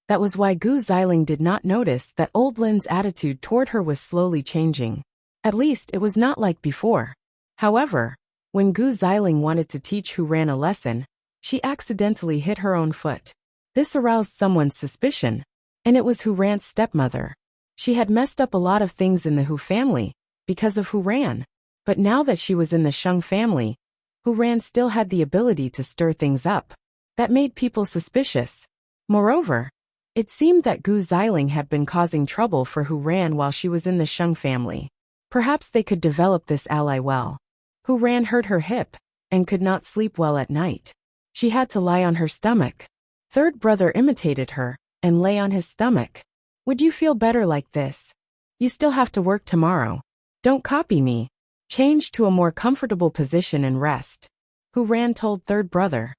S1: That was why Gu Xiling did not notice that old Lin's attitude toward her was slowly changing. At least it was not like before. However, when Gu Xiling wanted to teach Hu Ran a lesson, she accidentally hit her own foot. This aroused someone's suspicion, and it was Hu Ran's stepmother. She had messed up a lot of things in the Hu family because of Hu Ran. But now that she was in the Sheng family, Hu Ran still had the ability to stir things up. That made people suspicious. Moreover, it seemed that Gu Xiling had been causing trouble for Hu Ran while she was in the Sheng family. Perhaps they could develop this ally well. Hu Ran hurt her hip and could not sleep well at night. She had to lie on her stomach. Third brother imitated her and lay on his stomach. Would you feel better like this? You still have to work tomorrow. Don't copy me. Change to a more comfortable position and rest. Hu Ran told third brother.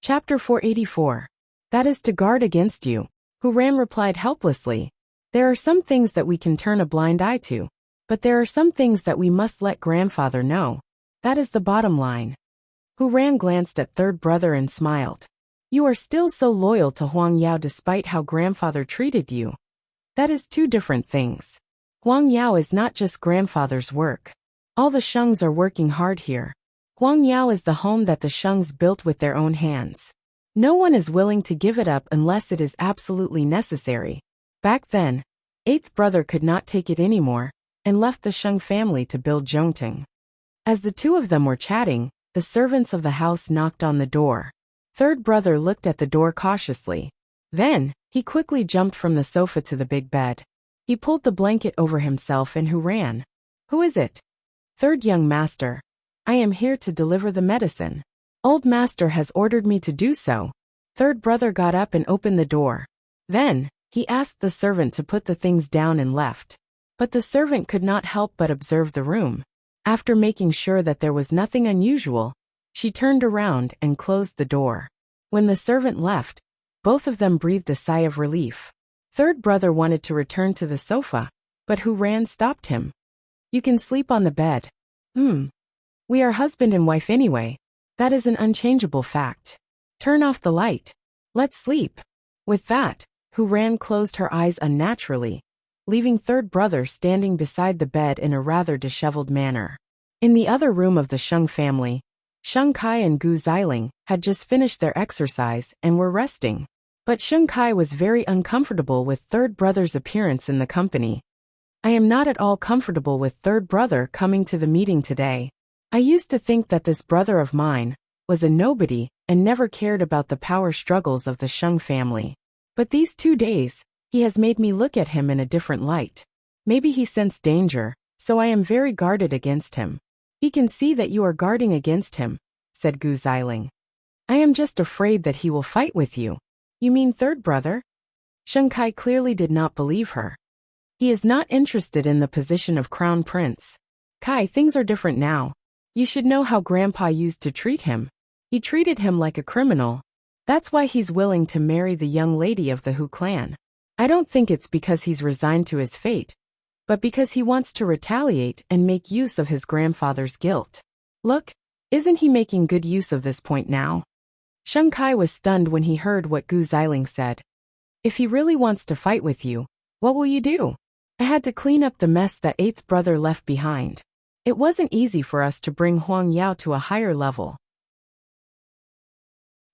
S1: Chapter 484. That is to guard against you. Hu Ran replied helplessly. There are some things that we can turn a blind eye to, but there are some things that we must let grandfather know. That is the bottom line. Hu Ran glanced at third brother and smiled. You are still so loyal to Huang Yao despite how grandfather treated you. That is two different things. Huang Yao is not just grandfather's work. All the Shengs are working hard here. Huang Yao is the home that the Shengs built with their own hands. No one is willing to give it up unless it is absolutely necessary. Back then, eighth brother could not take it anymore and left the Sheng family to build Zhongting. As the two of them were chatting, the servants of the house knocked on the door. Third brother looked at the door cautiously. Then, he quickly jumped from the sofa to the big bed. He pulled the blanket over himself and Hu Ran. Who is it? Third young master. I am here to deliver the medicine. Old master has ordered me to do so. Third brother got up and opened the door. Then, he asked the servant to put the things down and left. But the servant could not help but observe the room. After making sure that there was nothing unusual, she turned around and closed the door. When the servant left, both of them breathed a sigh of relief. Third brother wanted to return to the sofa, But Hu Ran stopped him. You can sleep on the bed. We are husband and wife anyway. That is an unchangeable fact. Turn off the light. Let's sleep. With that, Hu Ran closed her eyes unnaturally, leaving third brother standing beside the bed in a rather disheveled manner. In the other room of the Sheng family, Sheng Kai and Gu Xiling had just finished their exercise and were resting. But Sheng Kai was very uncomfortable with third brother's appearance in the company. I am not at all comfortable with third brother coming to the meeting today. I used to think that this brother of mine was a nobody and never cared about the power struggles of the Sheng family. But these 2 days, he has made me look at him in a different light. Maybe he sensed danger, so I am very guarded against him. He can see that you are guarding against him, said Gu Xiling. I am just afraid that he will fight with you. You mean third brother? Sheng Kai clearly did not believe her. He is not interested in the position of crown prince. Kai, things are different now. You should know how grandpa used to treat him. He treated him like a criminal. That's why he's willing to marry the young lady of the Hu clan. I don't think it's because he's resigned to his fate, but because he wants to retaliate and make use of his grandfather's guilt. Look, isn't he making good use of this point now? Sheng Kai was stunned when he heard what Gu Xiling said. If he really wants to fight with you, what will you do? I had to clean up the mess that eighth brother left behind. It wasn't easy for us to bring Huang Yao to a higher level.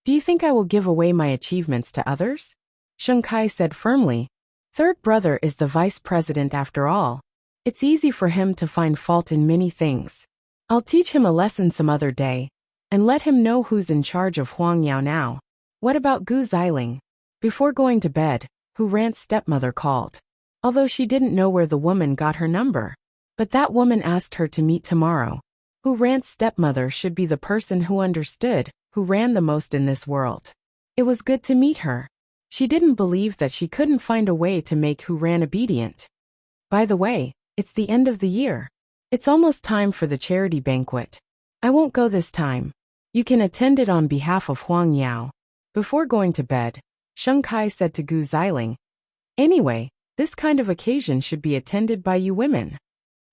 S1: Do you think I will give away my achievements to others? Sheng Kai said firmly. Third brother is the vice president after all. It's easy for him to find fault in many things. I'll teach him a lesson some other day, and let him know who's in charge of Huang Yao now. What about Gu Xiling? Before going to bed, Hu Ran's stepmother called. Although she didn't know where the woman got her number. But that woman asked her to meet tomorrow. Hu Ran's stepmother should be the person who understood who ran the most in this world. It was good to meet her. She didn't believe that she couldn't find a way to make Hu Ran obedient. By the way, it's the end of the year. It's almost time for the charity banquet. I won't go this time. You can attend it on behalf of Huang Yao. Before going to bed, Sheng Kai said to Gu Xiling, Anyway, this kind of occasion should be attended by you women.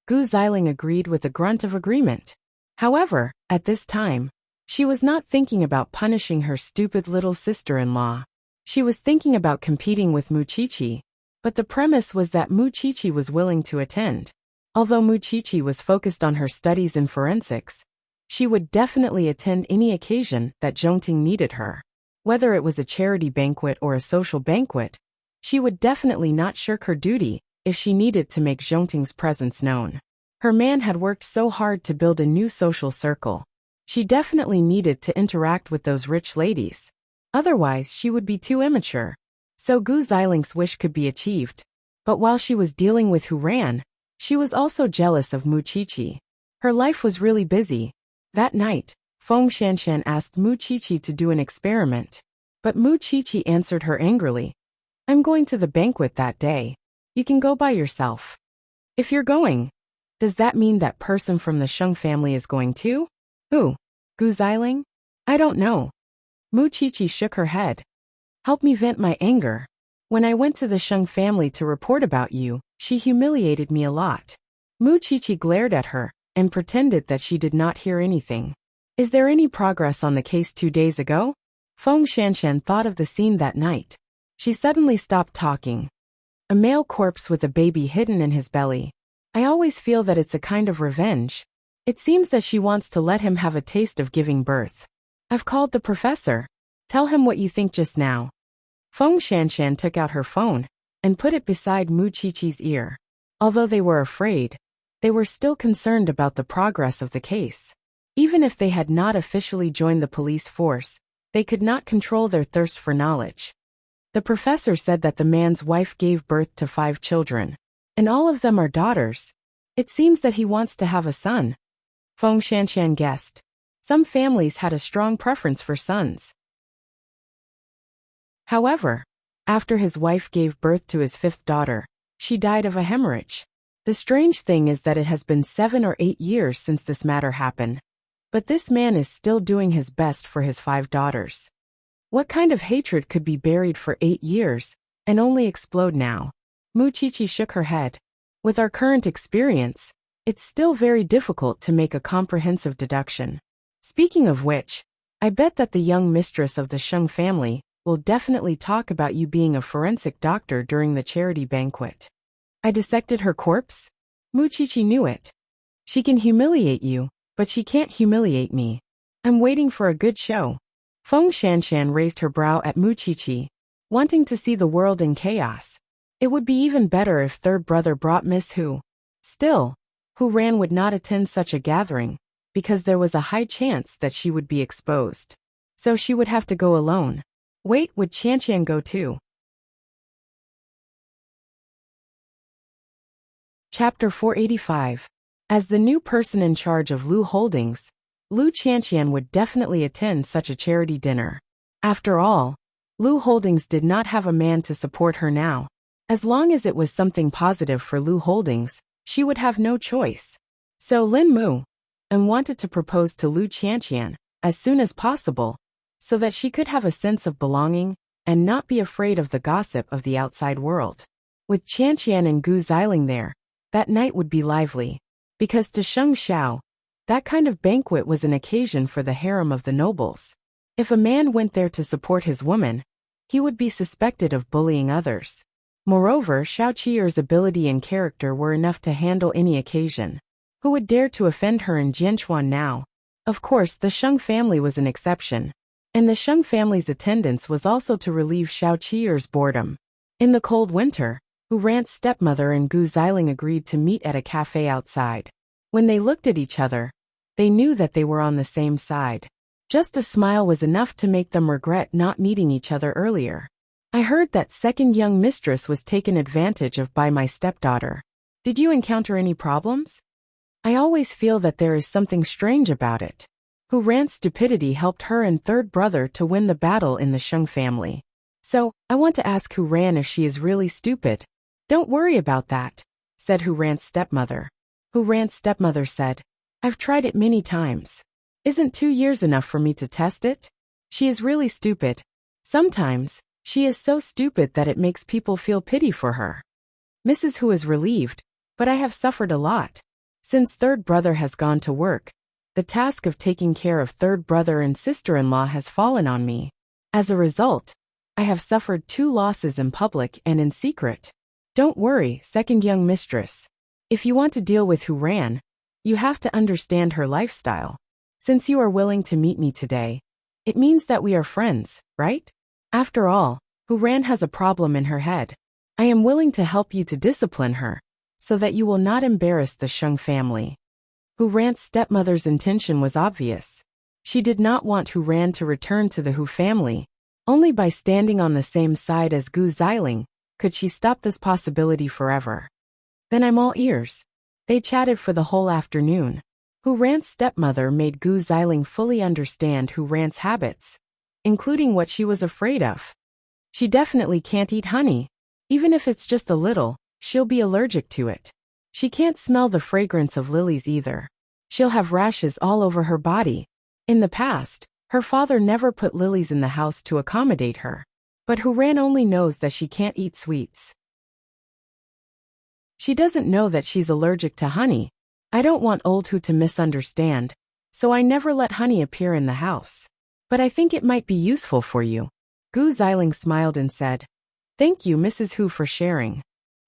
S1: Gu Xiling agreed with a grunt of agreement. However, at this time, she was not thinking about punishing her stupid little sister-in-law. She was thinking about competing with Mu Qiqi, but the premise was that Mu Qiqi was willing to attend. Although Mu Qiqi was focused on her studies in forensics, she would definitely attend any occasion that Zhongting needed her. Whether it was a charity banquet or a social banquet, she would definitely not shirk her duty if she needed to make Zhongting's presence known. Her man had worked so hard to build a new social circle. She definitely needed to interact with those rich ladies. Otherwise, she would be too immature. So Gu Xiling's wish could be achieved. But while she was dealing with Hu Ran, she was also jealous of Mu Qiqi. Her life was really busy. That night, Feng Shanshan asked Mu Qiqi to do an experiment. But Mu Qiqi answered her angrily. I'm going to the banquet that day. You can go by yourself. If you're going, does that mean that person from the Sheng family is going too? Who? Gu Xiling? I don't know. Mu Qiqi shook her head. Help me vent my anger. When I went to the Sheng family to report about you, she humiliated me a lot. Mu Qiqi glared at her and pretended that she did not hear anything. Is there any progress on the case 2 days ago? Feng Shanshan thought of the scene that night. She suddenly stopped talking. A male corpse with a baby hidden in his belly. I always feel that it's a kind of revenge. It seems that she wants to let him have a taste of giving birth. I've called the professor. Tell him what you think just now. Feng Shanshan took out her phone and put it beside Mu Qiqi's ear. Although they were afraid, they were still concerned about the progress of the case. Even if they had not officially joined the police force, they could not control their thirst for knowledge. The professor said that the man's wife gave birth to 5 children, and all of them are daughters. It seems that he wants to have a son. Feng Shanshan guessed. Some families had a strong preference for sons. However, after his wife gave birth to his 5th daughter, she died of a hemorrhage. The strange thing is that it has been 7 or 8 years since this matter happened. But this man is still doing his best for his 5 daughters. What kind of hatred could be buried for 8 years and only explode now? Mu Qiqi shook her head. With our current experience, it's still very difficult to make a comprehensive deduction. Speaking of which, I bet that the young mistress of the Sheng family will definitely talk about you being a forensic doctor during the charity banquet. I dissected her corpse? Muchichi knew it. She can humiliate you, but she can't humiliate me. I'm waiting for a good show. Feng Shanshan raised her brow at Muchichi, wanting to see the world in chaos. It would be even better if third brother brought Miss Hu. Still, Hu Ran would not attend such a gathering, because there was a high chance that she would be exposed. So she would have to go alone. Wait, would Qianqian go too? Chapter 485. As the new person in charge of Lu Holdings, Lu Qianqian would definitely attend such a charity dinner. After all, Lu Holdings did not have a man to support her now. As long as it was something positive for Lu Holdings, she would have no choice. So Lin Mu and wanted to propose to Lu Qianqian as soon as possible, so that she could have a sense of belonging and not be afraid of the gossip of the outside world. With Qianqian and Gu Xiling there, that night would be lively, because to Sheng Xiao, that kind of banquet was an occasion for the harem of the nobles. If a man went there to support his woman, he would be suspected of bullying others. Moreover, Xiao Qiyer's ability and character were enough to handle any occasion. Who would dare to offend her in Jianchuan now? Of course, the Sheng family was an exception. And the Sheng family's attendance was also to relieve Xiao Qiyer's boredom. In the cold winter, Hu Ran's stepmother and Gu Xiling agreed to meet at a cafe outside. When they looked at each other, they knew that they were on the same side. Just a smile was enough to make them regret not meeting each other earlier. I heard that second young mistress was taken advantage of by my stepdaughter. Did you encounter any problems? I always feel that there is something strange about it. Hu Ran's stupidity helped her and third brother to win the battle in the Sheng family. So, I want to ask Hu Ran if she is really stupid. Don't worry about that, said Hu Ran's stepmother. Hu Ran's stepmother said, I've tried it many times. Isn't 2 years enough for me to test it? She is really stupid. Sometimes, she is so stupid that it makes people feel pity for her. Mrs. Hu is relieved, but I have suffered a lot. Since third brother has gone to work, the task of taking care of third brother and sister-in-law has fallen on me. As a result, I have suffered 2 losses in public and in secret. Don't worry, second young mistress. If you want to deal with Hu Ran, you have to understand her lifestyle. Since you are willing to meet me today, it means that we are friends, right? After all, Hu Ran has a problem in her head. I am willing to help you to discipline her, so that you will not embarrass the Sheng family. Hu Ran's stepmother's intention was obvious. She did not want Hu Ran to return to the Hu family. Only by standing on the same side as Gu Xiling could she stop this possibility forever. Then I'm all ears. They chatted for the whole afternoon. Hu Ran's stepmother made Gu Xiling fully understand Hu Ran's habits, including what she was afraid of. She definitely can't eat honey. Even if it's just a little, she'll be allergic to it. She can't smell the fragrance of lilies either. She'll have rashes all over her body. In the past, her father never put lilies in the house to accommodate her. But Hu Ran only knows that she can't eat sweets. She doesn't know that she's allergic to honey. I don't want old Hu to misunderstand, so I never let honey appear in the house. But I think it might be useful for you. Gu Xiling smiled and said, Thank you, Mrs. Hu, for sharing.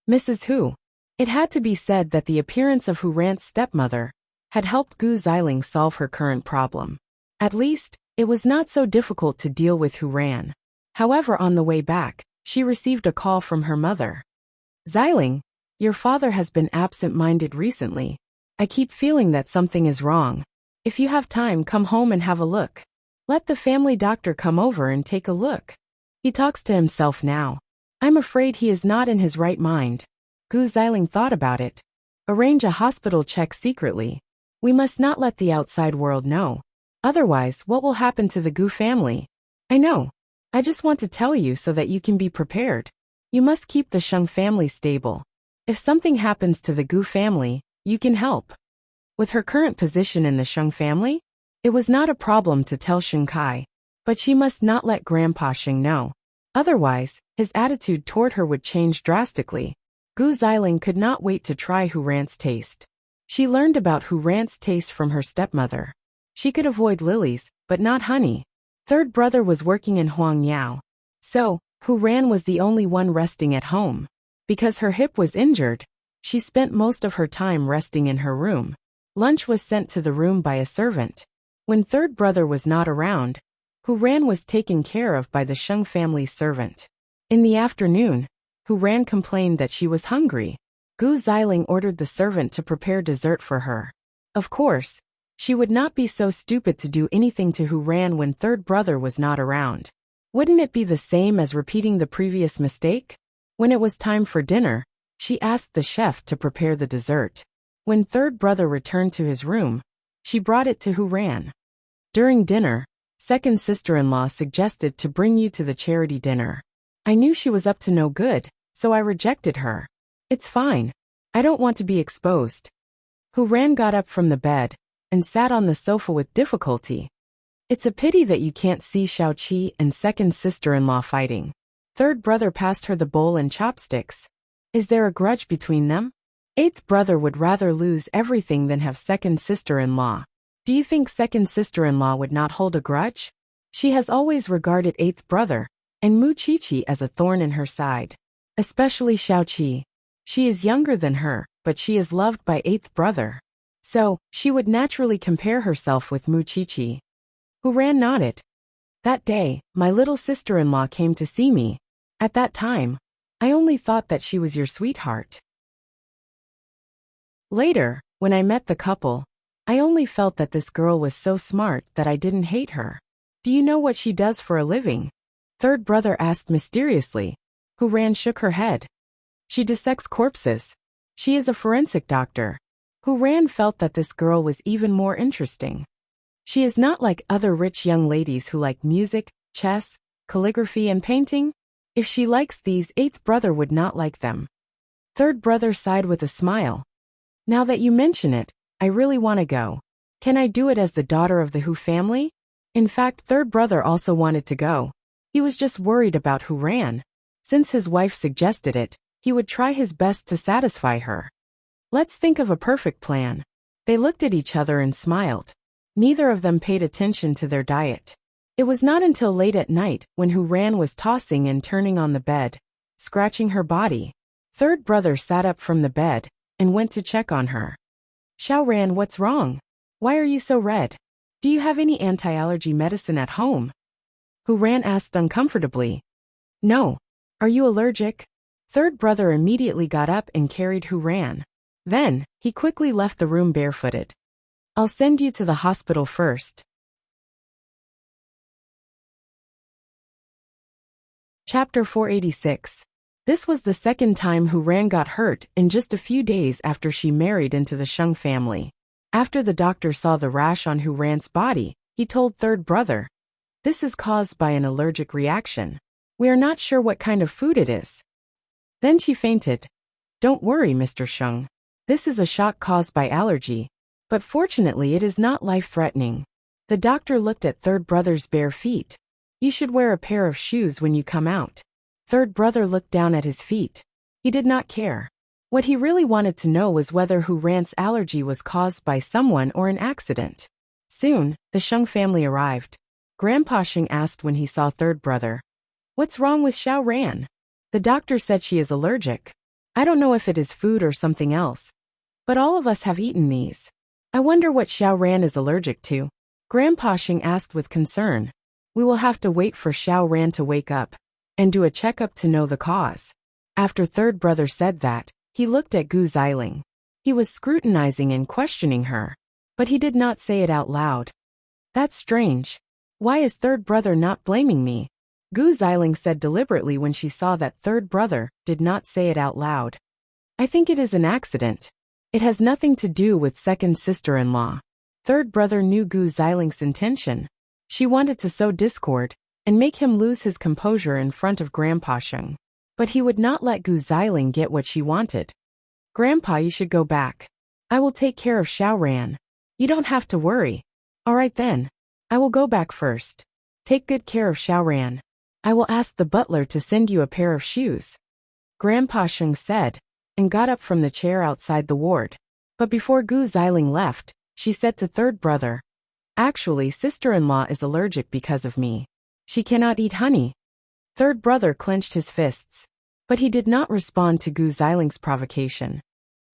S1: Mrs. Hu. It had to be said that the appearance of Hu Ran's stepmother had helped Gu Xiling solve her current problem. At least, it was not so difficult to deal with Hu Ran. However, on the way back, she received a call from her mother. Xiling, your father has been absent-minded recently. I keep feeling that something is wrong. If you have time, come home and have a look. Let the family doctor come over and take a look. He talks to himself now. I'm afraid he is not in his right mind. Gu Xiling thought about it. Arrange a hospital check secretly. We must not let the outside world know. Otherwise, what will happen to the Gu family? I know. I just want to tell you so that you can be prepared. You must keep the Sheng family stable. If something happens to the Gu family, you can help. With her current position in the Sheng family, it was not a problem to tell Sheng Kai. But she must not let Grandpa Sheng know. Otherwise, his attitude toward her would change drastically. Gu Xiling could not wait to try Hu Ran's taste. She learned about Hu Ran's taste from her stepmother. She could avoid lilies, but not honey. Third brother was working in Huangyao. So, Hu Ran was the only one resting at home. Because her hip was injured, she spent most of her time resting in her room. Lunch was sent to the room by a servant. When third brother was not around, Hu Ran was taken care of by the Sheng family's servant. In the afternoon, Hu Ran complained that she was hungry. Gu Xiling ordered the servant to prepare dessert for her. Of course, she would not be so stupid to do anything to Hu Ran when third brother was not around. Wouldn't it be the same as repeating the previous mistake? When it was time for dinner, she asked the chef to prepare the dessert. When third brother returned to his room, she brought it to Hu Ran. During dinner, second sister-in-law suggested to bring you to the charity dinner. I knew she was up to no good, so I rejected her. It's fine. I don't want to be exposed. Hu Ran got up from the bed and sat on the sofa with difficulty. It's a pity that you can't see Xiao Qi and second sister-in-law fighting. Third brother passed her the bowl and chopsticks. Is there a grudge between them? Eighth brother would rather lose everything than have second sister-in-law. Do you think second sister-in-law would not hold a grudge? She has always regarded eighth brother and Mu Qiqi as a thorn in her side. Especially Xiao Qi. She is younger than her, but she is loved by eighth brother. So, she would naturally compare herself with Mu Qiqi. Hu Ran nodded. That day, my little sister-in-law came to see me. At that time, I only thought that she was your sweetheart. Later, when I met the couple, I only felt that this girl was so smart that I didn't hate her. Do you know what she does for a living? Third brother asked mysteriously. Hu Ran shook her head. She dissects corpses. She is a forensic doctor. Hu Ran felt that this girl was even more interesting. She is not like other rich young ladies who like music, chess, calligraphy and painting. If she likes these, eighth brother would not like them. Third brother sighed with a smile. Now that you mention it, I really want to go. Can I do it as the daughter of the Hu family? In fact, third brother also wanted to go. He was just worried about Hu Ran. Since his wife suggested it, he would try his best to satisfy her. Let's think of a perfect plan. They looked at each other and smiled. Neither of them paid attention to their diet. It was not until late at night when Hu Ran was tossing and turning on the bed, scratching her body. Third brother sat up from the bed and went to check on her. Xiao Ran, what's wrong? Why are you so red? Do you have any anti-allergy medicine at home? Hu Ran asked uncomfortably. No. Are you allergic? Third brother immediately got up and carried Hu Ran. Then, he quickly left the room barefooted. I'll send you to the hospital first. Chapter 486. This was the second time Hu Ran got hurt in just a few days after she married into the Sheng family. After the doctor saw the rash on Hu Ran's body, he told third brother, "This is caused by an allergic reaction. We are not sure what kind of food it is." Then she fainted. Don't worry, Mr. Sheng. This is a shock caused by allergy, but fortunately it is not life-threatening. The doctor looked at third brother's bare feet. You should wear a pair of shoes when you come out. Third brother looked down at his feet. He did not care. What he really wanted to know was whether Hu Ran's allergy was caused by someone or an accident. Soon, the Sheng family arrived. Grandpa Sheng asked when he saw third brother, "What's wrong with Xiao Ran?" The doctor said she is allergic. I don't know if it is food or something else, but all of us have eaten these. I wonder what Xiao Ran is allergic to. Grandpa Sheng asked with concern. We will have to wait for Xiao Ran to wake up and do a checkup to know the cause. After third brother said that, he looked at Gu Xiling. He was scrutinizing and questioning her, but he did not say it out loud. That's strange. Why is third brother not blaming me? Gu Xiling said deliberately when she saw that third brother did not say it out loud. I think it is an accident. It has nothing to do with second sister-in-law. Third brother knew Gu Xiling's intention. She wanted to sow discord and make him lose his composure in front of Grandpa Sheng. But he would not let Gu Xiling get what she wanted. Grandpa, you should go back. I will take care of Xiao Ran. You don't have to worry. All right then. I will go back first. Take good care of Xiao Ran. I will ask the butler to send you a pair of shoes. Grandpa Sheng said. and got up from the chair outside the ward. But before Gu Xiling left, she said to third brother, "Actually, sister-in-law is allergic because of me. She cannot eat honey." Third brother clenched his fists. But he did not respond to Gu Xiling's provocation.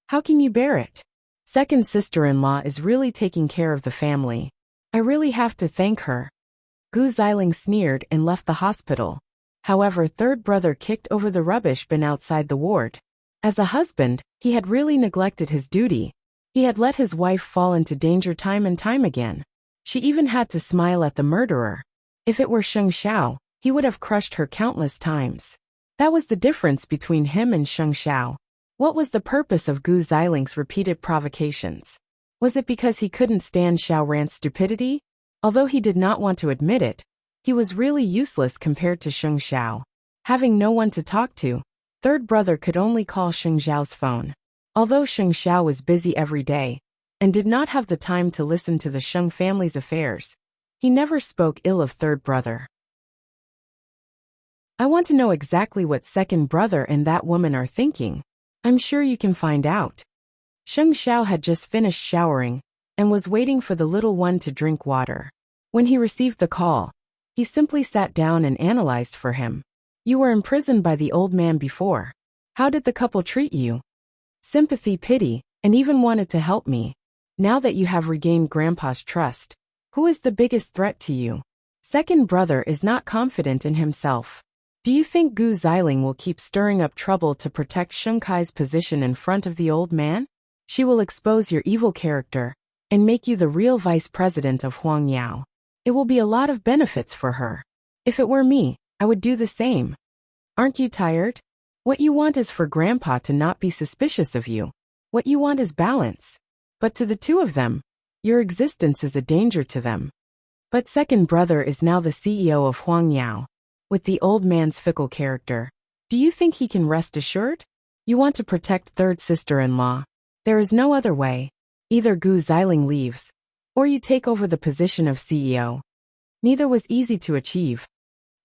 S1: "How can you bear it? Second sister-in-law is really taking care of the family. I really have to thank her." Gu Xiling sneered and left the hospital. However, third brother kicked over the rubbish bin outside the ward. As a husband, he had really neglected his duty. He had let his wife fall into danger time and time again. She even had to smile at the murderer. If it were Sheng Xiao, he would have crushed her countless times. That was the difference between him and Sheng Xiao. What was the purpose of Gu Xiling's repeated provocations? Was it because he couldn't stand Xiao Ran's stupidity? Although he did not want to admit it, he was really useless compared to Sheng Xiao. Having no one to talk to, third brother could only call Sheng Xiao's phone. Although Sheng Xiao was busy every day and did not have the time to listen to the Sheng family's affairs, he never spoke ill of third brother. "I want to know exactly what second brother and that woman are thinking. I'm sure you can find out." Sheng Xiao had just finished showering and was waiting for the little one to drink water. When he received the call, he simply sat down and analyzed for him. "You were imprisoned by the old man before. How did the couple treat you?" "Sympathy, pity, and even wanted to help me. Now that you have regained Grandpa's trust, who is the biggest threat to you?" Second brother is not confident in himself. "Do you think Gu Xiling will keep stirring up trouble to protect Sheng Kai's position in front of the old man? She will expose your evil character and make you the real vice president of Huang Yao. It will be a lot of benefits for her. If it were me, I would do the same. Aren't you tired? What you want is for Grandpa to not be suspicious of you. What you want is balance. But to the two of them, your existence is a danger to them." But second brother is now the CEO of Huang Yao. With the old man's fickle character, do you think he can rest assured? You want to protect third sister-in-law. There is no other way. Either Gu Xiling leaves, or you take over the position of CEO. Neither was easy to achieve.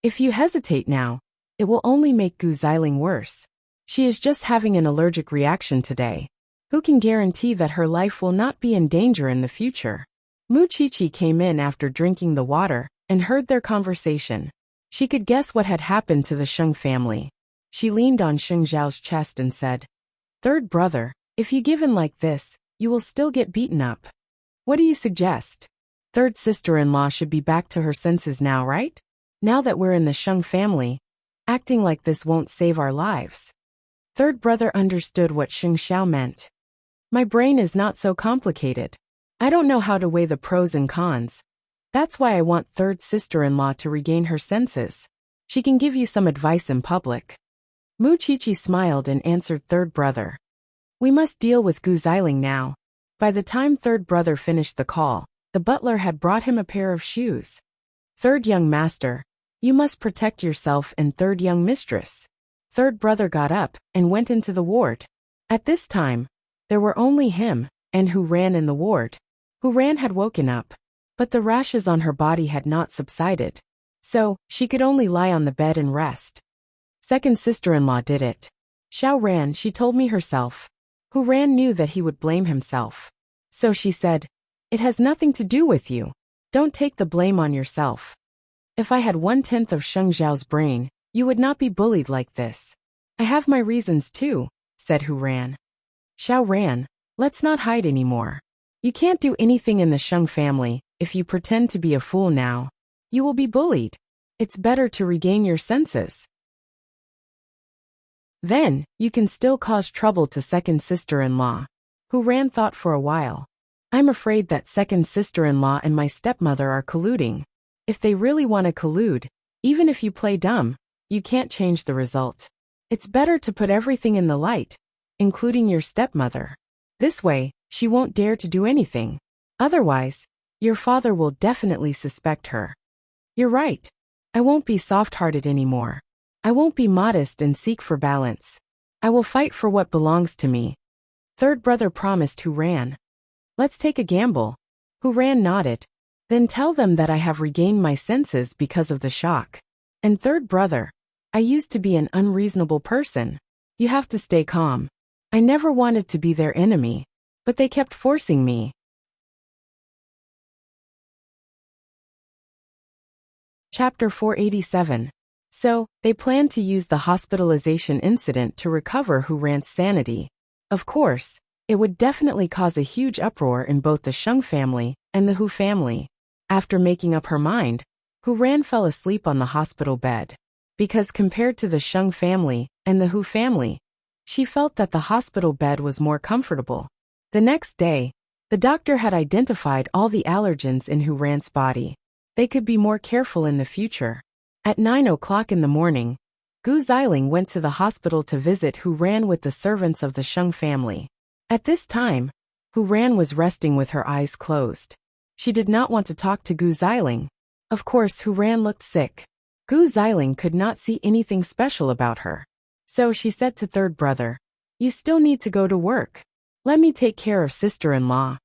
S1: If you hesitate now, it will only make Gu Xiling worse. She is just having an allergic reaction today. Who can guarantee that her life will not be in danger in the future? Mu Qiqi came in after drinking the water and heard their conversation. She could guess what had happened to the Sheng family. She leaned on Sheng Zhao's chest and said, "Third brother, if you give in like this, you will still get beaten up. What do you suggest? Third sister-in-law should be back to her senses now, right? Now that we're in the Sheng family, acting like this won't save our lives." Third brother understood what Sheng Xiao meant. "My brain is not so complicated. I don't know how to weigh the pros and cons. That's why I want third sister-in-law to regain her senses. She can give you some advice in public." Mu Qiqi smiled and answered third brother. "We must deal with Gu Xiling now." By the time third brother finished the call, the butler had brought him a pair of shoes. "Third young master, you must protect yourself, and third young mistress." Third brother got up and went into the ward. At this time, there were only him and Hu Ran in the ward. Hu Ran had woken up, but the rashes on her body had not subsided, so she could only lie on the bed and rest. Second sister-in-law did it. "Xiao Ran, she told me herself." Hu Ran knew that he would blame himself. So she said, "It has nothing to do with you. Don't take the blame on yourself. If I had 1/10 of Sheng Zhao's brain, you would not be bullied like this." "I have my reasons too," said Hu Ran. "Xiao Ran, let's not hide anymore. You can't do anything in the Sheng family. If you pretend to be a fool now, you will be bullied. It's better to regain your senses. Then, you can still cause trouble to second sister-in-law." Hu Ran thought for a while. "I'm afraid that second sister-in-law and my stepmother are colluding. If they really want to collude, even if you play dumb, you can't change the result. It's better to put everything in the light, including your stepmother. This way, she won't dare to do anything. Otherwise, your father will definitely suspect her." "You're right. I won't be soft-hearted anymore. I won't be modest and seek for balance. I will fight for what belongs to me." Third brother promised Hu Ran. "Let's take a gamble." Hu Ran nodded. "Then tell them that I have regained my senses because of the shock. And third brother, I used to be an unreasonable person. You have to stay calm. I never wanted to be their enemy, but they kept forcing me. Chapter 487. So, they planned to use the hospitalization incident to recover Hu Ran's sanity. Of course, it would definitely cause a huge uproar in both the Sheng family and the Hu family. After making up her mind, Hu Ran fell asleep on the hospital bed. Because compared to the Sheng family and the Hu family, she felt that the hospital bed was more comfortable. The next day, the doctor had identified all the allergens in Hu Ran's body. They could be more careful in the future. At 9 o'clock in the morning, Gu Xiling went to the hospital to visit Hu Ran with the servants of the Sheng family. At this time, Hu Ran was resting with her eyes closed. She did not want to talk to Gu Xiling. Of course, Hu Ran looked sick. Gu Xiling could not see anything special about her. So she said to third brother, "You still need to go to work. Let me take care of sister-in-law."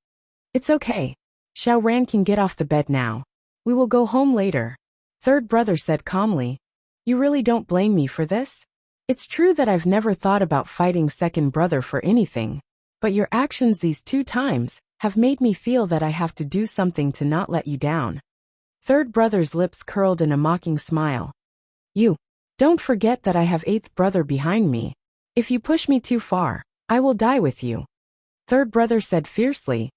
S1: "It's okay. Xiao Ran can get off the bed now. We will go home later." Third brother said calmly, "You really don't blame me for this? It's true that I've never thought about fighting second brother for anything, but your actions these 2 times have made me feel that I have to do something to not let you down." Third brother's lips curled in a mocking smile. "You don't forget that I have eighth brother behind me. If you push me too far, I will die with you." Third brother said fiercely.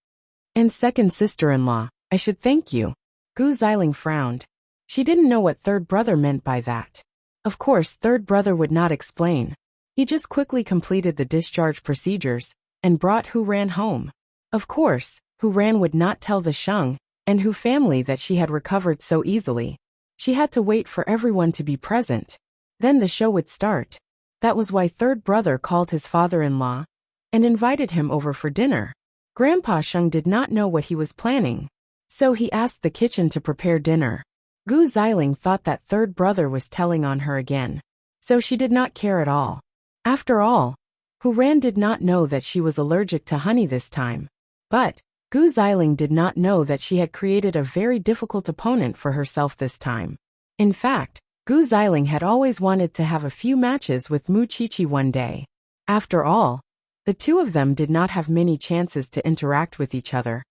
S1: "And second sister-in-law, I should thank you." Gu Xiling frowned. She didn't know what third brother meant by that. Of course, third brother would not explain. He just quickly completed the discharge procedures and brought Hu Ran home. Of course, Hu Ran would not tell the Sheng and Hu family that she had recovered so easily. She had to wait for everyone to be present. Then the show would start. That was why third brother called his father-in-law and invited him over for dinner. Grandpa Sheng did not know what he was planning, so he asked the kitchen to prepare dinner. Gu Xiling thought that third brother was telling on her again, so she did not care at all. After all, Hu Ran did not know that she was allergic to honey this time. But Gu Xiling did not know that she had created a very difficult opponent for herself this time. In fact, Gu Xiling had always wanted to have a few matches with Mu Qiqi one day. After all, the two of them did not have many chances to interact with each other.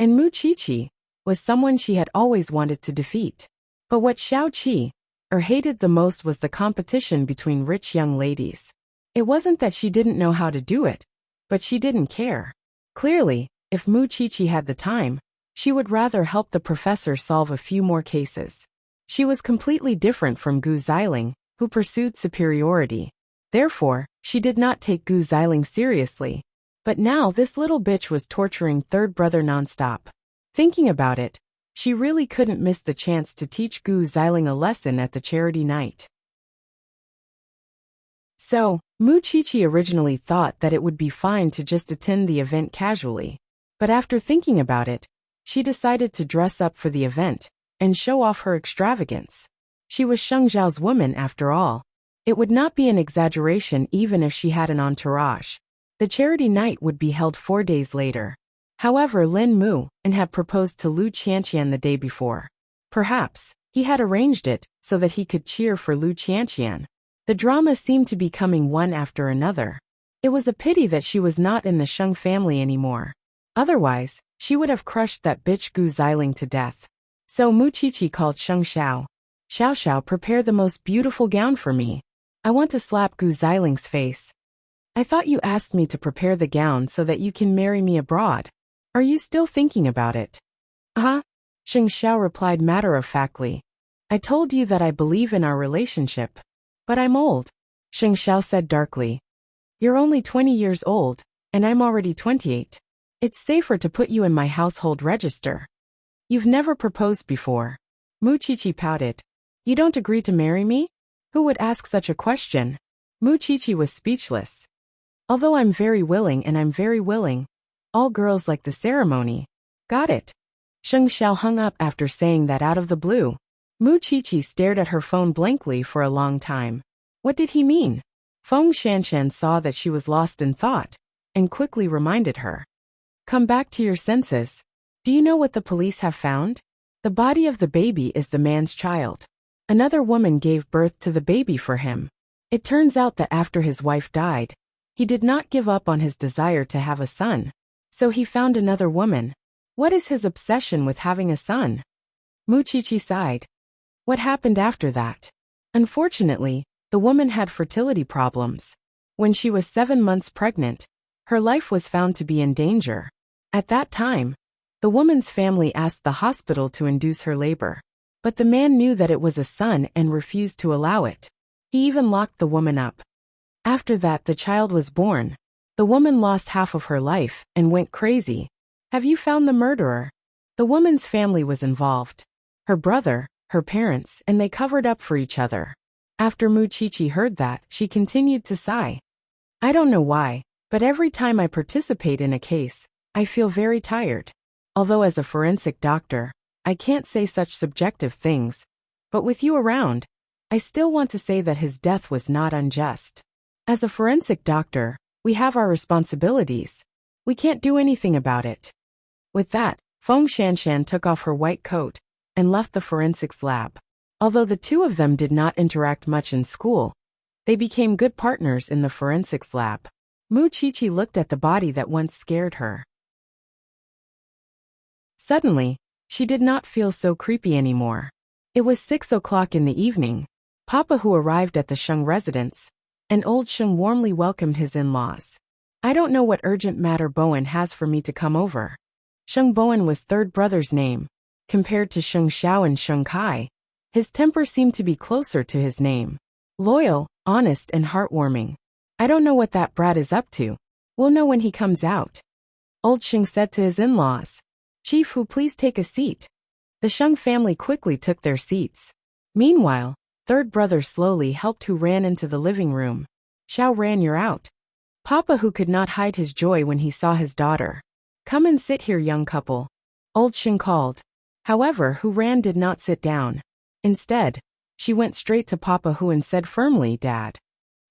S1: And Mu Qiqi was someone she had always wanted to defeat. But what Xiao Qi hated the most was the competition between rich young ladies. It wasn't that she didn't know how to do it, but she didn't care. Clearly, if Mu Qiqi had the time, she would rather help the professor solve a few more cases. She was completely different from Gu Xiling, who pursued superiority. Therefore, she did not take Gu Xiling seriously. But now this little bitch was torturing third brother nonstop. Thinking about it, she really couldn't miss the chance to teach Gu Xiling a lesson at the charity night. So, Mu Qiqi originally thought that it would be fine to just attend the event casually. But after thinking about it, she decided to dress up for the event and show off her extravagance. She was Sheng Zhao's woman after all. It would not be an exaggeration even if she had an entourage. The charity night would be held 4 days later. However, Lin Mu had proposed to Lu Qianqian the day before. Perhaps he had arranged it so that he could cheer for Lu Qianqian. The drama seemed to be coming one after another. It was a pity that she was not in the Sheng family anymore. Otherwise, she would have crushed that bitch Gu Xiling to death. So Mu Qiqi called Sheng Xiao. "Xiao Xiao, prepare the most beautiful gown for me. I want to slap Gu Xiling's face. I thought you asked me to prepare the gown so that you can marry me abroad. Are you still thinking about it?" "Uh-huh," Sheng Xiao replied matter-of-factly. "I told you that I believe in our relationship. But I'm old," Sheng Xiao said darkly. "You're only 20 years old, and I'm already 28. It's safer to put you in my household register. You've never proposed before." Mu Qiqi pouted. "You don't agree to marry me? Who would ask such a question?" Mu Qiqi was speechless. "Although I'm very willing and I'm very willing. All girls like the ceremony." "Got it." Sheng Xiao hung up after saying that out of the blue. Mu Qiqi stared at her phone blankly for a long time. What did he mean? Feng Shanshan saw that she was lost in thought and quickly reminded her. "Come back to your senses. Do you know what the police have found? The body of the baby is the man's child. Another woman gave birth to the baby for him. It turns out that after his wife died, He did not give up on his desire to have a son. So he found another woman. What is his obsession with having a son? Muchichi sighed. What happened after that? Unfortunately, the woman had fertility problems. When she was 7 months pregnant, her life was found to be in danger. At that time, the woman's family asked the hospital to induce her labor. But the man knew that it was a son and refused to allow it. He even locked the woman up. After that, the child was born. The woman lost half of her life and went crazy. Have you found the murderer? The woman's family was involved. Her brother, her parents, and they covered up for each other. After Muchichi heard that, she continued to sigh. I don't know why, but every time I participate in a case, I feel very tired. Although as a forensic doctor, I can't say such subjective things. But with you around, I still want to say that his death was not unjust. As a forensic doctor, we have our responsibilities. We can't do anything about it. With that, Feng Shanshan took off her white coat and left the forensics lab. Although the two of them did not interact much in school, they became good partners in the forensics lab. Muchichi looked at the body that once scared her. Suddenly, she did not feel so creepy anymore. It was 6 o'clock in the evening. Papa, who arrived at the Sheng residence, and old Sheng warmly welcomed his in-laws. I don't know what urgent matter Bowen has for me to come over. Sheng Bowen was third brother's name. Compared to Sheng Xiao and Sheng Kai, his temper seemed to be closer to his name. Loyal, honest, and heartwarming. I don't know what that brat is up to. We'll know when he comes out. Old Sheng said to his in-laws. Chief, who please take a seat. The Sheng family quickly took their seats. Meanwhile, third brother slowly helped Hu Ran into the living room. Xiao Ran, you're out. Papa, who could not hide his joy when he saw his daughter. Come and sit here, young couple. Old Sheng called. However, Hu Ran did not sit down. Instead, she went straight to Papa Hu and said firmly, Dad.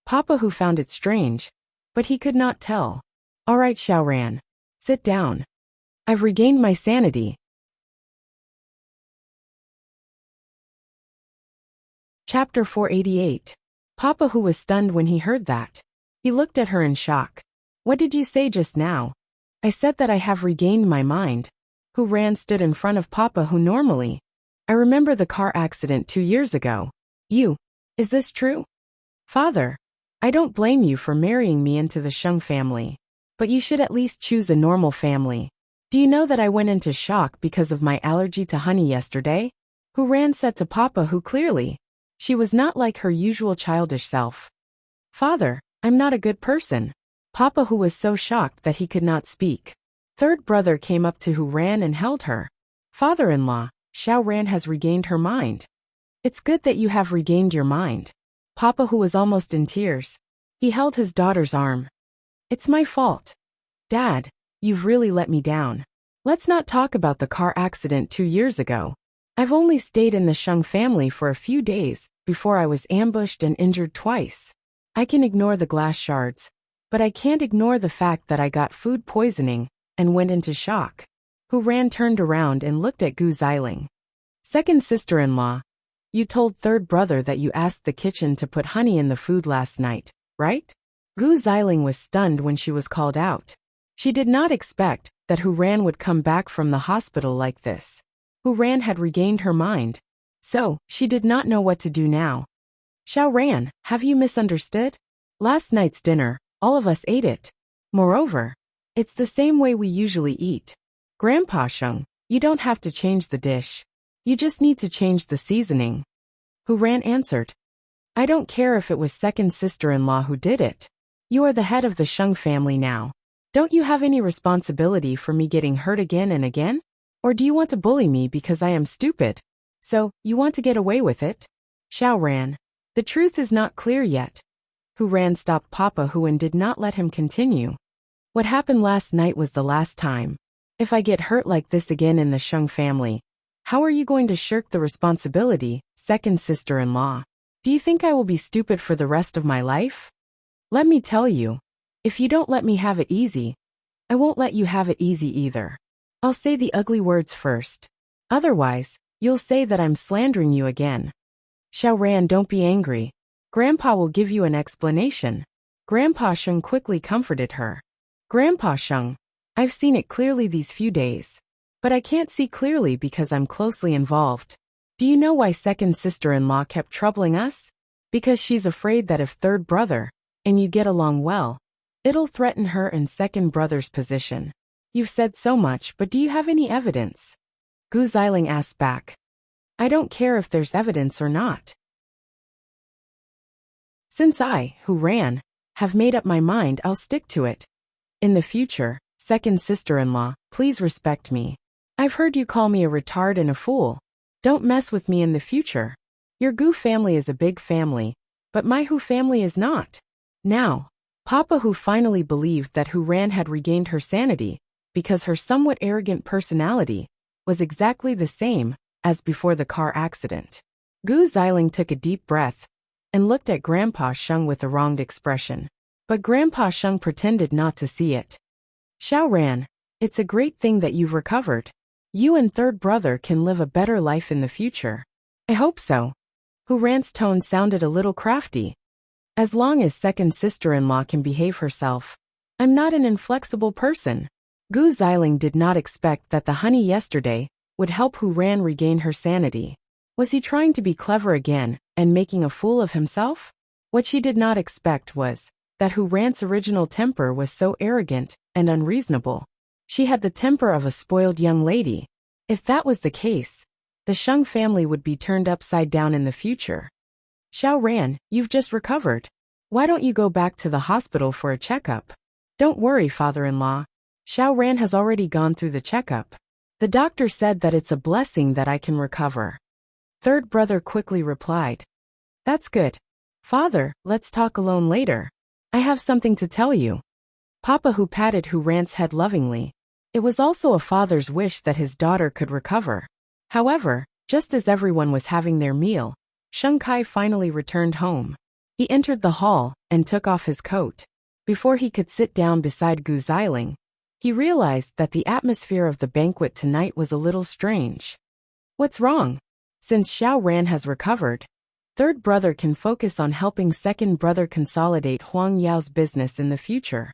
S1: Papa Hu found it strange, but he could not tell. All right, Xiao Ran. Sit down. I've regained my sanity. Chapter 488. Papa Hu was stunned when he heard that. He looked at her in shock. What did you say just now? I said that I have regained my mind. Hu Ran stood in front of Papa Hu normally. I remember the car accident 2 years ago. Is this true? Father, I don't blame you for marrying me into the Sheng family. But you should at least choose a normal family. Do you know that I went into shock because of my allergy to honey yesterday? Hu Ran said to Papa Hu clearly. She was not like her usual childish self. Father, I'm not a good person. Papa Hu was so shocked that he could not speak. Third brother came up to Hu Ran and held her. Father-in-law, Xiao Ran has regained her mind. It's good that you have regained your mind. Papa Hu was almost in tears. He held his daughter's arm. It's my fault. Dad, you've really let me down. Let's not talk about the car accident 2 years ago. I've only stayed in the Sheng family for a few days before I was ambushed and injured twice. I can ignore the glass shards, but I can't ignore the fact that I got food poisoning and went into shock. Hu Ran turned around and looked at Gu Xiling. Second sister-in-law, you told third brother that you asked the kitchen to put honey in the food last night, right? Gu Xiling was stunned when she was called out. She did not expect that Hu Ran would come back from the hospital like this. Hu Ran had regained her mind, so she did not know what to do now. Xiao Ran, have you misunderstood? Last night's dinner, all of us ate it. Moreover, it's the same way we usually eat. Grandpa Sheng, you don't have to change the dish. You just need to change the seasoning. Hu Ran answered. I don't care if it was second sister-in-law who did it. You are the head of the Sheng family now. Don't you have any responsibility for me getting hurt again and again? Or do you want to bully me because I am stupid? So, you want to get away with it? Xiao Ran. The truth is not clear yet. Hu Ran stopped Papa Hu and did not let him continue. What happened last night was the last time. If I get hurt like this again in the Sheng family, how are you going to shirk the responsibility, second sister-in-law? Do you think I will be stupid for the rest of my life? Let me tell you, if you don't let me have it easy, I won't let you have it easy either. I'll say the ugly words first. Otherwise, you'll say that I'm slandering you again. Xiao Ran, don't be angry. Grandpa will give you an explanation. Grandpa Sheng quickly comforted her. Grandpa Sheng, I've seen it clearly these few days. But I can't see clearly because I'm closely involved. Do you know why second sister-in-law kept troubling us? Because she's afraid that if third brother, and you get along well, it'll threaten her and second brother's position. You've said so much, but do you have any evidence? Gu Xiling asked back. I don't care if there's evidence or not. Since I, who ran, have made up my mind, I'll stick to it. In the future, second sister-in-law, please respect me. I've heard you call me a retard and a fool. Don't mess with me in the future. Your Gu family is a big family, but my Hu family is not. Now, Papa Hu finally believed that Hu Ran had regained her sanity, because her somewhat arrogant personality was exactly the same as before the car accident. Gu Xiling took a deep breath and looked at Grandpa Sheng with a wronged expression. But Grandpa Sheng pretended not to see it. Xiao Ran, it's a great thing that you've recovered. You and third brother can live a better life in the future. I hope so. Hu Ran's tone sounded a little crafty. As long as second sister-in-law can behave herself. I'm not an inflexible person. Gu Xiling did not expect that the honey yesterday would help Hu Ran regain her sanity. Was he trying to be clever again and making a fool of himself? What she did not expect was that Hu Ran's original temper was so arrogant and unreasonable. She had the temper of a spoiled young lady. If that was the case, the Sheng family would be turned upside down in the future. Xiao Ran, you've just recovered. Why don't you go back to the hospital for a checkup? Don't worry, father-in-law. Xiao Ran has already gone through the checkup. The doctor said that it's a blessing that I can recover. Third brother quickly replied. That's good. Father, let's talk alone later. I have something to tell you. Papa Hu patted Hu Ran's head lovingly. It was also a father's wish that his daughter could recover. However, just as everyone was having their meal, Sheng Kai finally returned home. He entered the hall and took off his coat. Before he could sit down beside Gu Xiling, he realized that the atmosphere of the banquet tonight was a little strange. What's wrong? Since Xiao Ran has recovered, third brother can focus on helping second brother consolidate Huang Yao's business in the future.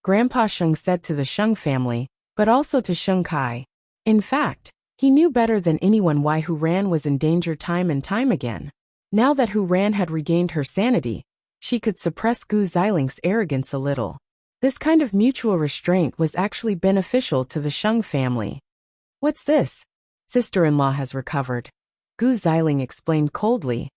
S1: Grandpa Sheng said to the Sheng family, but also to Sheng Kai. In fact, he knew better than anyone why Hu Ran was in danger time and time again. Now that Hu Ran had regained her sanity, she could suppress Gu Xiling's arrogance a little. This kind of mutual restraint was actually beneficial to the Sheng family. What's this? Sister-in-law has recovered. Gu Xiling explained coldly.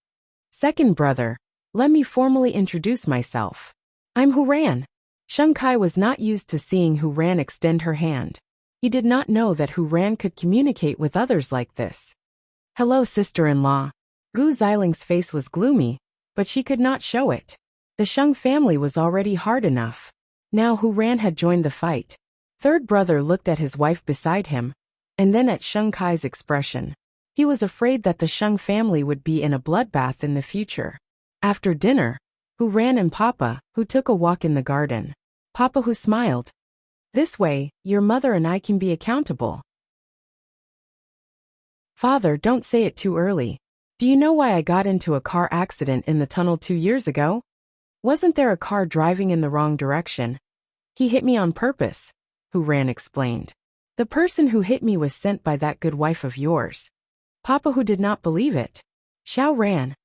S1: Second brother, let me formally introduce myself. I'm Hu Ran. Sheng Kai was not used to seeing Hu Ran extend her hand. He did not know that Hu Ran could communicate with others like this. Hello, sister-in-law. Gu Xiling's face was gloomy, but she could not show it. The Sheng family was already hard enough. Now Hu Ran had joined the fight. Third brother looked at his wife beside him, and then at Sheng Kai's expression. He was afraid that the Sheng family would be in a bloodbath in the future. After dinner, Hu Ran and Papa Hu took a walk in the garden. Papa Hu smiled. This way, your mother and I can be accountable. Father, don't say it too early. Do you know why I got into a car accident in the tunnel 2 years ago? Wasn't there a car driving in the wrong direction? He hit me on purpose, Hu Ran explained. The person who hit me was sent by that good wife of yours. Papa Hu did not believe it. Xiao Ran,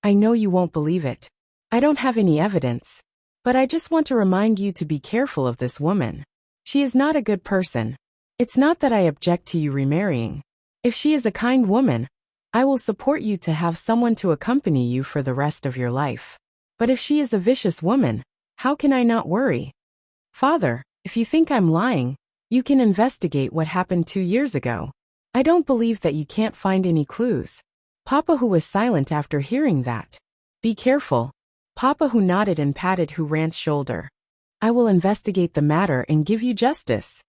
S1: I know you won't believe it. I don't have any evidence. But I just want to remind you to be careful of this woman. She is not a good person. It's not that I object to you remarrying. If she is a kind woman, I will support you to have someone to accompany you for the rest of your life. But if she is a vicious woman, how can I not worry? Father, if you think I'm lying, you can investigate what happened 2 years ago. I don't believe that you can't find any clues. Papa Hu was silent after hearing that. Be careful. Papa Hu nodded and patted Hu Ran's shoulder. I will investigate the matter and give you justice.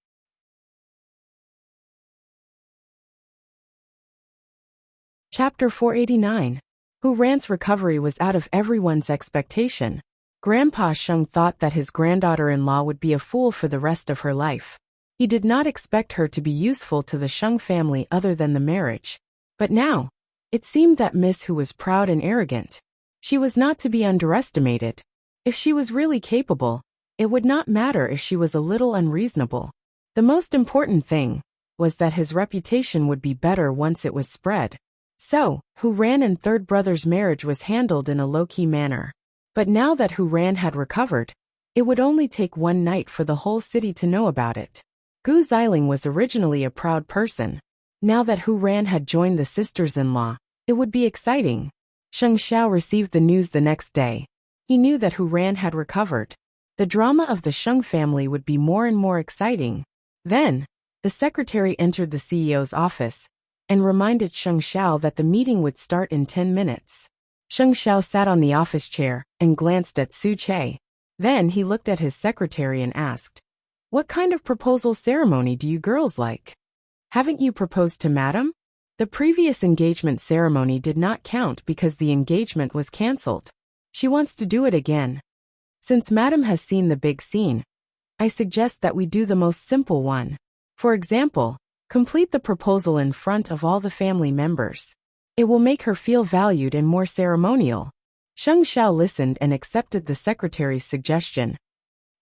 S1: Chapter 489. Hu Ran's recovery was out of everyone's expectation. Grandpa Sheng thought that his granddaughter-in-law would be a fool for the rest of her life. He did not expect her to be useful to the Sheng family other than the marriage. But now, it seemed that Miss Hu was proud and arrogant. She was not to be underestimated. If she was really capable, it would not matter if she was a little unreasonable. The most important thing was that his reputation would be better once it was spread. So, Hu Ran and third brother's marriage was handled in a low-key manner. But now that Hu Ran had recovered, it would only take one night for the whole city to know about it. Gu Xiling was originally a proud person. Now that Hu Ran had joined the sisters-in-law, it would be exciting. Sheng Xiao received the news the next day. He knew that Hu Ran had recovered. The drama of the Sheng family would be more and more exciting. Then, the secretary entered the CEO's office and reminded Sheng Xiao that the meeting would start in 10 minutes. Sheng Xiao sat on the office chair and glanced at Su Che. Then he looked at his secretary and asked, "What kind of proposal ceremony do you girls like? Haven't you proposed to Madam?" The previous engagement ceremony did not count because the engagement was cancelled. She wants to do it again. Since Madam has seen the big scene, I suggest that we do the most simple one. For example, complete the proposal in front of all the family members. It will make her feel valued and more ceremonial. Sheng Xiao listened and accepted the secretary's suggestion.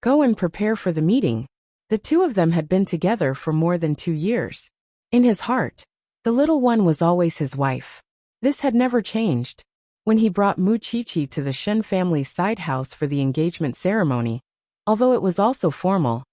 S1: Go and prepare for the meeting. The two of them had been together for more than 2 years. In his heart, the little one was always his wife. This had never changed. When he brought Mu Qiqi to the Shen family's side house for the engagement ceremony, although it was also formal,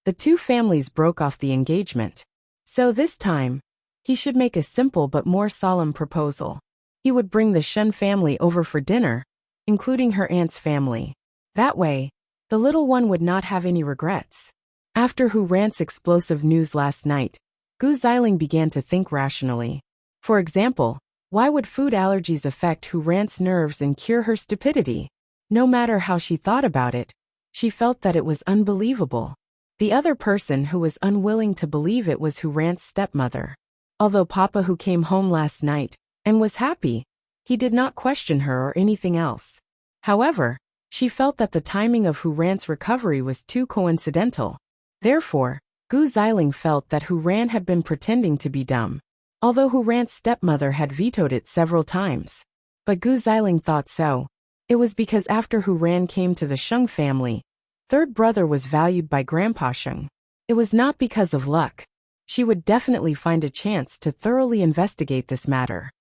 S1: the two families broke off the engagement. So this time, he should make a simple but more solemn proposal. He would bring the Shen family over for dinner, including her aunt's family. That way, the little one would not have any regrets. After Hu Ran's explosive news last night, Gu Xiling began to think rationally. For example, why would food allergies affect Hu Ran's nerves and cure her stupidity? No matter how she thought about it, she felt that it was unbelievable. The other person who was unwilling to believe it was Hu Ran's stepmother. Although Papa Hu came home last night and was happy, he did not question her or anything else. However, she felt that the timing of Hu Ran's recovery was too coincidental. Therefore, Gu Xiling felt that Hu Ran had been pretending to be dumb, although Hu Ran's stepmother had vetoed it several times. But Gu Xiling thought so. It was because after Hu Ran came to the Sheng family, third brother was valued by Grandpa Sheng. It was not because of luck. She would definitely find a chance to thoroughly investigate this matter.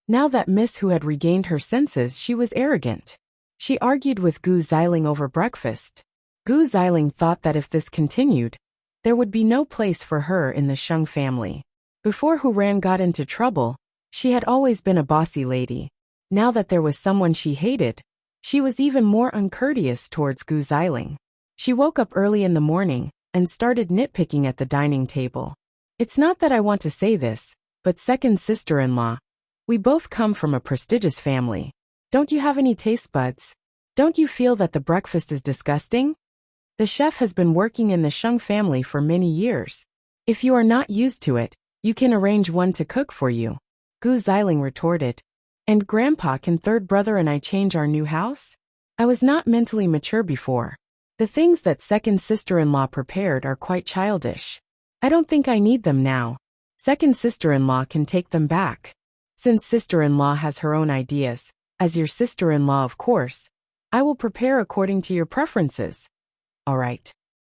S1: Now that Miss Hu had regained her senses, she was arrogant. She argued with Gu Xiling over breakfast. Gu Xiling thought that if this continued, there would be no place for her in the Sheng family. Before Hu Ran got into trouble, she had always been a bossy lady. Now that there was someone she hated, she was even more uncourteous towards Gu Xiling. She woke up early in the morning and started nitpicking at the dining table. It's not that I want to say this, but second sister-in-law, we both come from a prestigious family. Don't you have any taste buds? Don't you feel that the breakfast is disgusting? The chef has been working in the Sheng family for many years. If you are not used to it, you can arrange one to cook for you. Gu Xiling retorted. And Grandpa, can third brother and I change our new house? I was not mentally mature before. The things that second sister-in-law prepared are quite childish. I don't think I need them now. Second sister-in-law can take them back. Since sister-in-law has her own ideas, as your sister-in-law of course, I will prepare according to your preferences. All right.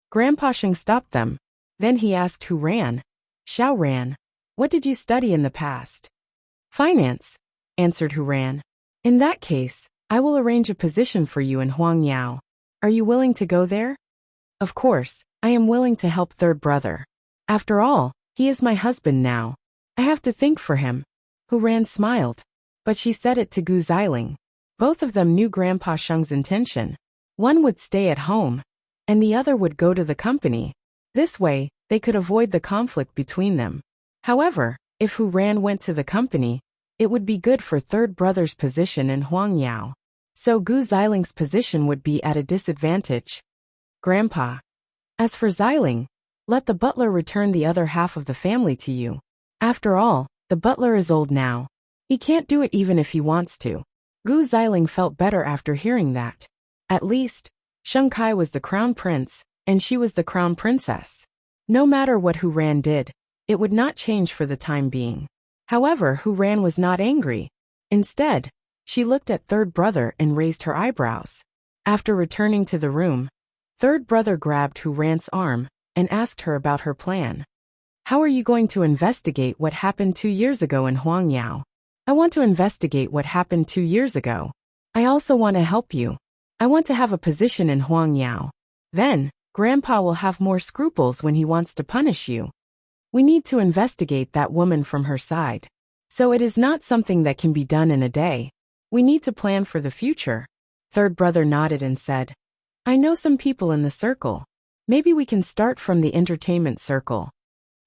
S1: Grandpa Sheng stopped them. Then he asked Hu Ran. Xiao Ran, what did you study in the past? Finance, answered Hu Ran. In that case, I will arrange a position for you in Huangyao. Are you willing to go there? Of course, I am willing to help third brother. After all, he is my husband now. I have to think for him. Hu Ran smiled, but she said it to Gu Xiling. Both of them knew Grandpa Sheng's intention. One would stay at home, and the other would go to the company. This way, they could avoid the conflict between them. However, if Hu Ran went to the company, it would be good for third brother's position in Huangyao. So Gu Xiling's position would be at a disadvantage. Grandpa. As for Xiling, let the butler return the other half of the family to you. After all, the butler is old now. He can't do it even if he wants to. Gu Xiling felt better after hearing that. At least, Sheng Kai was the crown prince, and she was the crown princess. No matter what Hu Ran did, it would not change for the time being. However, Hu Ran was not angry. Instead, She looked at third brother and raised her eyebrows. After returning to the room, third brother grabbed Hu Ran's arm and asked her about her plan. How are you going to investigate what happened 2 years ago in Huangyao? I want to investigate what happened 2 years ago. I also want to help you. I want to have a position in Huangyao. Then, Grandpa will have more scruples when he wants to punish you. We need to investigate that woman from her side. So it is not something that can be done in a day. We need to plan for the future. Third brother nodded and said, I know some people in the circle. Maybe we can start from the entertainment circle.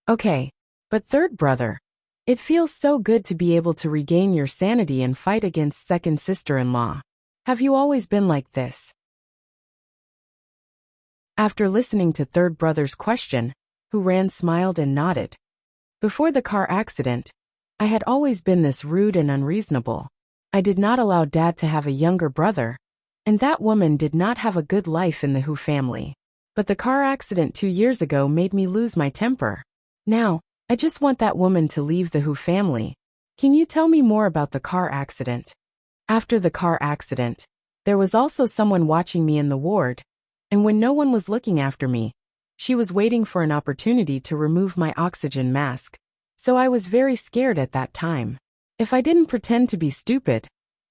S1: Okay. But third brother, it feels so good to be able to regain your sanity and fight against second sister-in-law. Have you always been like this? After listening to third brother's question, Hu Ran smiled and nodded. Before the car accident, I had always been this rude and unreasonable. I did not allow Dad to have a younger brother, and that woman did not have a good life in the Hu family. But the car accident 2 years ago made me lose my temper. Now, I just want that woman to leave the Hu family. Can you tell me more about the car accident? After the car accident, there was also someone watching me in the ward, and when no one was looking after me, she was waiting for an opportunity to remove my oxygen mask. So I was very scared at that time. If I didn't pretend to be stupid,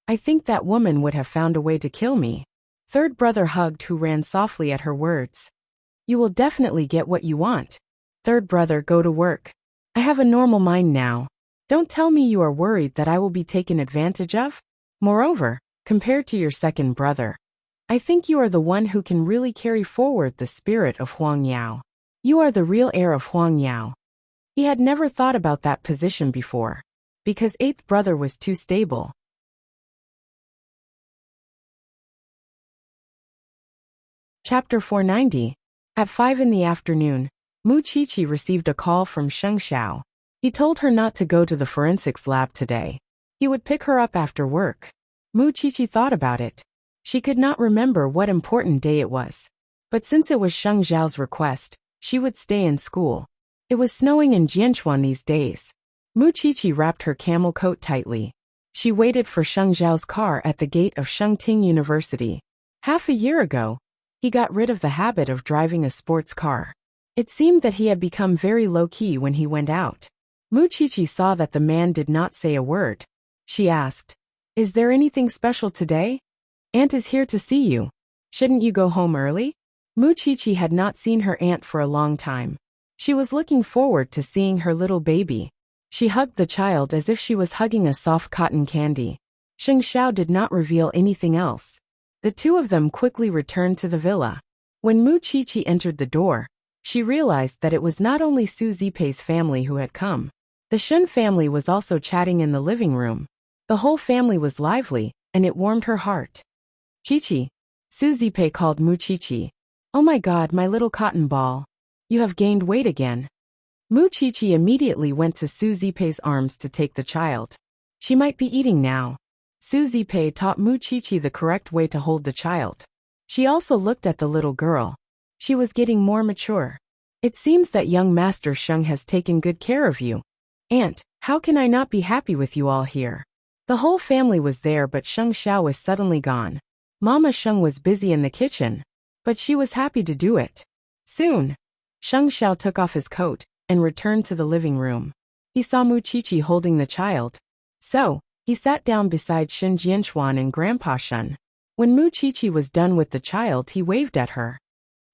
S1: I think that woman would have found a way to kill me. Third brother hugged Hu Ran softly at her words. You will definitely get what you want. Third brother, go to work. I have a normal mind now. Don't tell me you are worried that I will be taken advantage of. Moreover, compared to your second brother, I think you are the one who can really carry forward the spirit of Huangyao. You are the real heir of Huangyao. He had never thought about that position before, because eighth brother was too stable. Chapter 490. At 5 in the afternoon, Mu Qiqi received a call from Sheng Xiao. He told her not to go to the forensics lab today. He would pick her up after work. Mu Qiqi thought about it. She could not remember what important day it was. But since it was Sheng Xiao's request, she would stay in school. It was snowing in Jianchuan these days. Mu Qiqi wrapped her camel coat tightly. She waited for Sheng Xiao's car at the gate of Shengting University. Half a year ago, he got rid of the habit of driving a sports car. It seemed that he had become very low-key when he went out. Mu Qiqi saw that the man did not say a word. She asked, Is there anything special today? Aunt is here to see you. Shouldn't you go home early? Mu Qiqi had not seen her aunt for a long time. She was looking forward to seeing her little baby. She hugged the child as if she was hugging a soft cotton candy. Sheng Xiao did not reveal anything else. The two of them quickly returned to the villa. When Mu Qiqi entered the door, she realized that it was not only Su Zipei's family who had come. The Shen family was also chatting in the living room. The whole family was lively, and it warmed her heart. Qiqi, Su Zipei called Mu Qiqi. Oh my God, my little cotton ball. You have gained weight again. Mu Qiqi immediately went to Su Zipei's arms to take the child. She might be eating now. Su Zipei taught Mu Qiqi the correct way to hold the child. She also looked at the little girl. She was getting more mature. It seems that young Master Sheng has taken good care of you. Aunt, how can I not be happy with you all here? The whole family was there, but Sheng Xiao was suddenly gone. Mama Sheng was busy in the kitchen, but she was happy to do it. Soon, Sheng Xiao took off his coat and returned to the living room. He saw Mu Qiqi holding the child. So, he sat down beside Shen Jianchuan and Grandpa Shen. When Mu Qiqi was done with the child, he waved at her.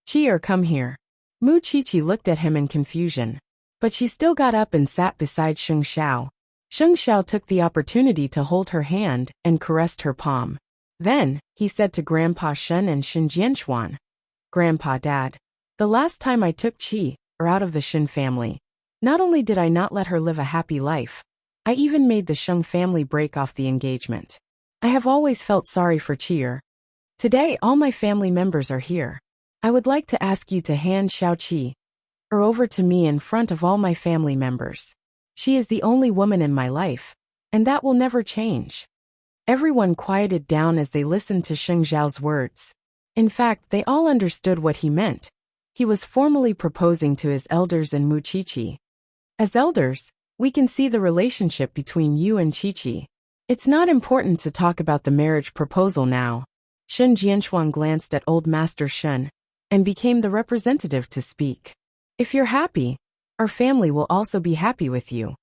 S1: Qi, come here. Mu Qiqi looked at him in confusion. But she still got up and sat beside Sheng Xiao. Sheng Xiao took the opportunity to hold her hand and caressed her palm. Then, he said to Grandpa Shen and Shen Jianchuan, Grandpa, Dad, the last time I took Qi out of the Shen family, not only did I not let her live a happy life, I even made the Sheng family break off the engagement. I have always felt sorry for Qi. Today all my family members are here. I would like to ask you to hand Xiao Qi over to me in front of all my family members. She is the only woman in my life, and that will never change. Everyone quieted down as they listened to Sheng Xiao's words. In fact, they all understood what he meant. He was formally proposing to his elders and Mu Qiqi. As elders, we can see the relationship between you and Qiqi. It's not important to talk about the marriage proposal now. Shen Jianchuan glanced at old Master Shen and became the representative to speak. If you're happy, our family will also be happy with you.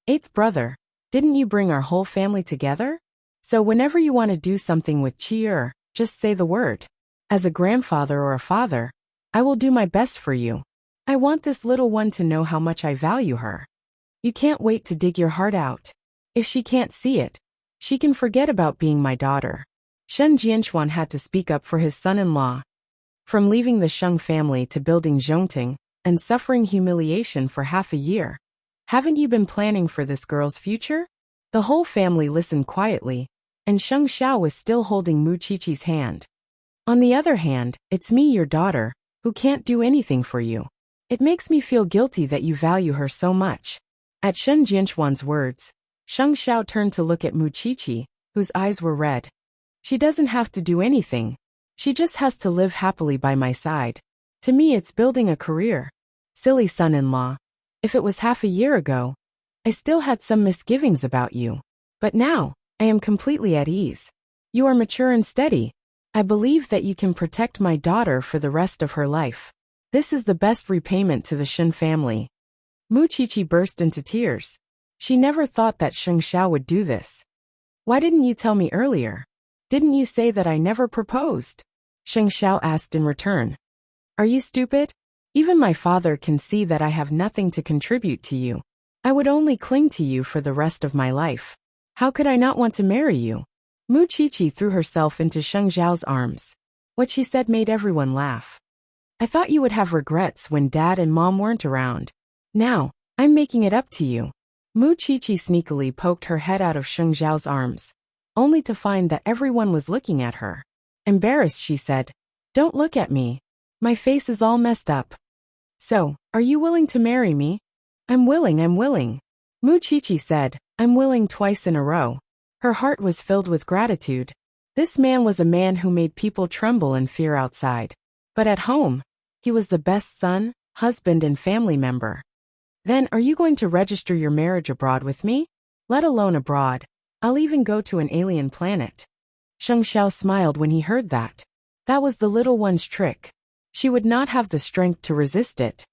S1: Eighth brother, didn't you bring our whole family together? So whenever you want to do something with Qi, just say the word. As a grandfather or a father, I will do my best for you. I want this little one to know how much I value her. You can't wait to dig your heart out. If she can't see it, she can forget about being my daughter. Shen Jianchuan had to speak up for his son-in-law. From leaving the Sheng family to building Zhongting and suffering humiliation for half a year. Haven't you been planning for this girl's future? The whole family listened quietly, and Sheng Xiao was still holding Mu Qiqi's hand. On the other hand, it's me, your daughter, who can't do anything for you. It makes me feel guilty that you value her so much. At Shen Jianchuan's words, Sheng Xiao turned to look at Mu Qiqi, whose eyes were red. She doesn't have to do anything. She just has to live happily by my side. To me, it's building a career. Silly son-in-law. If it was half a year ago, I still had some misgivings about you. But now, I am completely at ease. You are mature and steady. I believe that you can protect my daughter for the rest of her life. This is the best repayment to the Shen family. Mu Qiqi burst into tears. She never thought that Sheng Xiao would do this. Why didn't you tell me earlier? Didn't you say that I never proposed? Sheng Xiao asked in return. Are you stupid? Even my father can see that I have nothing to contribute to you. I would only cling to you for the rest of my life. How could I not want to marry you? Mu Qiqi threw herself into Sheng Xiao's arms. What she said made everyone laugh. I thought you would have regrets when Dad and Mom weren't around. Now, I'm making it up to you. Mu Qiqi sneakily poked her head out of Sheng Xiao's arms, only to find that everyone was looking at her. Embarrassed, she said, Don't look at me. My face is all messed up. So, are you willing to marry me? I'm willing. Mu Qiqi said, I'm willing twice in a row. Her heart was filled with gratitude. This man was a man who made people tremble in fear outside. But at home, he was the best son, husband and family member. Then are you going to register your marriage abroad with me? Let alone abroad, I'll even go to an alien planet. Sheng Xiao smiled when he heard that. That was the little one's trick. She would not have the strength to resist it.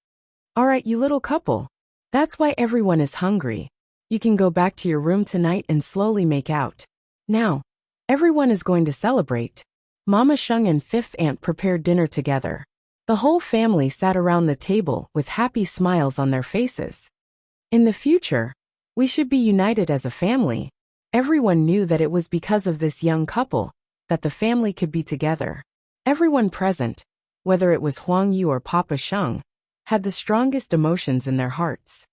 S1: All right, you little couple. That's why everyone is hungry. You can go back to your room tonight and slowly make out. Now, everyone is going to celebrate. Mama Sheng and fifth aunt prepared dinner together. The whole family sat around the table with happy smiles on their faces. In the future, we should be united as a family. Everyone knew that it was because of this young couple that the family could be together. Everyone present, whether it was Huang Yu or Papa Sheng, had the strongest emotions in their hearts.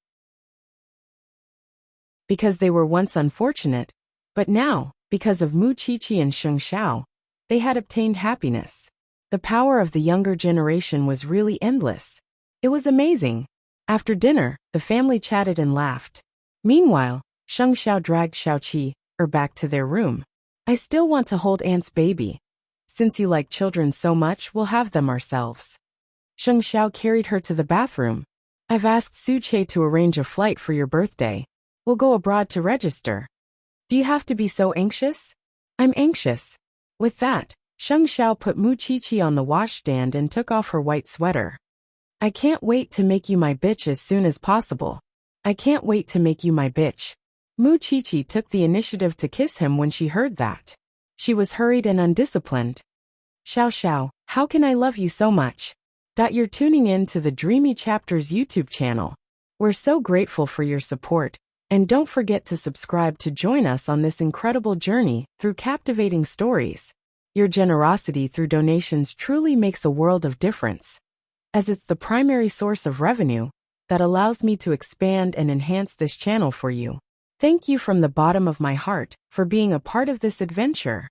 S1: Because they were once unfortunate, but now, because of Mu Qiqi and Sheng Xiao, they had obtained happiness. The power of the younger generation was really endless. It was amazing. After dinner, the family chatted and laughed. Meanwhile, Sheng Xiao dragged Xiaoqi back to their room. I still want to hold Aunt's baby. Since you like children so much, we'll have them ourselves. Sheng Xiao carried her to the bathroom. I've asked Su Che to arrange a flight for your birthday. We'll go abroad to register. Do you have to be so anxious? I'm anxious. With that, Sheng Xiao put Mu Qiqi on the washstand and took off her white sweater. I can't wait to make you my bitch as soon as possible. I can't wait to make you my bitch. Mu Qiqi took the initiative to kiss him when she heard that. She was hurried and undisciplined. Xiao Xiao, how can I love you so much? You're tuning in to the Dreamy Chapters YouTube channel. We're so grateful for your support, and don't forget to subscribe to join us on this incredible journey through captivating stories. Your generosity through donations truly makes a world of difference, as it's the primary source of revenue that allows me to expand and enhance this channel for you. Thank you from the bottom of my heart for being a part of this adventure.